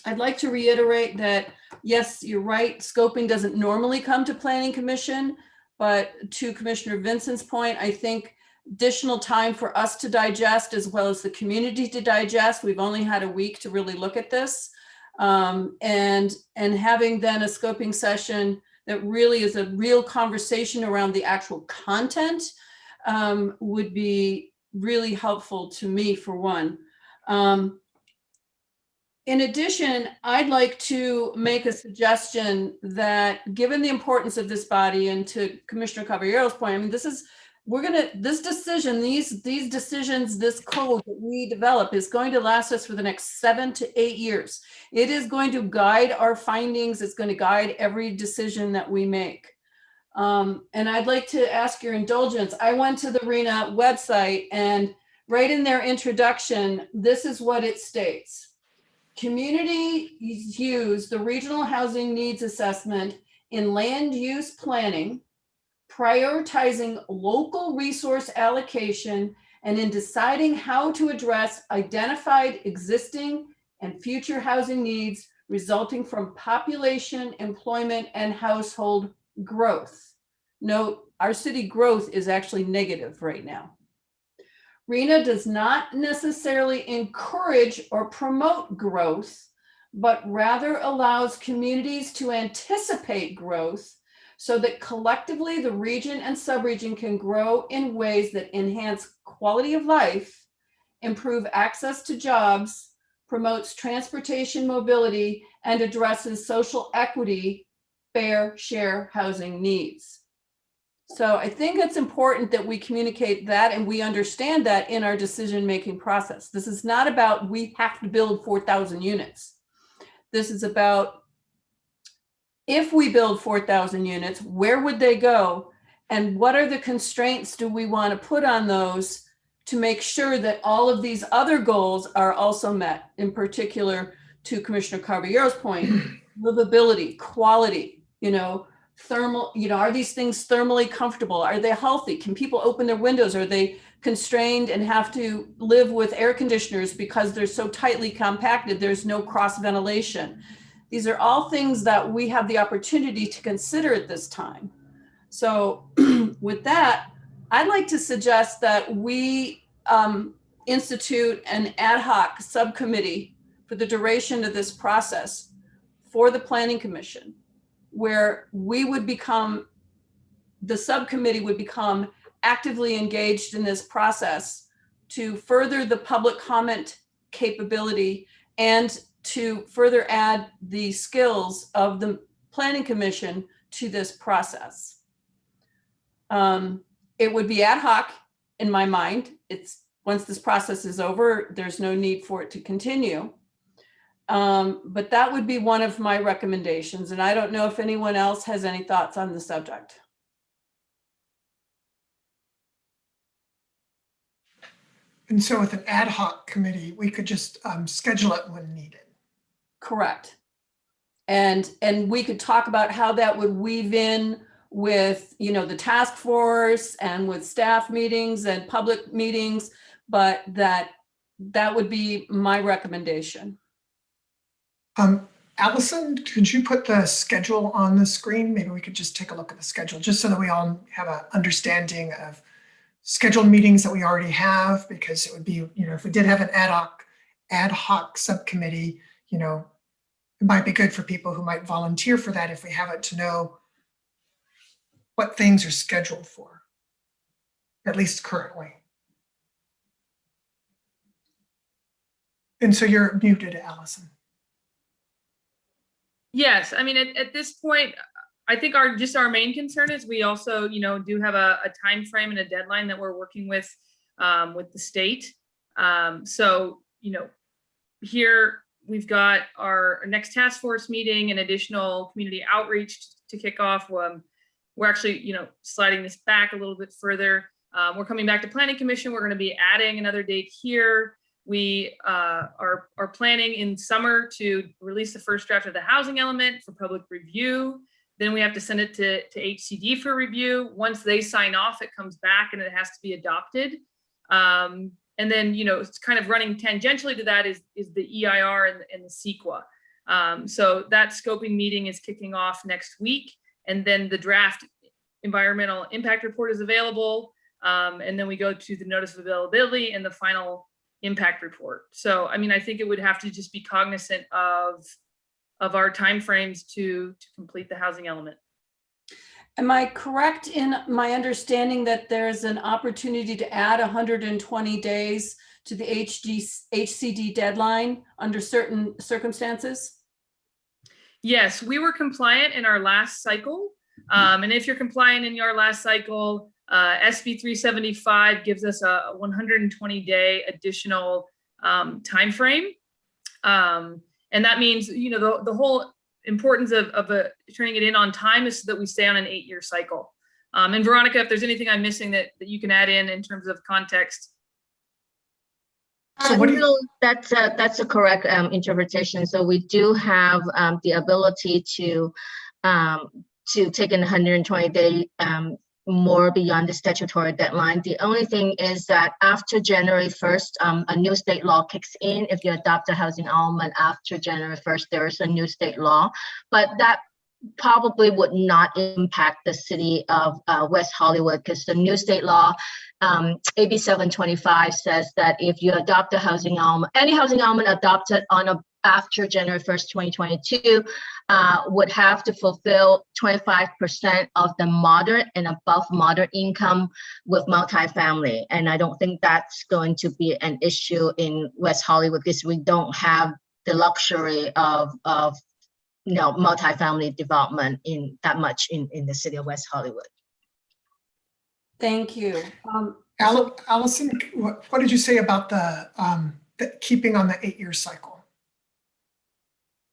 I'd like to reiterate that, yes, you're right, scoping doesn't normally come to Planning Commission, but to Commissioner Vincent's point, I think additional time for us to digest as well as the community to digest. We've only had a week to really look at this. And having then a scoping session that really is a real conversation around the actual content would be really helpful to me, for one. In addition, I'd like to make a suggestion that, given the importance of this body, and to Commissioner Caballero's point, I mean, this decision, these decisions, this code that we develop is going to last us for the next 7 to 8 years. It is going to guide our findings. It's going to guide every decision that we make. And I'd like to ask your indulgence. I went to the RHNA website, and right in their introduction, this is what it states. Communities use the regional housing needs assessment in land use planning, prioritizing local resource allocation, and in deciding how to address identified existing and future housing needs resulting from population, employment, and household growth. Note, our city growth is actually negative right now. RHNA does not necessarily encourage or promote growth, but rather allows communities to anticipate growth so that collectively the region and subregion can grow in ways that enhance quality of life, improve access to jobs, promotes transportation mobility, and addresses social equity, fair share housing needs. So I think it's important that we communicate that and we understand that in our decision-making process. This is not about we have to build 4,000 units. This is about, if we build 4,000 units, where would they go? And what are the constraints do we want to put on those to make sure that all of these other goals are also met? In particular, to Commissioner Caballero's point, livability, quality, thermal, are these things thermally comfortable? Are they healthy? Can people open their windows? Are they constrained and have to live with air conditioners because they're so tightly compacted, there's no cross ventilation? These are all things that we have the opportunity to consider at this time. So with that, I'd like to suggest that we institute an ad hoc subcommittee for the duration of this process for the Planning Commission, where we would become, the subcommittee would become actively engaged in this process to further the public comment capability and to further add the skills of the Planning Commission to this process. It would be ad hoc in my mind. It's once this process is over, there's no need for it to continue. But that would be one of my recommendations. And I don't know if anyone else has any thoughts on the subject. And so with an ad hoc committee, we could just schedule it when needed. Correct. And we could talk about how that would weave in with, the task force and with staff meetings and public meetings, but that would be my recommendation. Allison, could you put the schedule on the screen? Maybe we could just take a look at the schedule, just so that we all have an understanding of scheduled meetings that we already have, because it would be, if we did have an ad hoc subcommittee, it might be good for people who might volunteer for that if we have it, to know what things are scheduled for, at least currently. And so you're muted, Allison. Yes, I mean, at this point, I think our main concern is we also, do have a time frame and a deadline that we're working with the state. So, here we've got our next task force meeting and additional community outreach to kick off. We're actually, sliding this back a little bit further. We're coming back to Planning Commission. We're going to be adding another date here. We are planning in summer to release the first draft of the housing element for public review. Then we have to send it to HCD for review. Once they sign off, it comes back and it has to be adopted. And then, it's kind of running tangentially to that is the EIR and the CEQA. So that scoping meeting is kicking off next week. And then the draft environmental impact report is available. And then we go to the notice of availability and the final impact report. So, I mean, I think it would have to just be cognizant of our timeframes to complete the housing element. Am I correct in my understanding that there's an opportunity to add 120 days to the HCD deadline under certain circumstances? Yes, we were compliant in our last cycle. And if you're compliant in your last cycle, SB 375 gives us a 120-day additional time frame. And that means, the whole importance of turning it in on time is so that we stay on an 8-year cycle. And Veronica, if there's anything I'm missing that you can add in terms of context. So no, that's a correct interpretation. So we do have the ability to take in 120-day more beyond the statutory deadline. The only thing is that after January 1st, a new state law kicks in. If you adopt a housing element after January 1st, there is a new state law, but that probably would not impact the city of West Hollywood, because the new state law, AB 725, says that if you adopt a housing element, any housing element adopted after January 1st, 2022, would have to fulfill 25% of the moderate and above moderate income with multifamily. And I don't think that's going to be an issue in West Hollywood, because we don't have the luxury of multifamily development in that much in the city of West Hollywood. Thank you. Allison, what did you say about the keeping on the 8-year cycle?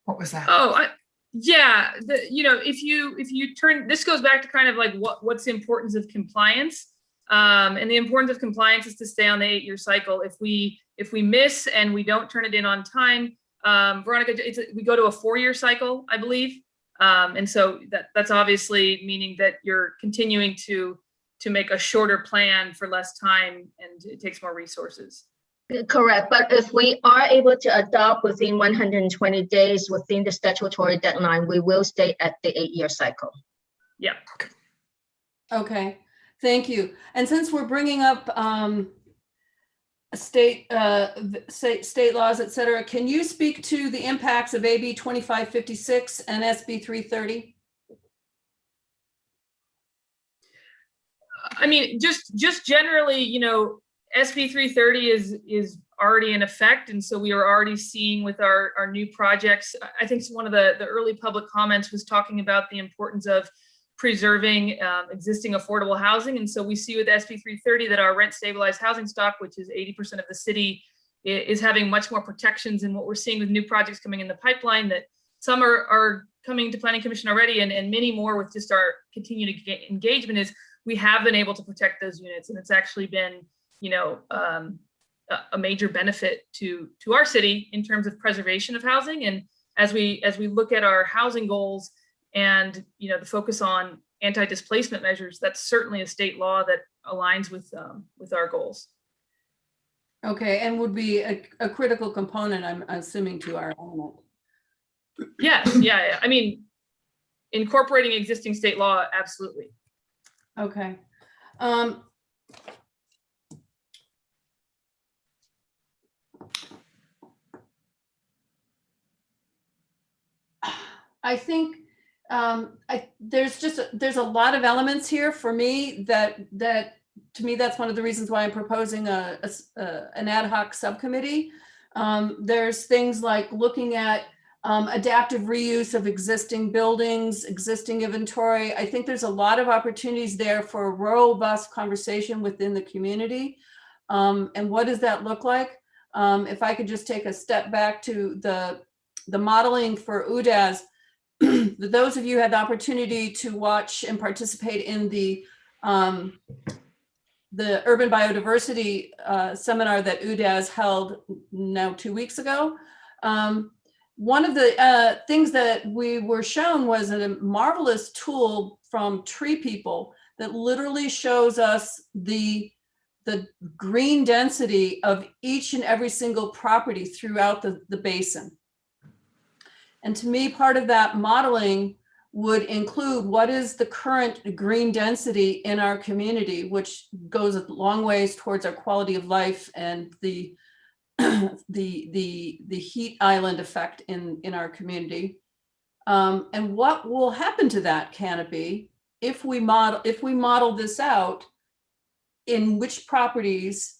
What was that? Oh, yeah. If you turn, this goes back to kind of like what's the importance of compliance. And the importance of compliance is to stay on the 8-year cycle. If we miss and we don't turn it in on time, Veronica, we go to a 4-year cycle, I believe. And so that's obviously meaning that you're continuing to make a shorter plan for less time, and it takes more resources. Correct, but if we are able to adopt within 120 days within the statutory deadline, we will stay at the 8-year cycle. Yeah. Okay, thank you. And since we're bringing up state laws, et cetera, can you speak to the impacts of AB 2556 and SB 330? I mean, just generally, SB 330 is already in effect. And so we are already seeing with our new projects, I think one of the early public comments was talking about the importance of preserving existing affordable housing. And so we see with SB 330 that our rent stabilized housing stock, which is 80% of the city, is having much more protections. And what we're seeing with new projects coming in the pipeline, that some are coming to Planning Commission already, and many more with just our continued engagement, is we have been able to protect those units. And it's actually been a major benefit to our city in terms of preservation of housing. And as we look at our housing goals and the focus on anti-displacement measures, that's certainly a state law that aligns with our goals. Okay, and would be a critical component, I'm assuming, to our element. Yes, yeah. I mean, incorporating existing state law, absolutely. Okay. I think there's a lot of elements here for me that to me, that's one of the reasons why I'm proposing an ad hoc subcommittee. There's things like looking at adaptive reuse of existing buildings, existing inventory. I think there's a lot of opportunities there for a robust conversation within the community. And what does that look like? If I could just take a step back to the modeling for UDAS, those of you who had the opportunity to watch and participate in the urban biodiversity seminar that UDAS held now 2 weeks ago. One of the things that we were shown was a marvelous tool from Tree People that literally shows us the green density of each and every single property throughout the basin. And to me, part of that modeling would include what is the current green density in our community, which goes a long ways towards our quality of life and the heat island effect in our community. And what will happen to that canopy if we model this out, in which properties,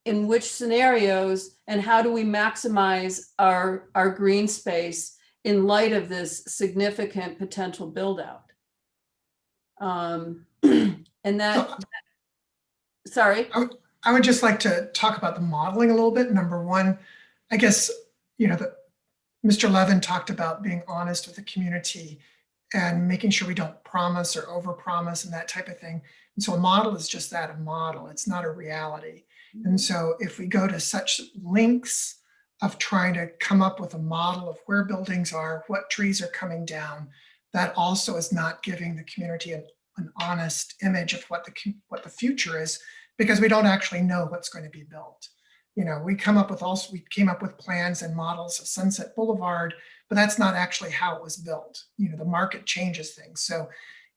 in which scenarios, and how do we maximize our green space in light of this significant potential build out? And sorry. I would just like to talk about the modeling a little bit. Number one, I guess, Mr. Levin talked about being honest with the community and making sure we don't promise or overpromise and that type of thing. And so a model is just that, a model. It's not a reality. And so if we go to such lengths of trying to come up with a model of where buildings are, what trees are coming down, that also is not giving the community an honest image of what the future is, because we don't actually know what's going to be built. We came up with plans and models of Sunset Boulevard, but that's not actually how it was built. The market changes things. So,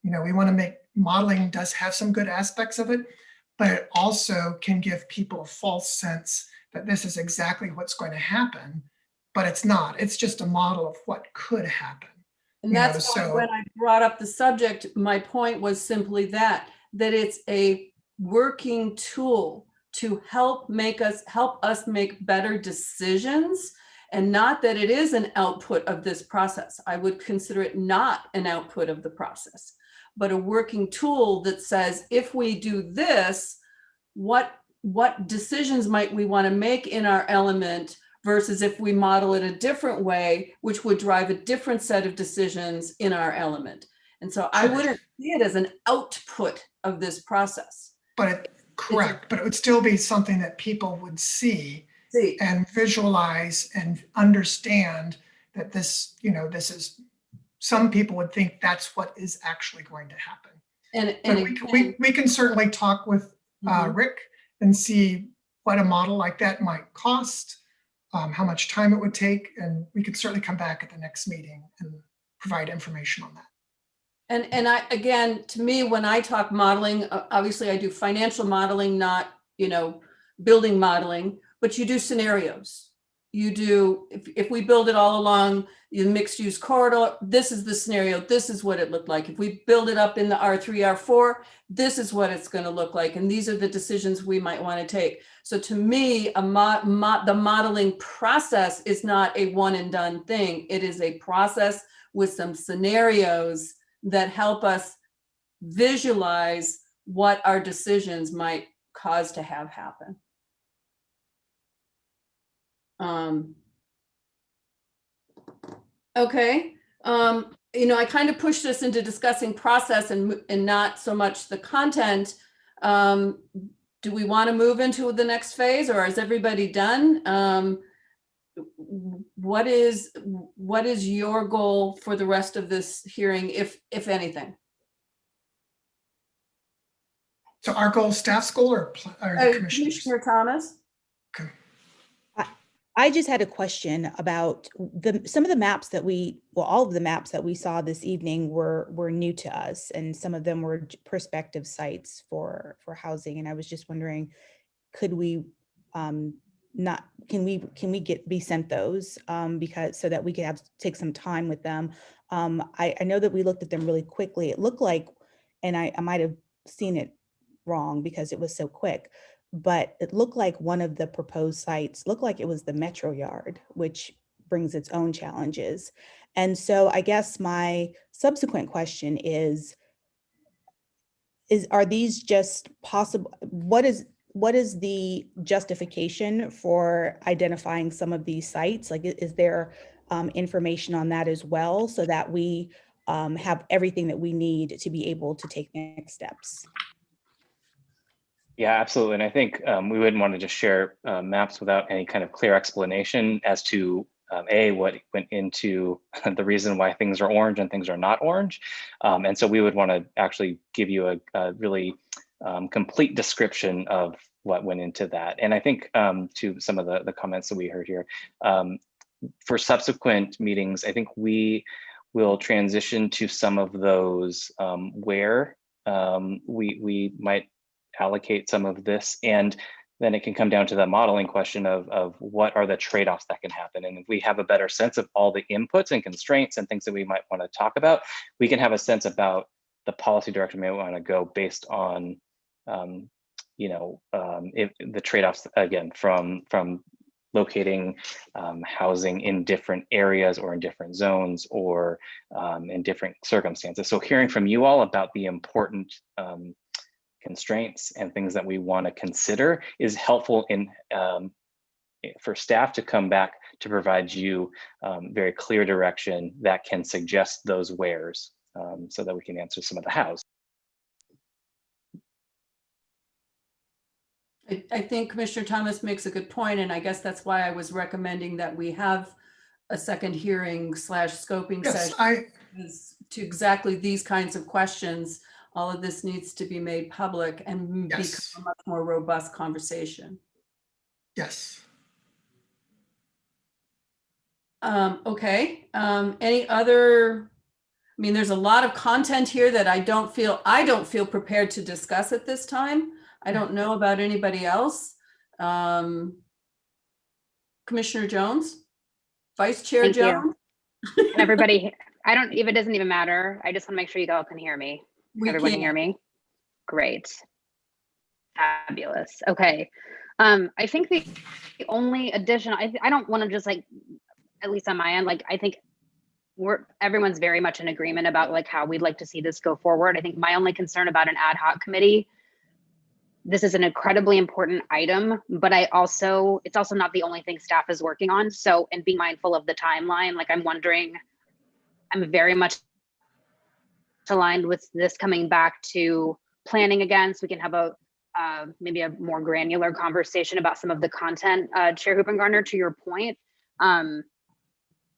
we want to make modeling does have some good aspects of it, but it also can give people a false sense that this is exactly what's going to happen, but it's not. It's just a model of what could happen. And that's why when I brought up the subject, my point was simply that it's a working tool to help us make better decisions, and not that it is an output of this process. I would consider it not an output of the process, but a working tool that says, if we do this, what decisions might we want to make in our element versus if we model it a different way, which would drive a different set of decisions in our element. And so I wouldn't see it as an output of this process. Correct, but it would still be something that people would see and visualize and understand that this, this is, some people would think that's what is actually going to happen. And we can certainly talk with Rick and see what a model like that might cost, how much time it would take, and we could certainly come back at the next meeting and provide information on that. And I, again, to me, when I talk modeling, obviously I do financial modeling, not, building modeling, but you do scenarios. You do, if we build it all along the mixed use corridor, this is the scenario, this is what it looked like. If we build it up in the R3, R4, this is what it's going to look like. And these are the decisions we might want to take. So to me, the modeling process is not a one and done thing. It is a process with some scenarios that help us visualize what our decisions might cause to have happen. Okay. I kind of pushed us into discussing process and not so much the content. Do we want to move into the next phase, or is everybody done? What is your goal for the rest of this hearing, if anything? So our goal, staff's goal, or the commissioners? Commissioner Thomas? Okay. I just had a question about some of the maps that all of the maps that we saw this evening were new to us, and some of them were prospective sites for housing. And I was just wondering, could we not can we be sent those because so that we could take some time with them. I know that we looked at them really quickly. It looked like, and I might have seen it wrong because it was so quick, but it looked like one of the proposed sites looked like it was the Metro Yard, which brings its own challenges. And so I guess my subsequent question is are these just possible? What is the justification for identifying some of these sites? Like, is there information on that as well, so that we have everything that we need to be able to take next steps? Yeah, absolutely. And I think we wouldn't want to just share maps without any kind of clear explanation as to what went into the reason why things are orange and things are not orange. And so we would want to actually give you a really complete description of what went into that. And I think to some of the comments that we heard here, for subsequent meetings, I think we will transition to some of those where we might allocate some of this, and then it can come down to the modeling question of what are the trade-offs that can happen. And if we have a better sense of all the inputs and constraints and things that we might want to talk about, we can have a sense about the policy direction we want to go based on if the trade-offs, again, from locating housing in different areas or in different zones or in different circumstances. So hearing from you all about the important constraints and things that we want to consider is helpful in for staff to come back to provide you very clear direction that can suggest those wheres so that we can answer some of the hows. I think Commissioner Thomas makes a good point, and I guess that's why I was recommending that we have a second hearing / scoping session to exactly these kinds of questions. All of this needs to be made public and become a much more robust conversation. Yes. Okay. Any other? I mean, there's a lot of content here that I don't feel prepared to discuss at this time. I don't know about anybody else. Commissioner Jones, Vice Chair Thank Jones. you. And everybody, it doesn't even matter. I just want to make sure you all can hear me. Everyone can hear me? Great. Fabulous. Okay. I think the only addition, I don't want to just at least on my end, I think everyone's very much in agreement about how we'd like to see this go forward. I think my only concern about an ad hoc committee, this is an incredibly important item, but it's also not the only thing staff is working on. So, and being mindful of the timeline, I'm very much aligned with this coming back to planning again, so we can have maybe a more granular conversation about some of the content. Chair Hoopengarner, to your point, I'm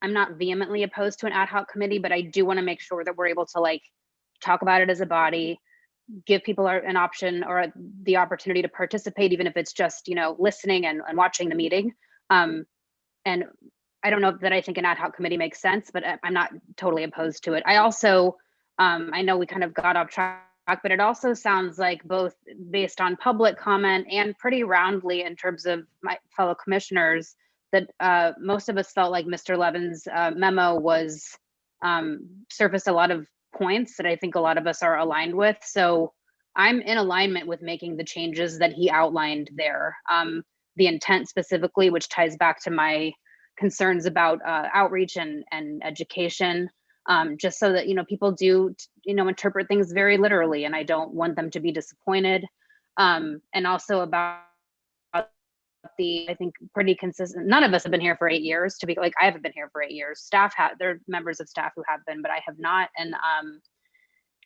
not vehemently opposed to an ad hoc committee, but I do want to make sure that we're able to talk about it as a body, give people an option or the opportunity to participate, even if it's just listening and watching the meeting. And I don't know that I think an ad hoc committee makes sense, but I'm not totally opposed to it. I also, I know we kind of got off track, but it also sounds like, both based on public comment and pretty roundly in terms of my fellow commissioners, that most of us felt like Mr. Levin's memo was surfaced a lot of points that I think a lot of us are aligned with. So I'm in alignment with making the changes that he outlined there. The intent specifically, which ties back to my concerns about outreach and education, just so that people do interpret things very literally, and I don't want them to be disappointed. And also about I think pretty consistent. None of us have been here for 8 years, to be I haven't been here for 8 years. There are members of staff who have been, but I have not. And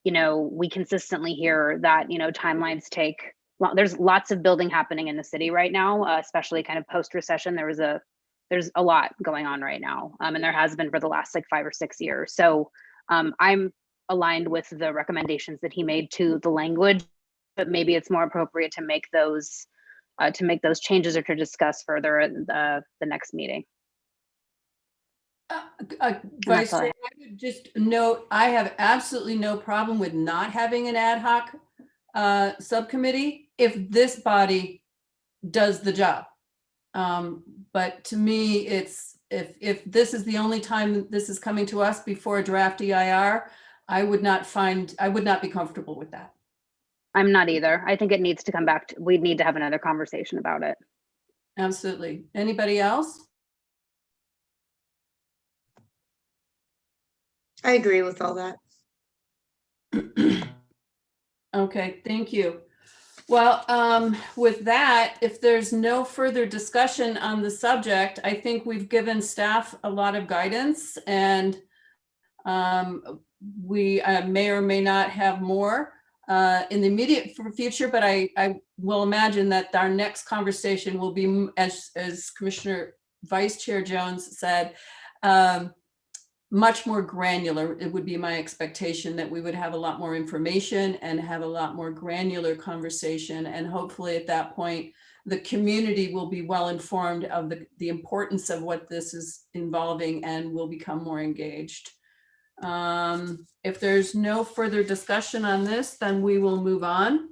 we consistently hear that timelines take long. There's lots of building happening in the city right now, especially kind of post-recession. There's a lot going on right now, and there has been for the last 5 or 6 years. So I'm aligned with the recommendations that he made to the language, but maybe it's more appropriate to make those to make those changes or to discuss further at the next meeting. Vice Chair, I would just note, I have absolutely no problem with not having an ad hoc subcommittee if this body does the job. But to me, it's if this is the only time this is coming to us before a draft EIR, I would not be comfortable with that. I'm not either. I think it needs to come back. We need to have another conversation about it. Absolutely. Anybody else? I agree with all that. Okay, thank you. Well, with that, if there's no further discussion on the subject, I think we've given staff a lot of guidance, and we may or may not have more in the immediate future, but I will imagine that our next conversation will be, as Commissioner Vice Chair Jones said, much more granular. It would be my expectation that we would have a lot more information and have a lot more granular conversation. And hopefully at that point, the community will be well informed of the importance of what this is involving and will become more engaged. If there's no further discussion on this, then we will move on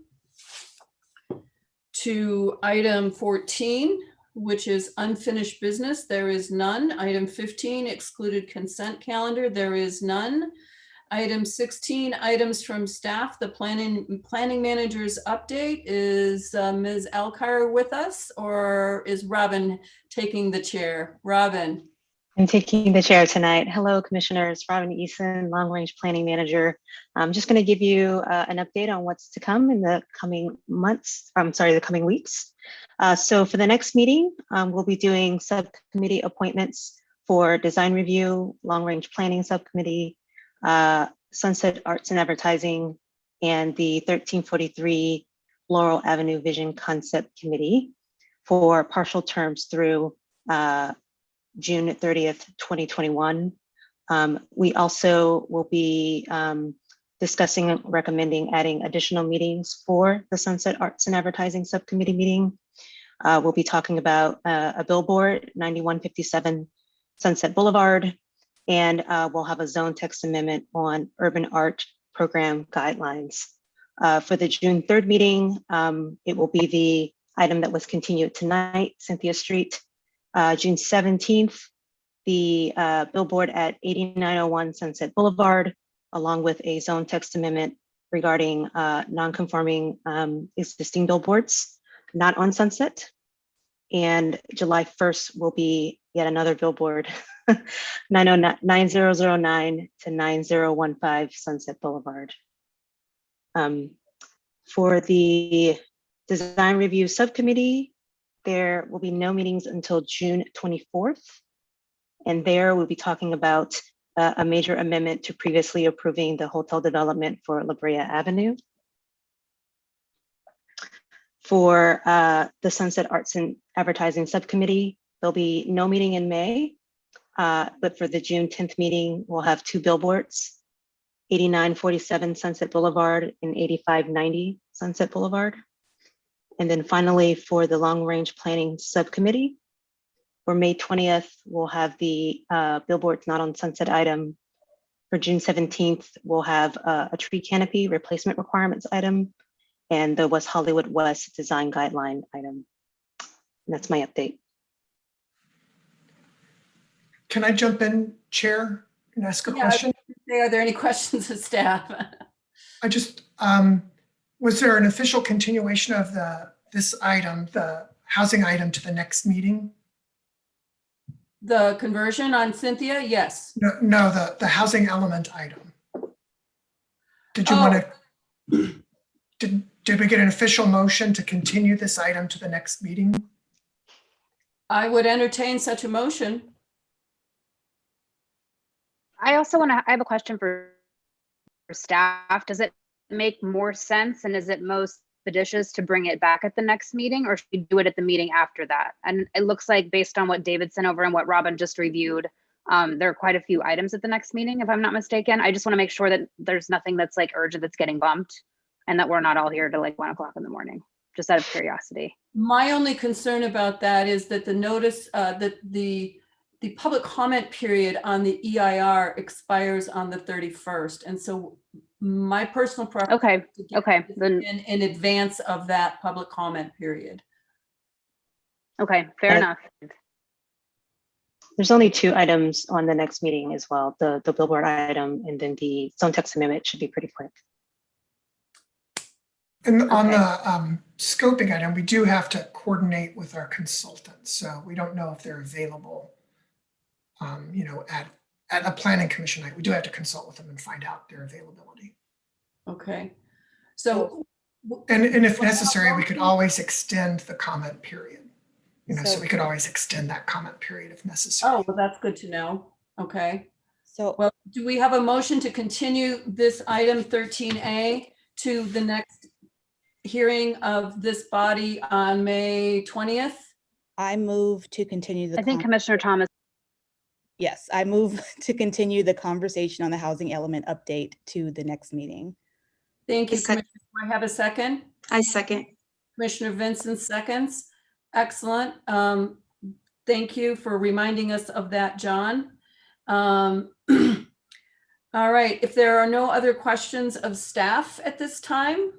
to item 14. Which is unfinished business. There is none. Item 15, excluded consent calendar. There is none. Item 16, items from staff. The planning manager's update. Is Ms. Alcar with us, or is Robin taking the chair? Robin. I'm taking the chair tonight. Hello, Commissioners. Robin Eason, Long Range Planning Manager. I'm just going to give you an update on what's to come in the coming months. The coming weeks. So for the next meeting, we'll be doing subcommittee appointments for design review, long range planning subcommittee, Sunset Arts and Advertising, and the 1343 Laurel Avenue Vision Concept Committee for partial terms through June 30th, 2021. We also will be discussing and recommending adding additional meetings for the Sunset Arts and Advertising Subcommittee meeting. We'll be talking about a billboard, 9157 Sunset Boulevard, and we'll have a zone text amendment on urban art program guidelines. For the June 3rd meeting, it will be the item that was continued tonight, Cynthia Street. June 17th, the billboard at 8901 Sunset Boulevard, along with a zone text amendment regarding non-conforming existing billboards not on Sunset. And July 1st will be yet another billboard, 9009 to 9015 Sunset Boulevard. For the design review subcommittee, there will be no meetings until June 24th. And there we'll be talking about a major amendment to previously approving the hotel development for La Brea Avenue. For the Sunset Arts and Advertising Subcommittee, there'll be no meeting in May, but for the June 10th meeting, we'll have two billboards, 8947 Sunset Boulevard and 8590 Sunset Boulevard. And then finally, for the Long Range Planning Subcommittee, for May 20th, we'll have the billboards not on Sunset item. For June 17th, we'll have a tree canopy replacement requirements item and the West Hollywood West design guideline item. And that's my update. Can I jump in, Chair, and ask a question? Are there any questions of staff? I just, was there an official continuation of this item, the housing item, to the next meeting? The conversion on Cynthia, yes. No, the housing element item. Did you want to, did we get an official motion to continue this item to the next meeting? I would entertain such a motion. I have a question for staff. Does it make more sense and is it most expeditious to bring it back at the next meeting, or should we do it at the meeting after that? And it looks like based on what David sent over and what Robin just reviewed, there are quite a few items at the next meeting, if I'm not mistaken. I just want to make sure that there's nothing that's like urgent that's getting bumped and that we're not all here till like 1 o'clock in the morning. just out of curiosity. My only concern about that is that the notice, that the public comment period on the EIR expires on the 31st. And so my personal preference Okay, is to get okay, this then, in advance of that public comment period. okay, fair enough. There's only 2 items on the next meeting as well. The billboard item and then the zone text amendment should be pretty quick. And on the scoping item, we do have to coordinate with our consultants. So we don't know if they're available, you know, at a planning commission night. We do have to consult with them and find out their availability. Okay. So, and if necessary, we could always extend the comment period. You know, so we could always extend that comment period if necessary. oh, well, that's good to know. Okay. So, well, do we have a motion to continue this item 13A to the next hearing of this body on May 20th? I move to continue the. I think Commissioner Thomas. Yes, I move to continue the conversation on the housing element update to the next meeting. Thank you, Commissioner. Do I have a second? I second. Commissioner Vincent seconds. Excellent. Thank you for reminding us of that, John. All right, if there are no other questions of staff at this time,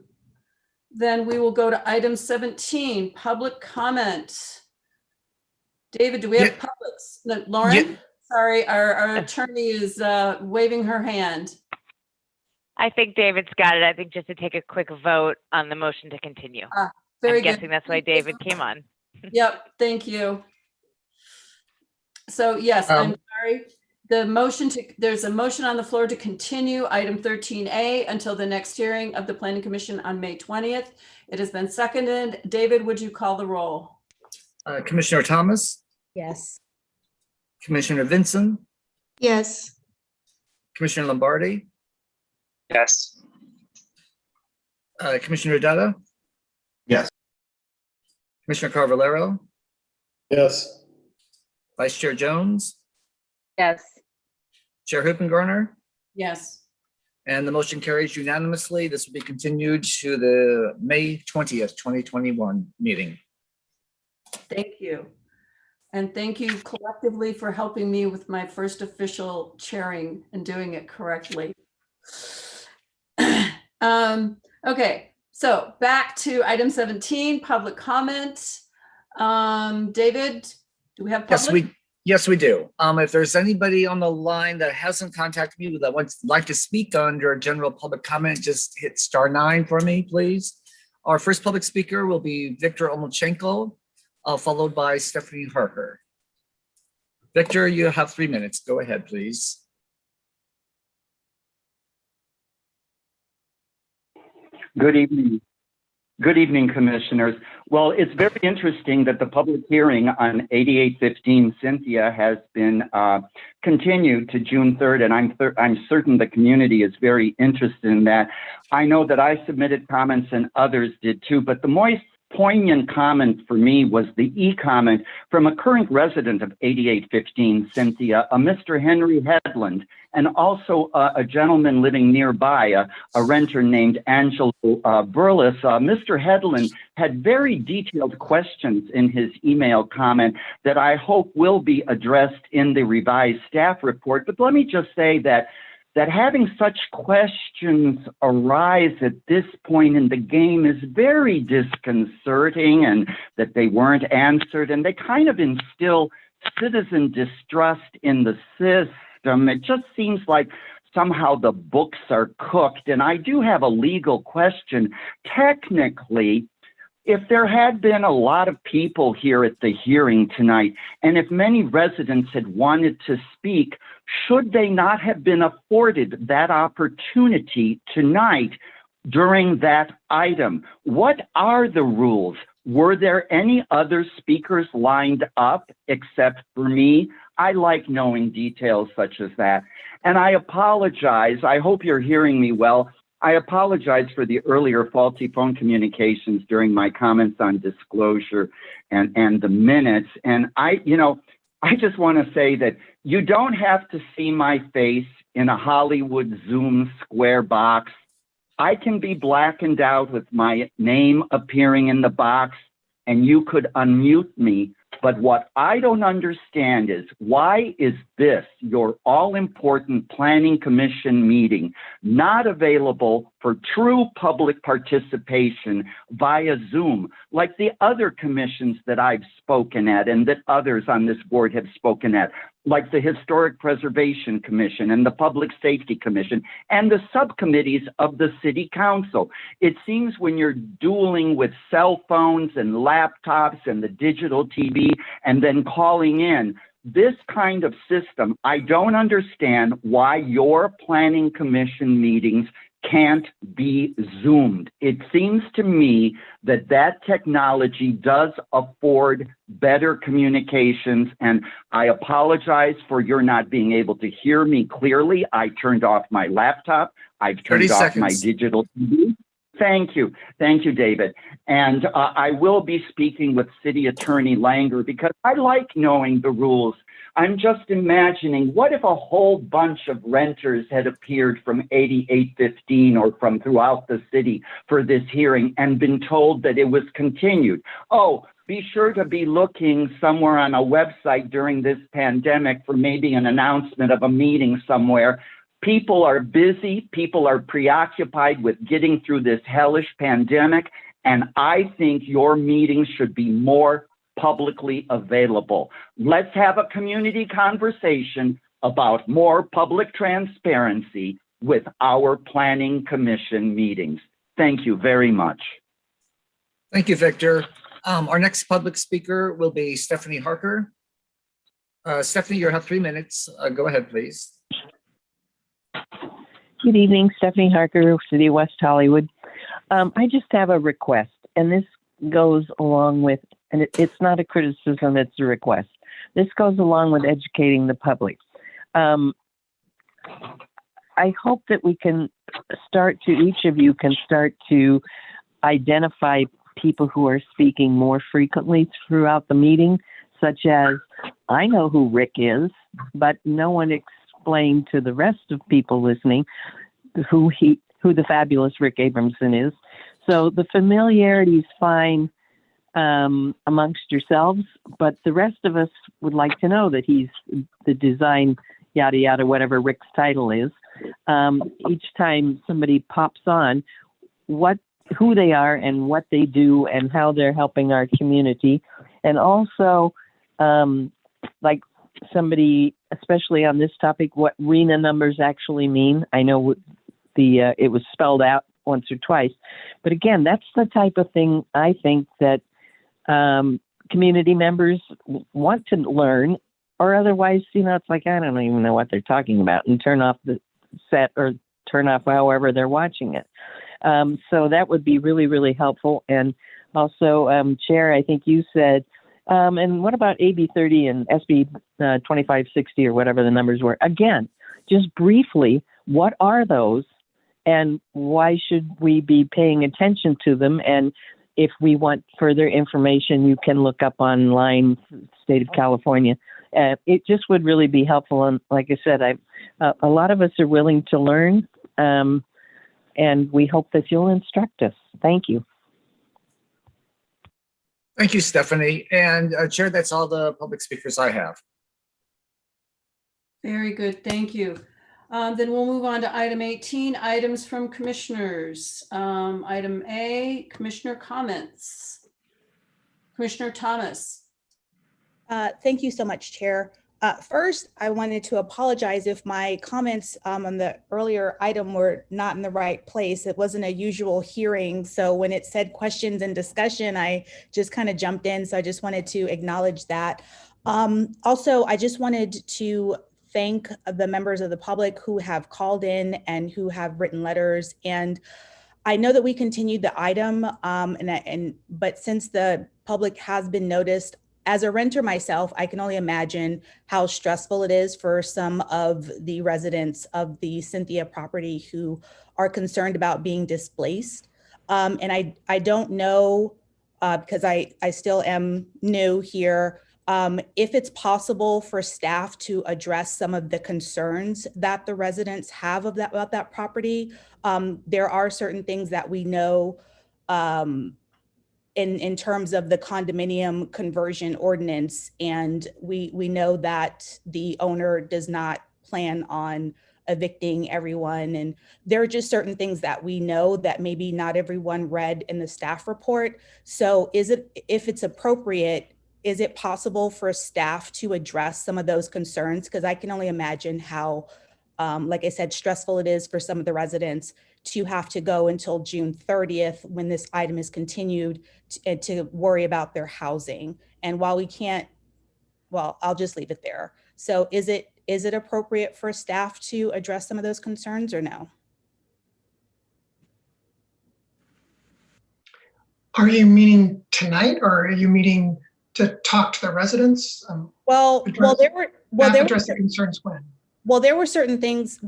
then we will go to item 17, public comment. David, do we have publics? No, Lauren? Yeah. Sorry, our attorney is waving her hand. I think David's got it. I think just to take a quick vote on the motion to continue. Very I'm good. guessing that's why David came on. Yep, thank you. So yes, I'm sorry. There's a motion on the floor to continue item 13A until the next hearing of the Planning Commission on May 20th. It has been seconded. David, would you call the roll? Commissioner Thomas, Yes. Commissioner Vincent, Yes. Commissioner Lombardi, Yes. Commissioner Dutta, Yes. Commissioner Carvalero, Yes. Vice Chair Jones, Yes. Chair Huppengarner, Yes. and the motion carries unanimously. This will be continued to the May 20th, 2021 meeting. Thank you. And thank you collectively for helping me with my first official chairing and doing it correctly. Okay, so back to item 17, public comment. David, do we have public? Yes, we do. If there's anybody on the line that hasn't contacted me that would like to speak under general public comment, just hit *9 for me, please. Our first public speaker will be Victor Omelchenko, followed by Stephanie Harker. Victor, you have 3 minutes. Go ahead, please. Good evening. Good evening, commissioners. Well, it's very interesting that the public hearing on 8815 Cynthia has been continued to June 3rd, and I'm certain the community is very interested in that. I know that I submitted comments and others did too, but the most poignant comment for me was the e-comment from a current resident of 8815 Cynthia, a Mr. Henry Headland, and also a gentleman living nearby, a renter named Angelo Burles. Mr. Headland had very detailed questions in his email comment that I hope will be addressed in the revised staff report. But let me just say that having such questions arise at this point in the game is very disconcerting, and that they weren't answered, and they kind of instill citizen distrust in the system. It just seems like somehow the books are cooked. And I do have a legal question. Technically, if there had been a lot of people here at the hearing tonight, and if many residents had wanted to speak, should they not have been afforded that opportunity tonight during that item? What are the rules? Were there any other speakers lined up except for me? I like knowing details such as that. And I apologize. I hope you're hearing me well. I apologize for the earlier faulty phone communications during my comments on disclosure and the minutes. And I just want to say that you don't have to see my face in a Hollywood Zoom square box I can be blackened out with my name appearing in the box and you could unmute me. But what I don't understand is, why is this, your all-important Planning Commission meeting, not available for true public participation via Zoom, like the other commissions that I've spoken at and that others on this board have spoken at, like the Historic Preservation Commission and the Public Safety Commission and the subcommittees of the City Council. It seems when you're dueling with cell phones and laptops and the digital TV and then calling in, this kind of system, I don't understand why your Planning Commission meetings can't be Zoomed. It seems to me that that technology does afford better communications, and I apologize for your not being able to hear me clearly. I turned off my laptop. I've turned off my digital TV. Thank you. Thank you, David. And I will be speaking with City Attorney Langer because I like knowing the rules. I'm just imagining, what if a whole bunch of renters had appeared from 8815 or from throughout the city for this hearing and been told that it was continued? Oh, be sure to be looking somewhere on a website during this pandemic for maybe an announcement of a meeting somewhere. People are busy, people are preoccupied with getting through this hellish pandemic, and I think your meetings should be more publicly available. Let's have a community conversation about more public transparency with our Planning Commission meetings. Thank you very much. Thank you, Victor. Our next public speaker will be Stephanie Harker. Stephanie, you have 3 minutes. Go ahead, please. Good evening, Stephanie Harker, City of West Hollywood. I just have a request, and this goes along with, and it's not a criticism, it's a request. This goes along with educating the public. I hope that we can start to, each of you can start to identify people who are speaking more frequently throughout the meeting, such as, I know who Rick is, but no one explained to the rest of people listening who the fabulous Rick Abramson is. So the familiarity is fine amongst yourselves, but the rest of us would like to know that he's the design, yada, yada, whatever Rick's title is. Each time somebody pops on, who they are and what they do and how they're helping our community. And also, like somebody, especially on this topic, what RENA numbers actually mean. I know it was spelled out once or twice, but again, that's the type of thing I think that community members want to learn, or otherwise, it's like, I don't even know what they're talking about, and turn off the set or turn off however they're watching it. So that would be really, really helpful. And also, Chair, I think you said, and what about AB 30 and SB 2560 or whatever the numbers were? Again, just briefly, what are those and why should we be paying attention to them? And if we want further information, you can look up online, State of California. It just would really be helpful. And like I said, a lot of us are willing to learn, and we hope that you'll instruct us. Thank you. Thank you, Stephanie. And Chair, that's all the public speakers I have. Very good, thank you. Then we'll move on to item 18, items from commissioners. Item A, commissioner comments. Commissioner Thomas. Thank you so much, Chair. First, I wanted to apologize if my comments on the earlier item were not in the right place. It wasn't a usual hearing. So when it said questions and discussion, I just kind of jumped in. So I just wanted to acknowledge that. Also, I just wanted to thank the members of the public who have called in and who have written letters. And I know that we continued the item, but since the public has been noticed, as a renter myself, I can only imagine how stressful it is for some of the residents of the Cynthia property who are concerned about being displaced. And I don't know, because I still am new here, If it's possible for staff to address some of the concerns that the residents have about that property, there are certain things that we know in terms of the condominium conversion ordinance, and we know that the owner does not plan on evicting everyone, and there are just certain things that we know that maybe not everyone read in the staff report. So if it's appropriate, is it possible for staff to address some of those concerns? Because I can only imagine how, like I said, stressful it is for some of the residents to have to go until June 30th when this item is continued to worry about their housing. And while we can't, well, I'll just leave it there. So is it appropriate for staff to address some of those concerns or no? Are you meeting tonight, or are you meeting to talk to the residents? Address the concerns when? Well, there were certain things.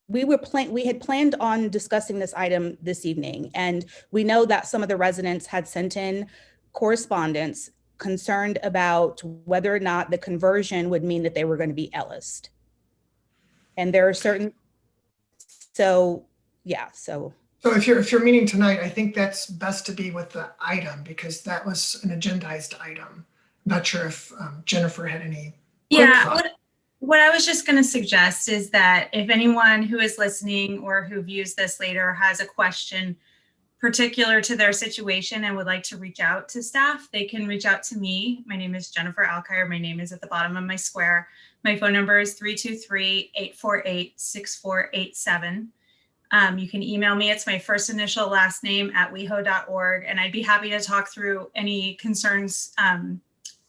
We had planned on discussing this item this evening, and we know that some of the residents had sent in correspondence concerned about whether or not the conversion would mean that they were going to be Ellis'd. And there are certain, so yeah, so. So if you're meeting tonight, I think that's best to be with the item, because that was an agendized item. I'm not sure if Jennifer had any. Yeah, what I was just going to suggest is that if anyone who is listening or who views this later has a question particular to their situation and would like to reach out to staff, they can reach out to me. My name is Jennifer Alkire. My name is at the bottom of my square. My phone number is 323-848-6487. You can email me. It's my first initial last name at weho.org. And I'd be happy to talk through any concerns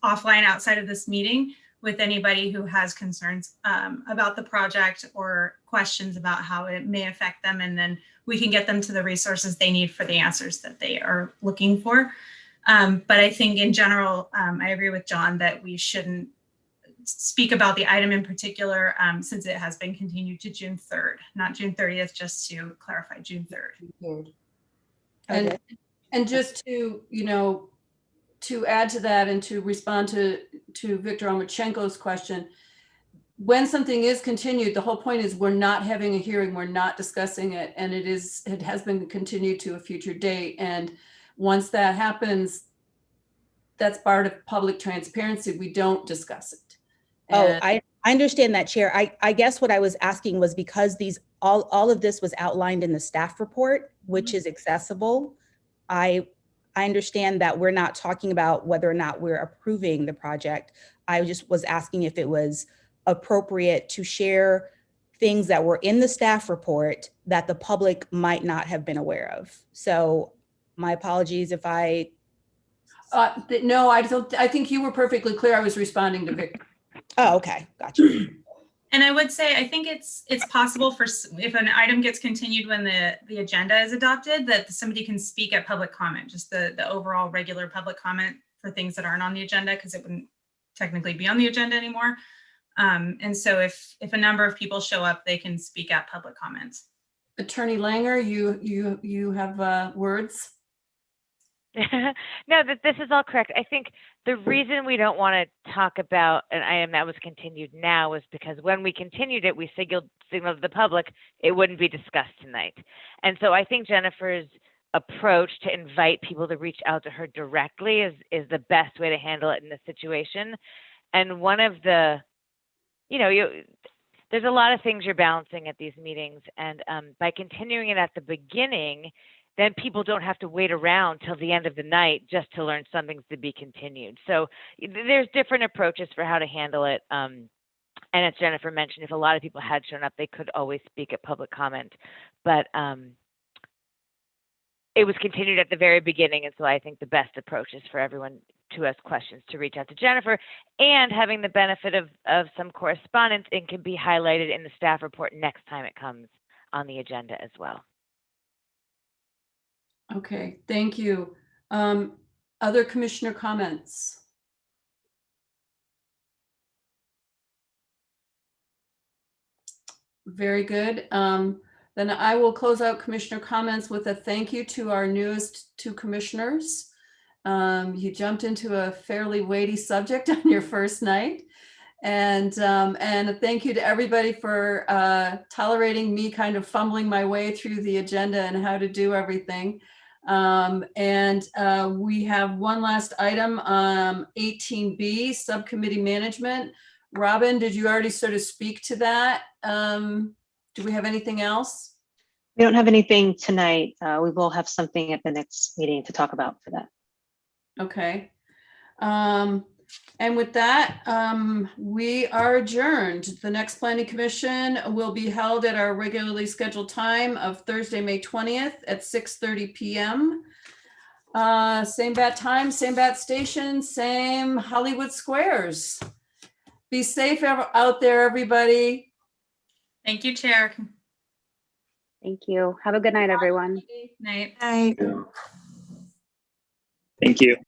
offline outside of this meeting with anybody who has concerns about the project or questions about how it may affect them. And then we can get them to the resources they need for the answers that they are looking for. But I think in general, I agree with John that we shouldn't speak about the item in particular since it has been continued to June 3rd, not June 30th, just to clarify, June 3rd. And just to, to add to that and to respond to Victor Omachenko's question, when something is continued, the whole point is we're not having a hearing, we're not discussing it, and it has been continued to a future date. And once that happens, that's part of public transparency. We don't discuss it. And I understand that, Chair. I guess what I was asking was because all of this was outlined in the staff report, which is accessible. I understand that we're not talking about whether or not we're approving the project. I just was asking if it was appropriate to share things that were in the staff report that the public might not have been aware of. So my apologies if I. No, I think you were perfectly clear. I was responding to Victor. Oh, okay, gotcha. And I would say, I think it's possible for, if an item gets continued when the agenda is adopted, that somebody can speak at public comment, just the overall regular public comment for things that aren't on the agenda, because it wouldn't technically be on the agenda anymore. And so if a number of people show up, they can speak at public comments. Attorney Langer, you have words? No, this is all correct. I think the reason we don't want to talk about an item that was continued now is because when we continued it, we signaled to the public it wouldn't be discussed tonight. And so I think Jennifer's approach to invite people to reach out to her directly is the best way to handle it in this situation. And one of the, there's a lot of things you're balancing at these meetings, and by continuing it at the beginning, then people don't have to wait around till the end of the night just to learn something's to be continued. So there's different approaches for how to handle it. And as Jennifer mentioned, if a lot of people had shown up, they could always speak at public comment. But it was continued at the very beginning. And so I think the best approach is for everyone to ask questions to reach out to Jennifer, and having the benefit of some correspondence, and can be highlighted in the staff report next time it comes on the agenda as well. Okay, thank you. Other commissioner comments? Very good. Then I will close out commissioner comments with a thank you to our newest two commissioners. You jumped into a fairly weighty subject on your first night. And thank you to everybody for tolerating me kind of fumbling my way through the agenda and how to do everything. We have one last item, 18B, subcommittee management. Robin, did you already sort of speak to that? Do we have anything else? We don't have anything tonight. We will have something at the next meeting to talk about for that. Okay. And with that, we are adjourned. The next planning commission will be held at our regularly scheduled time of Thursday, May 20th at 6:30 p.m. Same bat time, same bat station, same Hollywood Squares. Be safe out there, everybody. Thank you, Chair. Thank you. Have a good night, everyone. Night. Hi. Thank you.